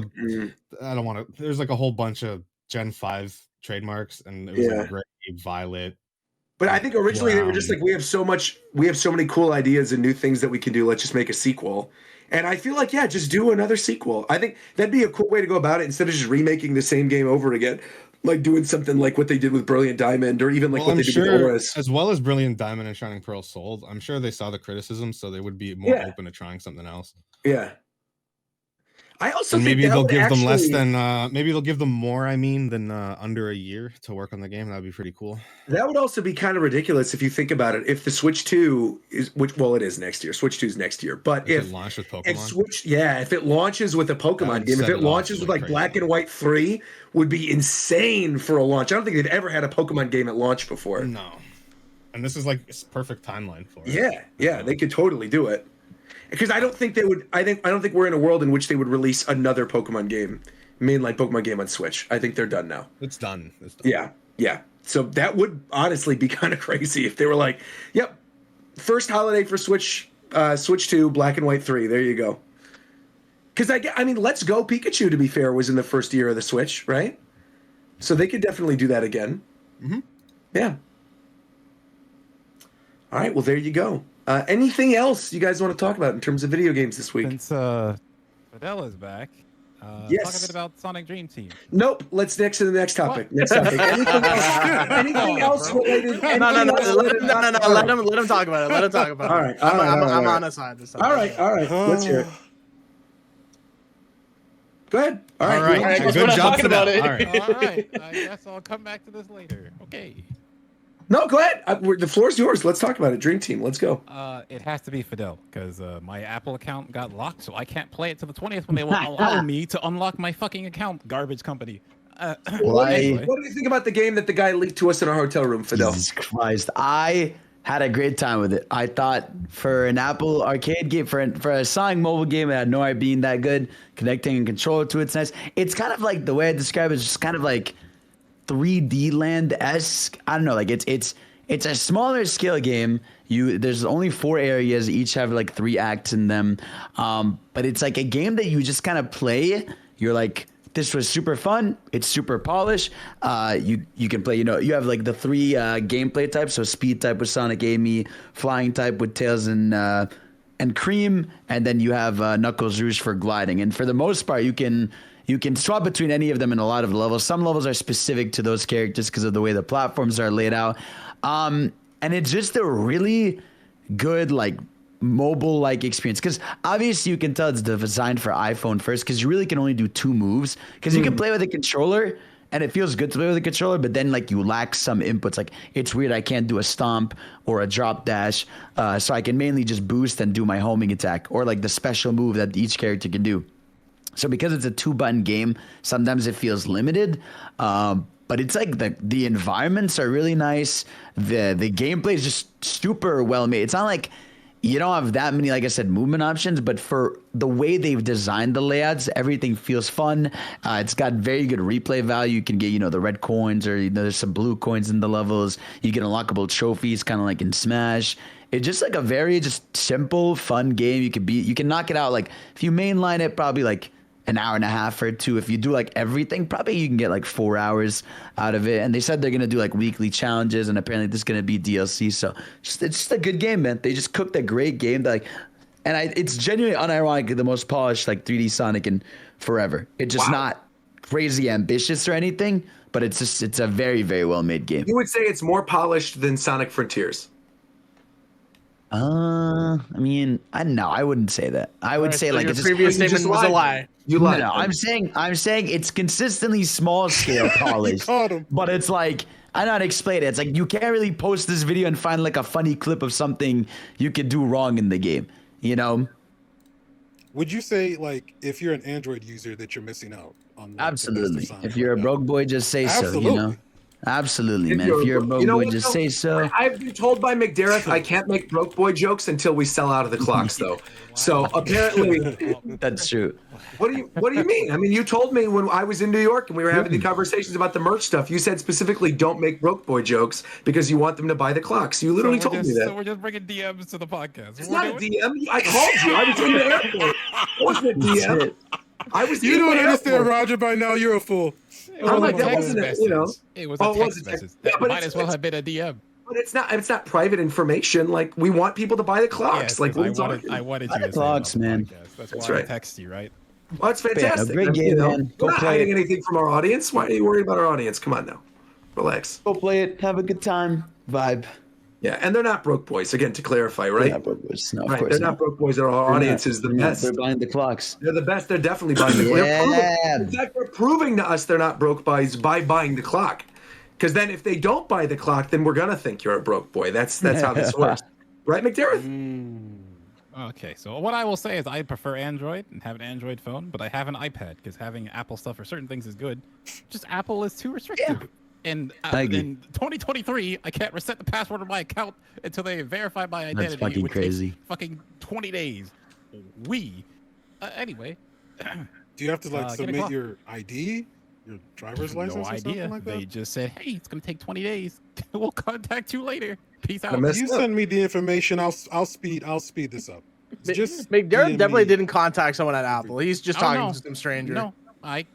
[SPEAKER 7] there's like a whole bunch of Gen 5 trademarks, and it was like Gray, Violet.
[SPEAKER 2] But I think originally they were just like, we have so many cool ideas and new things that we can do. Let's just make a sequel. And I feel like, just do another sequel. I think that'd be a cool way to go about it instead of just remaking the same game over again. Like doing something like what they did with Brilliant Diamond, or even like what they did with Auras.
[SPEAKER 7] As well as Brilliant Diamond and Shining Pearl sold, I'm sure they saw the criticism, so they would be more open to trying something else.
[SPEAKER 2] Yeah. I also think
[SPEAKER 7] maybe they'll give them less than maybe they'll give them more, than under a year to work on the game. That'd be pretty cool.
[SPEAKER 2] That would also be kind of ridiculous if you think about it. If the Switch 2 is it is next year. Switch 2 is next year. But if
[SPEAKER 7] it launched with Pokemon,
[SPEAKER 2] if it launches with a Pokemon game, if it launches with like Black and White 3, would be insane for a launch. I don't think they've ever had a Pokemon game at launch before.
[SPEAKER 7] No. And this is like a perfect timeline for it.
[SPEAKER 2] Yeah, they could totally do it. Because I don't think they would. I don't think we're in a world in which they would release another Pokemon game mainline Pokemon game on Switch. I think they're done now.
[SPEAKER 7] It's done. It's done.
[SPEAKER 2] Yeah. So that would honestly be kind of crazy if they were like, "Yep, first holiday for Switch, Switch 2, Black and White 3. There you go." Because I mean, Let's Go Pikachu, to be fair, was in the first year of the Switch, right? So they could definitely do that again.
[SPEAKER 7] Mm-hmm.
[SPEAKER 2] Yeah. All right. Well, there you go. Anything else you guys want to talk about in terms of video games this week?
[SPEAKER 1] Since Fadel is back,
[SPEAKER 2] yes.
[SPEAKER 1] Talk a bit about Sonic Dream Team.
[SPEAKER 2] Nope. Let's next to the next topic. Next topic. Anything else related?
[SPEAKER 9] No. Let him talk about it. Let him talk about it.
[SPEAKER 2] All right.
[SPEAKER 9] I'm on his side this time.
[SPEAKER 2] All right. Let's hear it. Go ahead. All right.
[SPEAKER 11] Good job about it.
[SPEAKER 1] All right. I guess I'll come back to this later. Okay.
[SPEAKER 2] No, go ahead. The floor's yours. Let's talk about it. Dream Team. Let's go.
[SPEAKER 1] It has to be Fadel because my Apple account got locked, so I can't play it till the 20th when they will allow me to unlock my fucking account. Garbage company.
[SPEAKER 2] What do you think about the game that the guy leaked to us in our hotel room, Fadel?
[SPEAKER 6] Jesus Christ. I had a great time with it. I thought for an Apple arcade game, for a Sonic mobile game, it had no idea being that good. Connecting a controller to it's nice. It's kind of like the way I describe it is just kind of like 3D Land-esque. I don't know, like it's a smaller scale game. There's only 4 areas, each have like 3 acts in them. But it's like a game that you just kind of play. You're like, this was super fun. It's super polished. You can play, you have like the 3 gameplay types. So speed type with Sonic Amy, flying type with Tails and Cream, and then you have Knuckles Rouge for gliding. And for the most part, you can swap between any of them in a lot of levels. Some levels are specific to those characters because of the way the platforms are laid out. And it's just a really good, like, mobile-like experience. Because obviously you can tell it's designed for iPhone first because you really can only do 2 moves. Because you can play with a controller, and it feels good to play with a controller, but then, like, you lack some inputs. Like, it's weird I can't do a stomp or a drop dash, so I can mainly just boost and do my homing attack or, like, the special move that each character can do. So because it's a 2-button game, sometimes it feels limited. But it's like the environments are really nice. The gameplay is just super well made. It's not like you don't have that many, like I said, movement options, but for the way they've designed the layouts, everything feels fun. It's got very good replay value. You can get, the red coins or there's some blue coins in the levels. You get unlockable trophies, kind of like in Smash. It's just like a very just simple, fun game. You can knock it out. Like if you mainline it, probably like an hour and a half or 2. If you do like everything, probably you can get like 4 hours out of it. And they said they're going to do like weekly challenges, and apparently this is going to be DLC. So it's just a good game, man. They just cooked a great game that it's genuinely unironically the most polished like 3D Sonic in forever. It's just not crazy ambitious or anything, but it's a very, very well made game.
[SPEAKER 2] You would say it's more polished than Sonic Frontiers?
[SPEAKER 6] I mean, I wouldn't say that. I would say like
[SPEAKER 9] your previous statement was a lie.
[SPEAKER 2] You lied.
[SPEAKER 6] No, I'm saying it's consistently small scale polished, but it's like I don't explain it. It's like you can't really post this video and find like a funny clip of something you could do wrong in the game.
[SPEAKER 10] Would you say like if you're an Android user that you're missing out on? Like,
[SPEAKER 6] absolutely. If you're a broke boy, just say
[SPEAKER 10] absolutely.
[SPEAKER 6] so. Absolutely, man. If you're a broke boy, just say so.
[SPEAKER 2] I've been told by McDareth I can't make broke boy jokes until we sell out of the clocks, though. So apparently,
[SPEAKER 6] that's true.
[SPEAKER 2] What do you mean? I mean, you told me when I was in New York and we were having the conversations about the merch stuff. You said specifically, don't make broke boy jokes because you want them to buy the clocks. You literally told me that.
[SPEAKER 1] So we're just bringing DMs to the podcast.
[SPEAKER 2] It's not a DM. I called you. I was in the airport. It wasn't a DM. I was.
[SPEAKER 10] You don't understand, Roger. By now, you're a fool.
[SPEAKER 2] I'm like, that wasn't
[SPEAKER 1] it was a text message. That might as well have been a DM.
[SPEAKER 2] But it's not private information. Like we want people to buy the clocks.
[SPEAKER 1] Yes,
[SPEAKER 2] like
[SPEAKER 1] I wanted you to
[SPEAKER 6] clocks,
[SPEAKER 1] say
[SPEAKER 6] man.
[SPEAKER 1] That's why I text you, right?
[SPEAKER 2] Well, it's fantastic.
[SPEAKER 6] Great game, man.
[SPEAKER 2] We're not hiding anything from our audience. Why are you worried about our audience? Come on now, relax.
[SPEAKER 6] Go play it. Have a good time. Vibe.
[SPEAKER 2] Yeah, and they're not broke boys. Again, to clarify, right?
[SPEAKER 6] They're not broke boys. No, of course
[SPEAKER 2] they're not broke boys. Our audience is the best.
[SPEAKER 6] They're buying the clocks.
[SPEAKER 2] They're the best. They're definitely buying the clocks. In fact, they're proving to us they're not broke boys by buying the clock. Because then if they don't buy the clock, then we're going to think you're a broke boy. That's how this works. Right, McDareth?
[SPEAKER 1] Okay, so what I will say is I prefer Android and have an Android phone, but I have an iPad because having Apple stuff for certain things is good. Just Apple is too restrictive. Yeah. And in 2023, I can't reset the password of my account until they verify my identity.
[SPEAKER 6] That's fucking crazy.
[SPEAKER 1] Fucking 20 days. Anyway,
[SPEAKER 10] Do you have to like submit your ID, your driver's license,
[SPEAKER 1] no
[SPEAKER 10] or
[SPEAKER 1] idea.
[SPEAKER 10] something like that?
[SPEAKER 1] They just said, "Hey, it's gonna take 20 days. We'll contact you later. Peace out."
[SPEAKER 10] You send me the information. I'll speed this up. Just
[SPEAKER 9] McDareth definitely didn't contact someone at Apple. He's just talking to some stranger.
[SPEAKER 1] No, I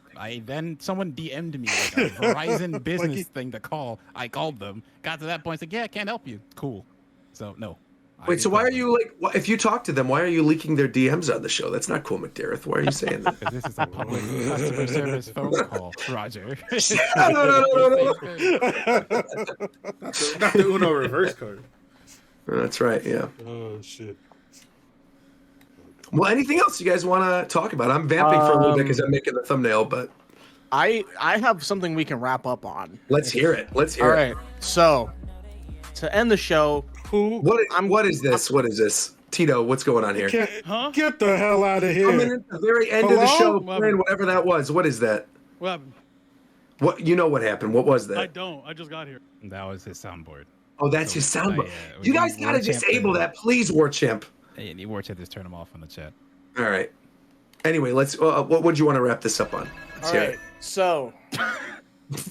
[SPEAKER 1] then someone DM'd me like a Verizon business thing to call. I called them. Got to that point. Said, "Yeah, I can't help you." Cool. So no.
[SPEAKER 2] Wait, so why are you like? If you talk to them, why are you leaking their DMs on the show? That's not cool, McDareth. Why are you saying that?
[SPEAKER 1] Because this is a public customer service phone call, Roger.
[SPEAKER 2] No.
[SPEAKER 3] Not the Uno reverse card.
[SPEAKER 2] That's right. Yeah.
[SPEAKER 10] Oh shit.
[SPEAKER 2] Well, anything else you guys want to talk about? I'm vamping for a little bit because I'm making the thumbnail, but
[SPEAKER 9] I have something we can wrap up on.
[SPEAKER 2] Let's hear it. Let's hear it.
[SPEAKER 9] All right. So to end the show,
[SPEAKER 2] what is this? What is this? Tito, what's going on here?
[SPEAKER 10] Get the hell out of here.
[SPEAKER 2] I'm at the very end of the show playing whatever that was. What is that?
[SPEAKER 12] What happened?
[SPEAKER 2] What you know what happened? What was that?
[SPEAKER 12] I don't. I just got here.
[SPEAKER 1] That was his soundboard.
[SPEAKER 2] Oh, that's his soundboard. You guys gotta disable that, please, Warchamp.
[SPEAKER 1] Hey, Warchamp, just turn him off on the chat.
[SPEAKER 2] All right. Anyway, let's. What would you want to wrap this up on?
[SPEAKER 9] All right. So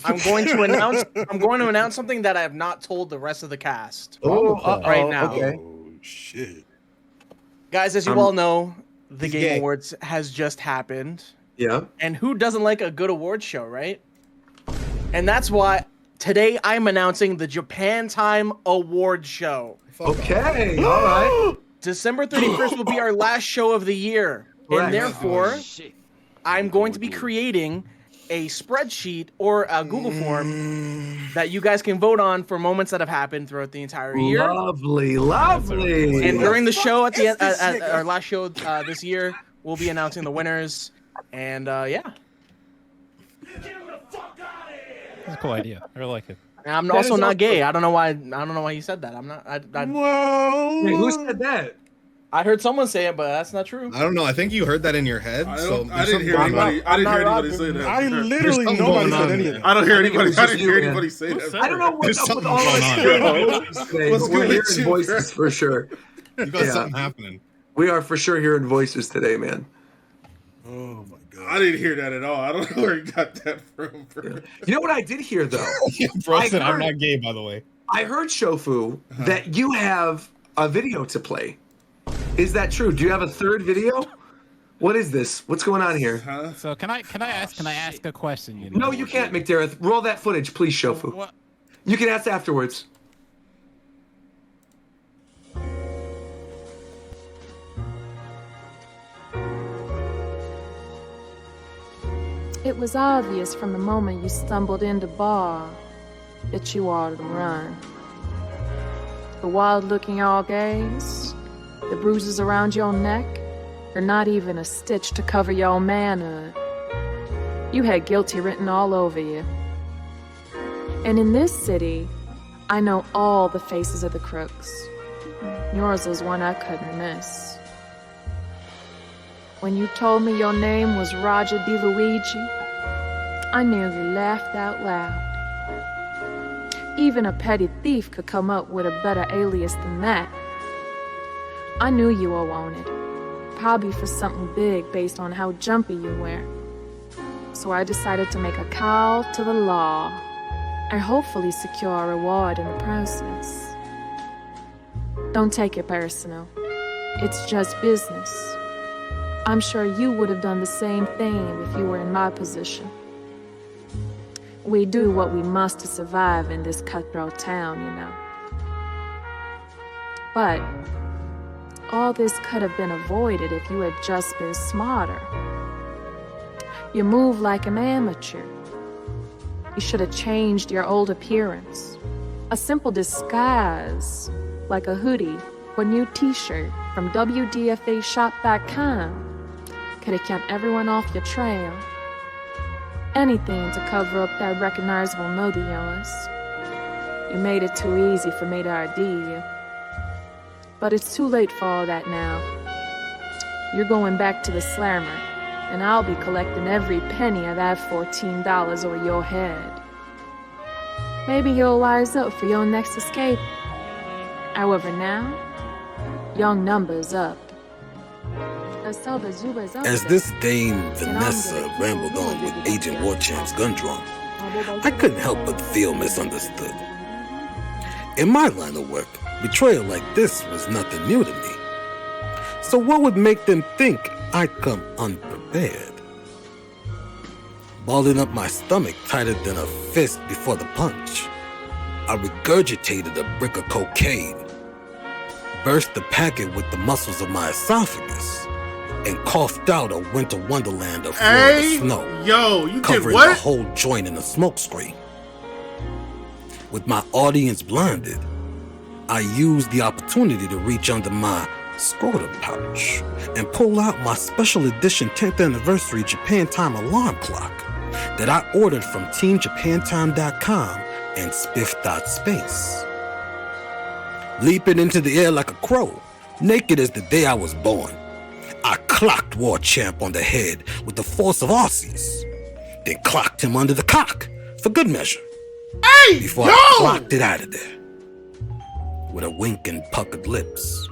[SPEAKER 9] I'm going to announce something that I have not told the rest of the cast right now.
[SPEAKER 2] Okay.
[SPEAKER 10] Oh shit.
[SPEAKER 9] Guys, as you all know, the Game Awards has just happened.
[SPEAKER 2] Yeah.
[SPEAKER 9] And who doesn't like a good award show, right? And that's why today I'm announcing the Japan Time Award Show.
[SPEAKER 2] Okay. All right.
[SPEAKER 9] December 31st will be our last show of the year.
[SPEAKER 2] Correct.
[SPEAKER 9] And therefore, I'm going to be creating a spreadsheet or a Google form that you guys can vote on for moments that have happened throughout the entire year.
[SPEAKER 2] Lovely.
[SPEAKER 9] And during the show at the end, at our last show this year, we'll be announcing the winners. And yeah.
[SPEAKER 1] That's a cool idea. I really like it.
[SPEAKER 9] And I'm also not gay. I don't know why you said that. I'm not.
[SPEAKER 10] Whoa.
[SPEAKER 2] Wait, who said that?
[SPEAKER 9] I heard someone say it, but that's not true.
[SPEAKER 7] I don't know. I think you heard that in your head.
[SPEAKER 3] I didn't hear anybody say that.
[SPEAKER 10] I literally nobody said any of that.
[SPEAKER 3] I don't hear anybody. I didn't hear anybody say that.
[SPEAKER 2] I don't know what's up with all of us hearing today, but we're hearing voices for sure.
[SPEAKER 7] You got something happening.
[SPEAKER 2] We are for sure hearing voices today, man.
[SPEAKER 10] Oh my god.
[SPEAKER 3] I didn't hear that at all. I don't know where you got that from. Bro.
[SPEAKER 2] You know what I did hear though?
[SPEAKER 7] Bro said I'm not gay, by the way.
[SPEAKER 2] I heard, Shofu, that you have a video to play. Is that true? Do you have a third video? What is this? What's going on here?
[SPEAKER 1] So can I ask a question? You know?
[SPEAKER 2] No, you can't, McDareth. Roll that footage, please, Shofu.
[SPEAKER 1] What?
[SPEAKER 2] You can ask afterwards.
[SPEAKER 13] It was obvious from the moment you stumbled into bar that you are the run. The wild-looking all gaze, the bruises around your neck, or not even a stitch to cover your manhood. You had guilty written all over you. And in this city, I know all the faces of the crooks. Yours is one I couldn't miss. When you told me your name was Roger DeLuigi, I nearly laughed out loud. Even a petty thief could come up with a better alias than that. I knew you were wanted, probably for something big based on how jumpy you were. So I decided to make a call to the law and hopefully secure a reward in the process. Don't take it personal. It's just business. I'm sure you would have done the same thing if you were in my position. We do what we must to survive in this cutthroat town, you know. But all this could have been avoided if you had just been smarter. You move like an amateur. You should have changed your old appearance. A simple disguise, like a hoodie or new t-shirt from WDFAshop.com, could have kept everyone off your trail. Anything to cover up that recognizable note of yours. You made it too easy for me to ID you. But it's too late for all that now. You're going back to the slammer, and I'll be collecting every penny of that $14 over your head. Maybe you'll wise up for your next escape. However now, your number's up.
[SPEAKER 5] As this Dame Vanessa rambled on with Agent Warchamp's gun drum, I couldn't help but feel misunderstood. In my line of work, betrayal like this was nothing new to me. So what would make them think I'd come unprepared? Balling up my stomach tighter than a fist before the punch, I regurgitated a brick of cocaine, burst the packet with the muscles of my esophagus, and coughed out a winter wonderland of Florida snow, covering the whole joint in a smokescreen. With my audience blinded, I used the opportunity to reach under my scrotum pouch and pull out my special edition 10th anniversary Japan Time alarm clock that I ordered from TeamJapanTime.com and SPIF.space. Leaping into the air like a crow, naked as the day I was born, I clocked Warchamp on the head with the force of Aussies, then clocked him under the cock for good measure. Before I clocked it out of there. With a wink and puckered lips,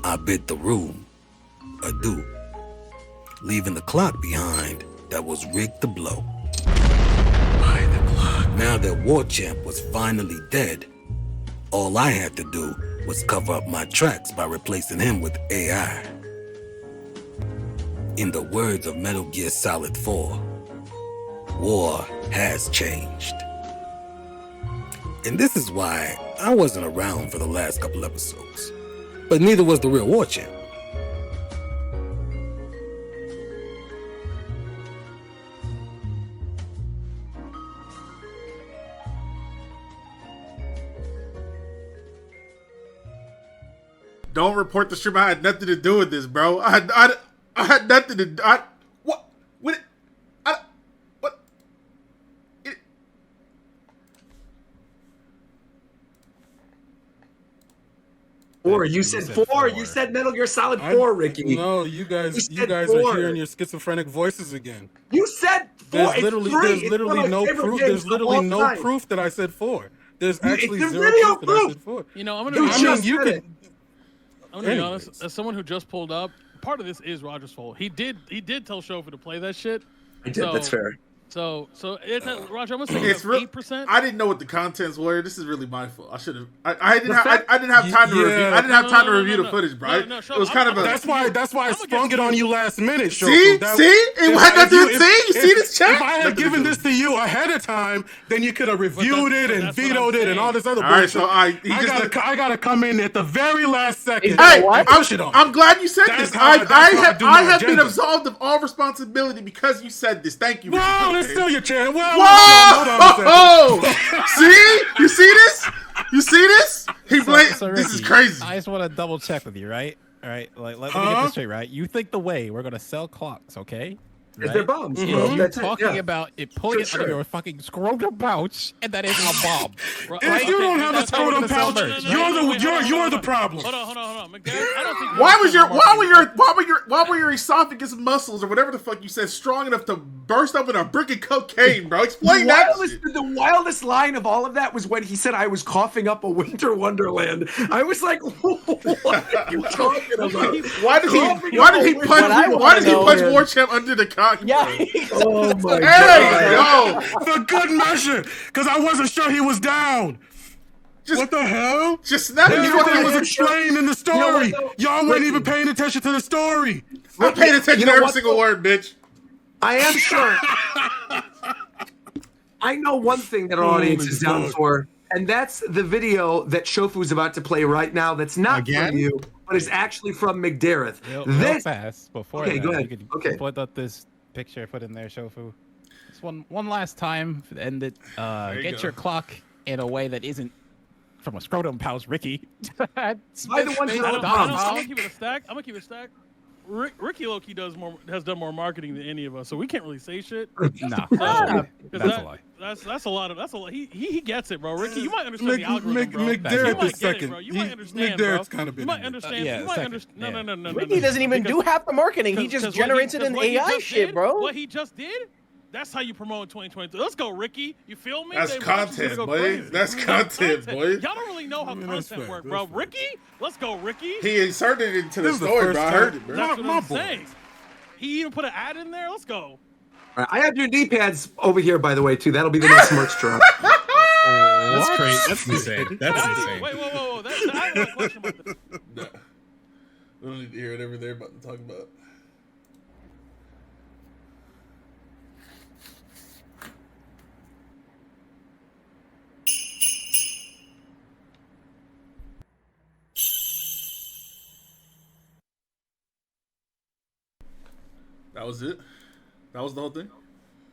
[SPEAKER 5] I bid the room adieu, leaving the clock behind that was rigged to blow. By the clock. Now that Warchamp was finally dead, all I had to do was cover up my tracks by replacing him with AI. In the words of Metal Gear Solid 4, war has changed. And this is why I wasn't around for the last couple episodes. But neither was the real Warchamp.
[SPEAKER 3] Don't report the stream. I had nothing to do with this, bro. I had nothing to do. What? What? What?
[SPEAKER 2] Four. You said four. You said Metal Gear Solid 4, Ricky.
[SPEAKER 10] No, you guys are hearing your schizophrenic voices again.
[SPEAKER 2] You said 4.
[SPEAKER 10] There's literally no proof. There's literally no proof that I said 4. There's actually zero proof that I said 4.
[SPEAKER 12] You know, I'm gonna be honest. As someone who just pulled up, part of this is Roger's fault. He did tell Shofu to play that shit.
[SPEAKER 2] I did. That's fair.
[SPEAKER 12] So it's Roger. I'm gonna say
[SPEAKER 3] it's
[SPEAKER 12] 8%.
[SPEAKER 3] I didn't know what the contents were. This is really my fault. I should have. I didn't have time to review. I didn't have time to review the footage, bro. It was kind of a.
[SPEAKER 10] That's why I sprung it on you last minute.
[SPEAKER 3] See, it had nothing to say. You see this chat?
[SPEAKER 10] If I had given this to you ahead of time, then you could have reviewed it and vetoed it and all this other bullshit.
[SPEAKER 3] So
[SPEAKER 10] I gotta come in at the very last second.
[SPEAKER 3] Hey, I'm glad you said this. I have been absolved of all responsibility because you said this. Thank you.
[SPEAKER 10] Well, it's still your channel.
[SPEAKER 3] Whoa! See? You see this? You see this? This is crazy.
[SPEAKER 1] I just want to double check with you, right? All right, let me get this straight, right? You think the way we're gonna sell clocks, okay?
[SPEAKER 2] Right? They're bombs.
[SPEAKER 1] Mm-hmm. You're talking about it pulling it out of your fucking scrotum pouch, and that isn't a bomb.
[SPEAKER 10] If you don't have a scrotum pouch, you're the problem.
[SPEAKER 12] Hold on. McDareth, I don't think
[SPEAKER 3] why were your esophagus muscles or whatever the fuck you said strong enough to burst open a brick of cocaine, bro? Explain that.
[SPEAKER 2] The wildest line of all of that was when he said I was coughing up a winter wonderland. I was like, what are you talking about?
[SPEAKER 3] Why did he punch Warchamp under the cock?
[SPEAKER 9] Yeah.
[SPEAKER 2] Oh my
[SPEAKER 3] God.
[SPEAKER 10] For good measure, because I wasn't sure he was down. What the hell?
[SPEAKER 3] Just not
[SPEAKER 10] everything was explained in the story. Y'all weren't even paying attention to the story.
[SPEAKER 3] I'm paying attention to every single word, bitch.
[SPEAKER 2] I am sure. I know one thing that our audience is down for, and that's the video that Shofu's about to play right now. That's not from you, but is actually from McDareth.
[SPEAKER 1] Real fast before that,
[SPEAKER 2] go ahead.
[SPEAKER 1] You could put up this picture I put in there, Shofu. Just one last time to end it. Get your clock in a way that isn't from a scrotum pouch, Ricky.
[SPEAKER 2] By the ones that
[SPEAKER 12] I'm gonna keep it a stack. Ricky Loki has done more marketing than any of us, so we can't really say shit.
[SPEAKER 1] No, that's a lie.
[SPEAKER 12] That's a lot. He gets it, bro. Ricky, you might understand the algorithm, bro.
[SPEAKER 10] McDareth is second.
[SPEAKER 12] Bro. You might understand, bro.
[SPEAKER 10] McDareth's kind of been.
[SPEAKER 12] You might understand. You might understand. No.
[SPEAKER 9] Ricky doesn't even do half the marketing. He just generates it in AI shit, bro.
[SPEAKER 12] What he just did That's how you promote in 2023. Let's go, Ricky. You feel me?
[SPEAKER 3] That's content, boy. That's content, boy.
[SPEAKER 12] Y'all don't really know how content works, bro. Ricky, let's go, Ricky.
[SPEAKER 3] He inserted it into the story, bro. I heard it, bro.
[SPEAKER 12] That's what I'm saying. He even put an ad in there. Let's go.
[SPEAKER 2] All right, I have your knee pads over here, by the way, too. That'll be the next merch drop.
[SPEAKER 1] That's crazy. That's insane. That's insane.
[SPEAKER 12] Wait, whoa. I have a question about this.
[SPEAKER 3] No. We don't need to hear whatever they're about to talk about. That was it? That was the whole thing?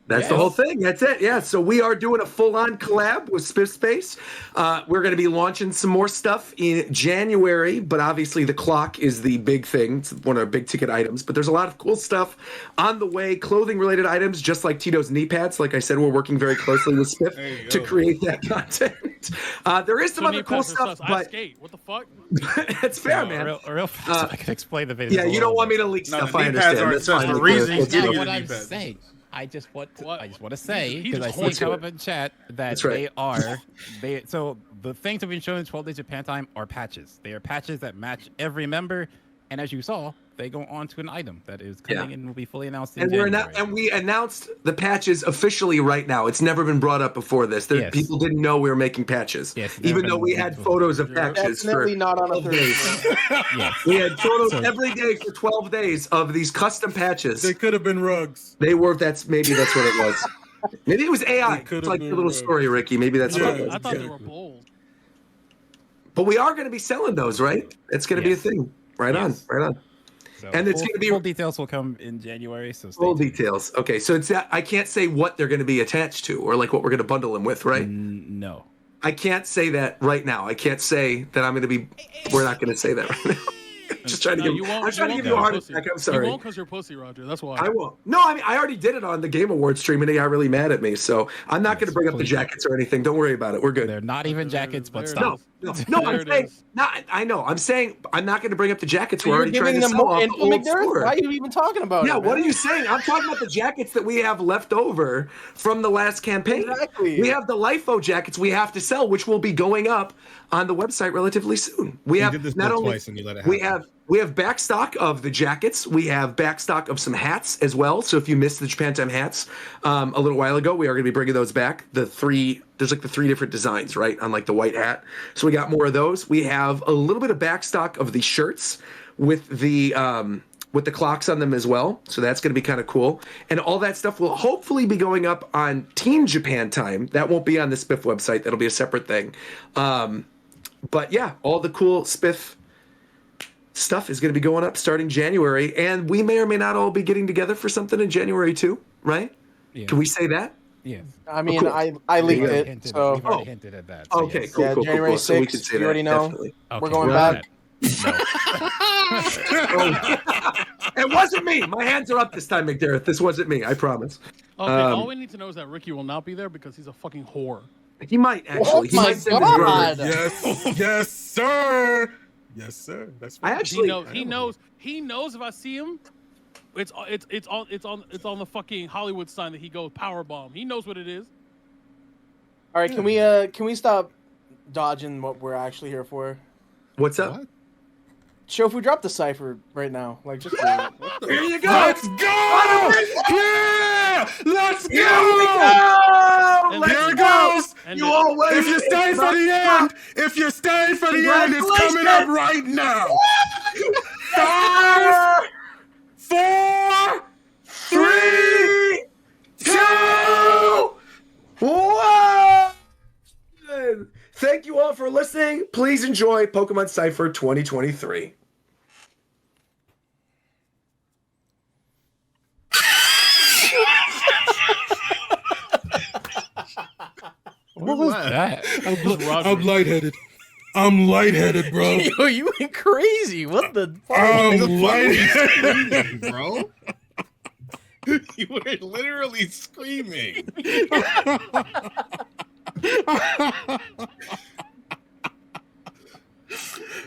[SPEAKER 2] That's the whole thing. That's it. Yeah. So we are doing a full-on collab with SPIF Space. We're going to be launching some more stuff in January, but obviously the clock is the big thing. It's one of our big ticket items. But there's a lot of cool stuff on the way. Clothing-related items, just like Tito's knee pads. Like I said, we're working very closely with SPIF to create that content. There is some other cool stuff, but
[SPEAKER 12] what the fuck?
[SPEAKER 2] That's fair, man.
[SPEAKER 1] Real fast. I can explain the video.
[SPEAKER 2] Yeah, you don't want me to leak stuff. I understand. That's fine.
[SPEAKER 1] The reason what I'm saying. I just want to say, because I see it come up in chat, that so the things that we've been showing in 12 Days Japan Time are patches. They are patches that match every member, and as you saw, they go on to an item that is coming and will be fully announced in January.
[SPEAKER 2] And we announced the patches officially right now. It's never been brought up before this. People didn't know we were making patches, even though we had photos of patches.
[SPEAKER 9] Definitely not on a Thursday.
[SPEAKER 2] We had photos every day for 12 days of these custom patches.
[SPEAKER 10] They could have been rugs.
[SPEAKER 2] They were. Maybe that's what it was. Maybe it was AI. It's like your little story, Ricky. Maybe that's what it was.
[SPEAKER 12] I thought they were bold.
[SPEAKER 2] But we are going to be selling those, right? It's going to be a thing. Right on.
[SPEAKER 1] So
[SPEAKER 2] and it's going to be
[SPEAKER 1] full details will come in January. So
[SPEAKER 2] full details. Okay, so it's I can't say what they're going to be attached to or like what we're going to bundle them with, right?
[SPEAKER 1] No,
[SPEAKER 2] I can't say that right now. I can't say that I'm going to be. We're not going to say that right now. Just trying to give. I'm trying to give you a heart attack. I'm sorry.
[SPEAKER 12] You won't because you're pussy, Roger. That's why.
[SPEAKER 2] I won't. No, I mean I already did it on the Game Awards stream, and they got really mad at me. So I'm not going to bring up the jackets or anything. Don't worry about it. We're good.
[SPEAKER 1] They're not even jackets, but stop.
[SPEAKER 2] No. I'm saying. I know. I'm saying I'm not going to bring up the jackets. We're already trying to
[SPEAKER 9] them
[SPEAKER 2] sell off the old
[SPEAKER 9] McDareth?
[SPEAKER 2] store.
[SPEAKER 9] Why are you even talking about it?
[SPEAKER 2] Yeah, what are you saying? I'm talking about the jackets that we have left over from the last campaign.
[SPEAKER 9] Exactly.
[SPEAKER 2] We have the LIFO jackets we have to sell, which will be going up on the website relatively soon. We have not only
[SPEAKER 7] twice and you let it happen.
[SPEAKER 2] we have back stock of the jackets. We have back stock of some hats as well. So if you missed the Japan Time hats a little while ago, we are going to be bringing those back. There's like the 3 different designs, right, on like the white hat. So we got more of those. We have a little bit of back stock of the shirts with the clocks on them as well. So that's going to be kind of cool. And all that stuff will hopefully be going up on Team Japan Time. That won't be on the SPIF website. That'll be a separate thing. But yeah, all the cool SPIF stuff is going to be going up starting January. And we may or may not all be getting together for something in January too, right? Yeah. Can we say that?
[SPEAKER 1] Yeah.
[SPEAKER 9] I mean, I leaked it, so.
[SPEAKER 1] We've already hinted at that.
[SPEAKER 2] So okay, cool, cool,
[SPEAKER 9] January 6th,
[SPEAKER 2] so we can say
[SPEAKER 9] you already know.
[SPEAKER 2] Definitely.
[SPEAKER 9] We're going back.
[SPEAKER 2] It wasn't me. My hands are up this time, McDareth. This wasn't me. I promise.
[SPEAKER 12] Okay, all we need to know is that Ricky will not be there because he's a fucking whore.
[SPEAKER 2] He might actually.
[SPEAKER 9] Oh my God!
[SPEAKER 10] Yes, sir. Yes, sir. That's
[SPEAKER 2] I actually.
[SPEAKER 12] He knows if I see him, it's on the fucking Hollywood sign that he goes power bomb. He knows what it is.
[SPEAKER 9] All right, can we stop dodging what we're actually here for?
[SPEAKER 2] What's up?
[SPEAKER 9] Shofu, drop the cipher right now. Like, just
[SPEAKER 2] here you go.
[SPEAKER 10] Let's go. Yeah, let's go.
[SPEAKER 2] Here
[SPEAKER 10] it goes.
[SPEAKER 2] You all wait.
[SPEAKER 10] If you stay for the end, it's coming up right now. 5, 4, 3, 2, 1.
[SPEAKER 2] Thank you all for listening. Please enjoy Pokemon Cypher 2023.
[SPEAKER 1] What was that?
[SPEAKER 10] I'm lightheaded. I'm lightheaded, bro.
[SPEAKER 9] Yo, you went crazy. What the fuck?
[SPEAKER 10] I'm lightheaded,
[SPEAKER 7] bro. You were literally screaming.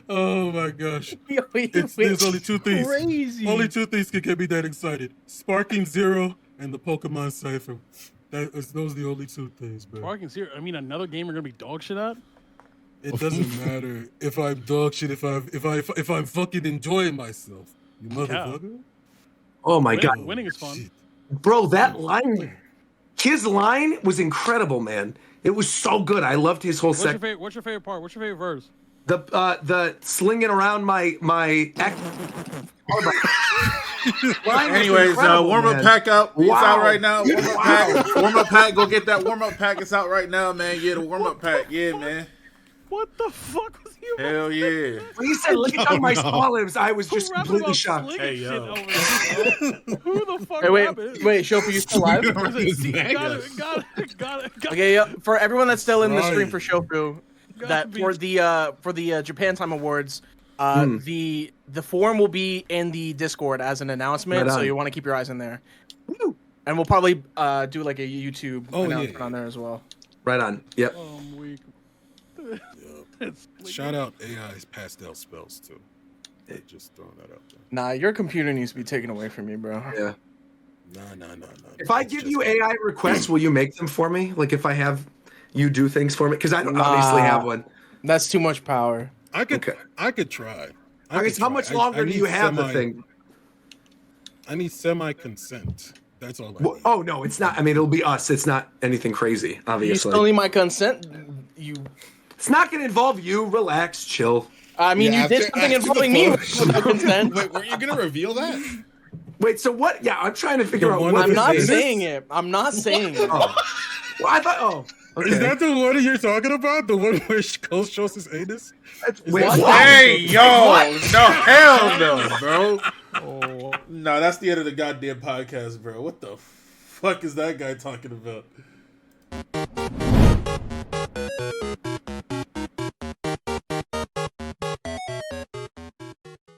[SPEAKER 10] Oh my gosh.
[SPEAKER 9] Yo,
[SPEAKER 10] There's only 2 things.
[SPEAKER 9] Crazy.
[SPEAKER 10] Only 2 things can get me that excited. Sparking Zero and the Pokemon Cipher. Those are the only two things, bro.
[SPEAKER 12] I can see. I mean, another game you're gonna be dog shit at.
[SPEAKER 10] It doesn't matter if I'm dog shit. If I'm fucking enjoying myself, you motherfucker.
[SPEAKER 2] Oh my god,
[SPEAKER 12] winning is fun,
[SPEAKER 2] bro. That line, his line was incredible, man. It was so good. I loved his whole section.
[SPEAKER 12] What's your favorite part? What's your favorite verse?
[SPEAKER 2] The slinging around my
[SPEAKER 3] Anyways, warm up pack up. It's out right now. Warm up pack. Warm up pack. Go get that warm up pack. It's out right now, man. Yeah, the warm up pack. Yeah, man.
[SPEAKER 12] What the fuck was he?
[SPEAKER 3] Hell yeah.
[SPEAKER 2] When he said, "Look at my small limbs," I was just completely shocked.
[SPEAKER 3] Hey yo.
[SPEAKER 12] Who the fuck?
[SPEAKER 9] Hey, wait, Shofu, you still live?
[SPEAKER 12] Got it.
[SPEAKER 9] Okay, yeah. For everyone that's still in the stream for Shofu, that for the Japan Time Awards, the forum will be in the Discord as an announcement, so you want to keep your eyes in there. And we'll probably do like a YouTube announcement on there as well.
[SPEAKER 2] Right on. Yep.
[SPEAKER 10] Shout out AI's pastel spells too. Just throwing that out there.
[SPEAKER 9] Nah, your computer needs to be taken away from you, bro.
[SPEAKER 2] Yeah.
[SPEAKER 10] No.
[SPEAKER 2] If I give you AI requests, will you make them for me? Like if I have you do things for me, because I don't obviously have one.
[SPEAKER 9] That's too much power.
[SPEAKER 10] I could try.
[SPEAKER 2] How much longer do you have the thing?
[SPEAKER 10] I need semi-consent. That's all.
[SPEAKER 2] Oh no, it's not. I mean, it'll be us. It's not anything crazy, obviously.
[SPEAKER 9] You still need my consent.
[SPEAKER 2] It's not going to involve you. Relax, chill.
[SPEAKER 9] I mean, you did something involving me with consent.
[SPEAKER 7] Wait, were you going to reveal that?
[SPEAKER 2] Wait, so what? Yeah, I'm trying to figure out what.
[SPEAKER 9] I'm not saying it. I'm not saying it.
[SPEAKER 2] Oh. Well, I thought. Oh. Okay.
[SPEAKER 10] Is that the one you're talking about? The one where Ghost shows his anus?
[SPEAKER 2] Wait,
[SPEAKER 3] hey, yo, no, hell no, bro. Oh, no, that's the end of the goddamn podcast, bro. What the fuck is that guy talking about?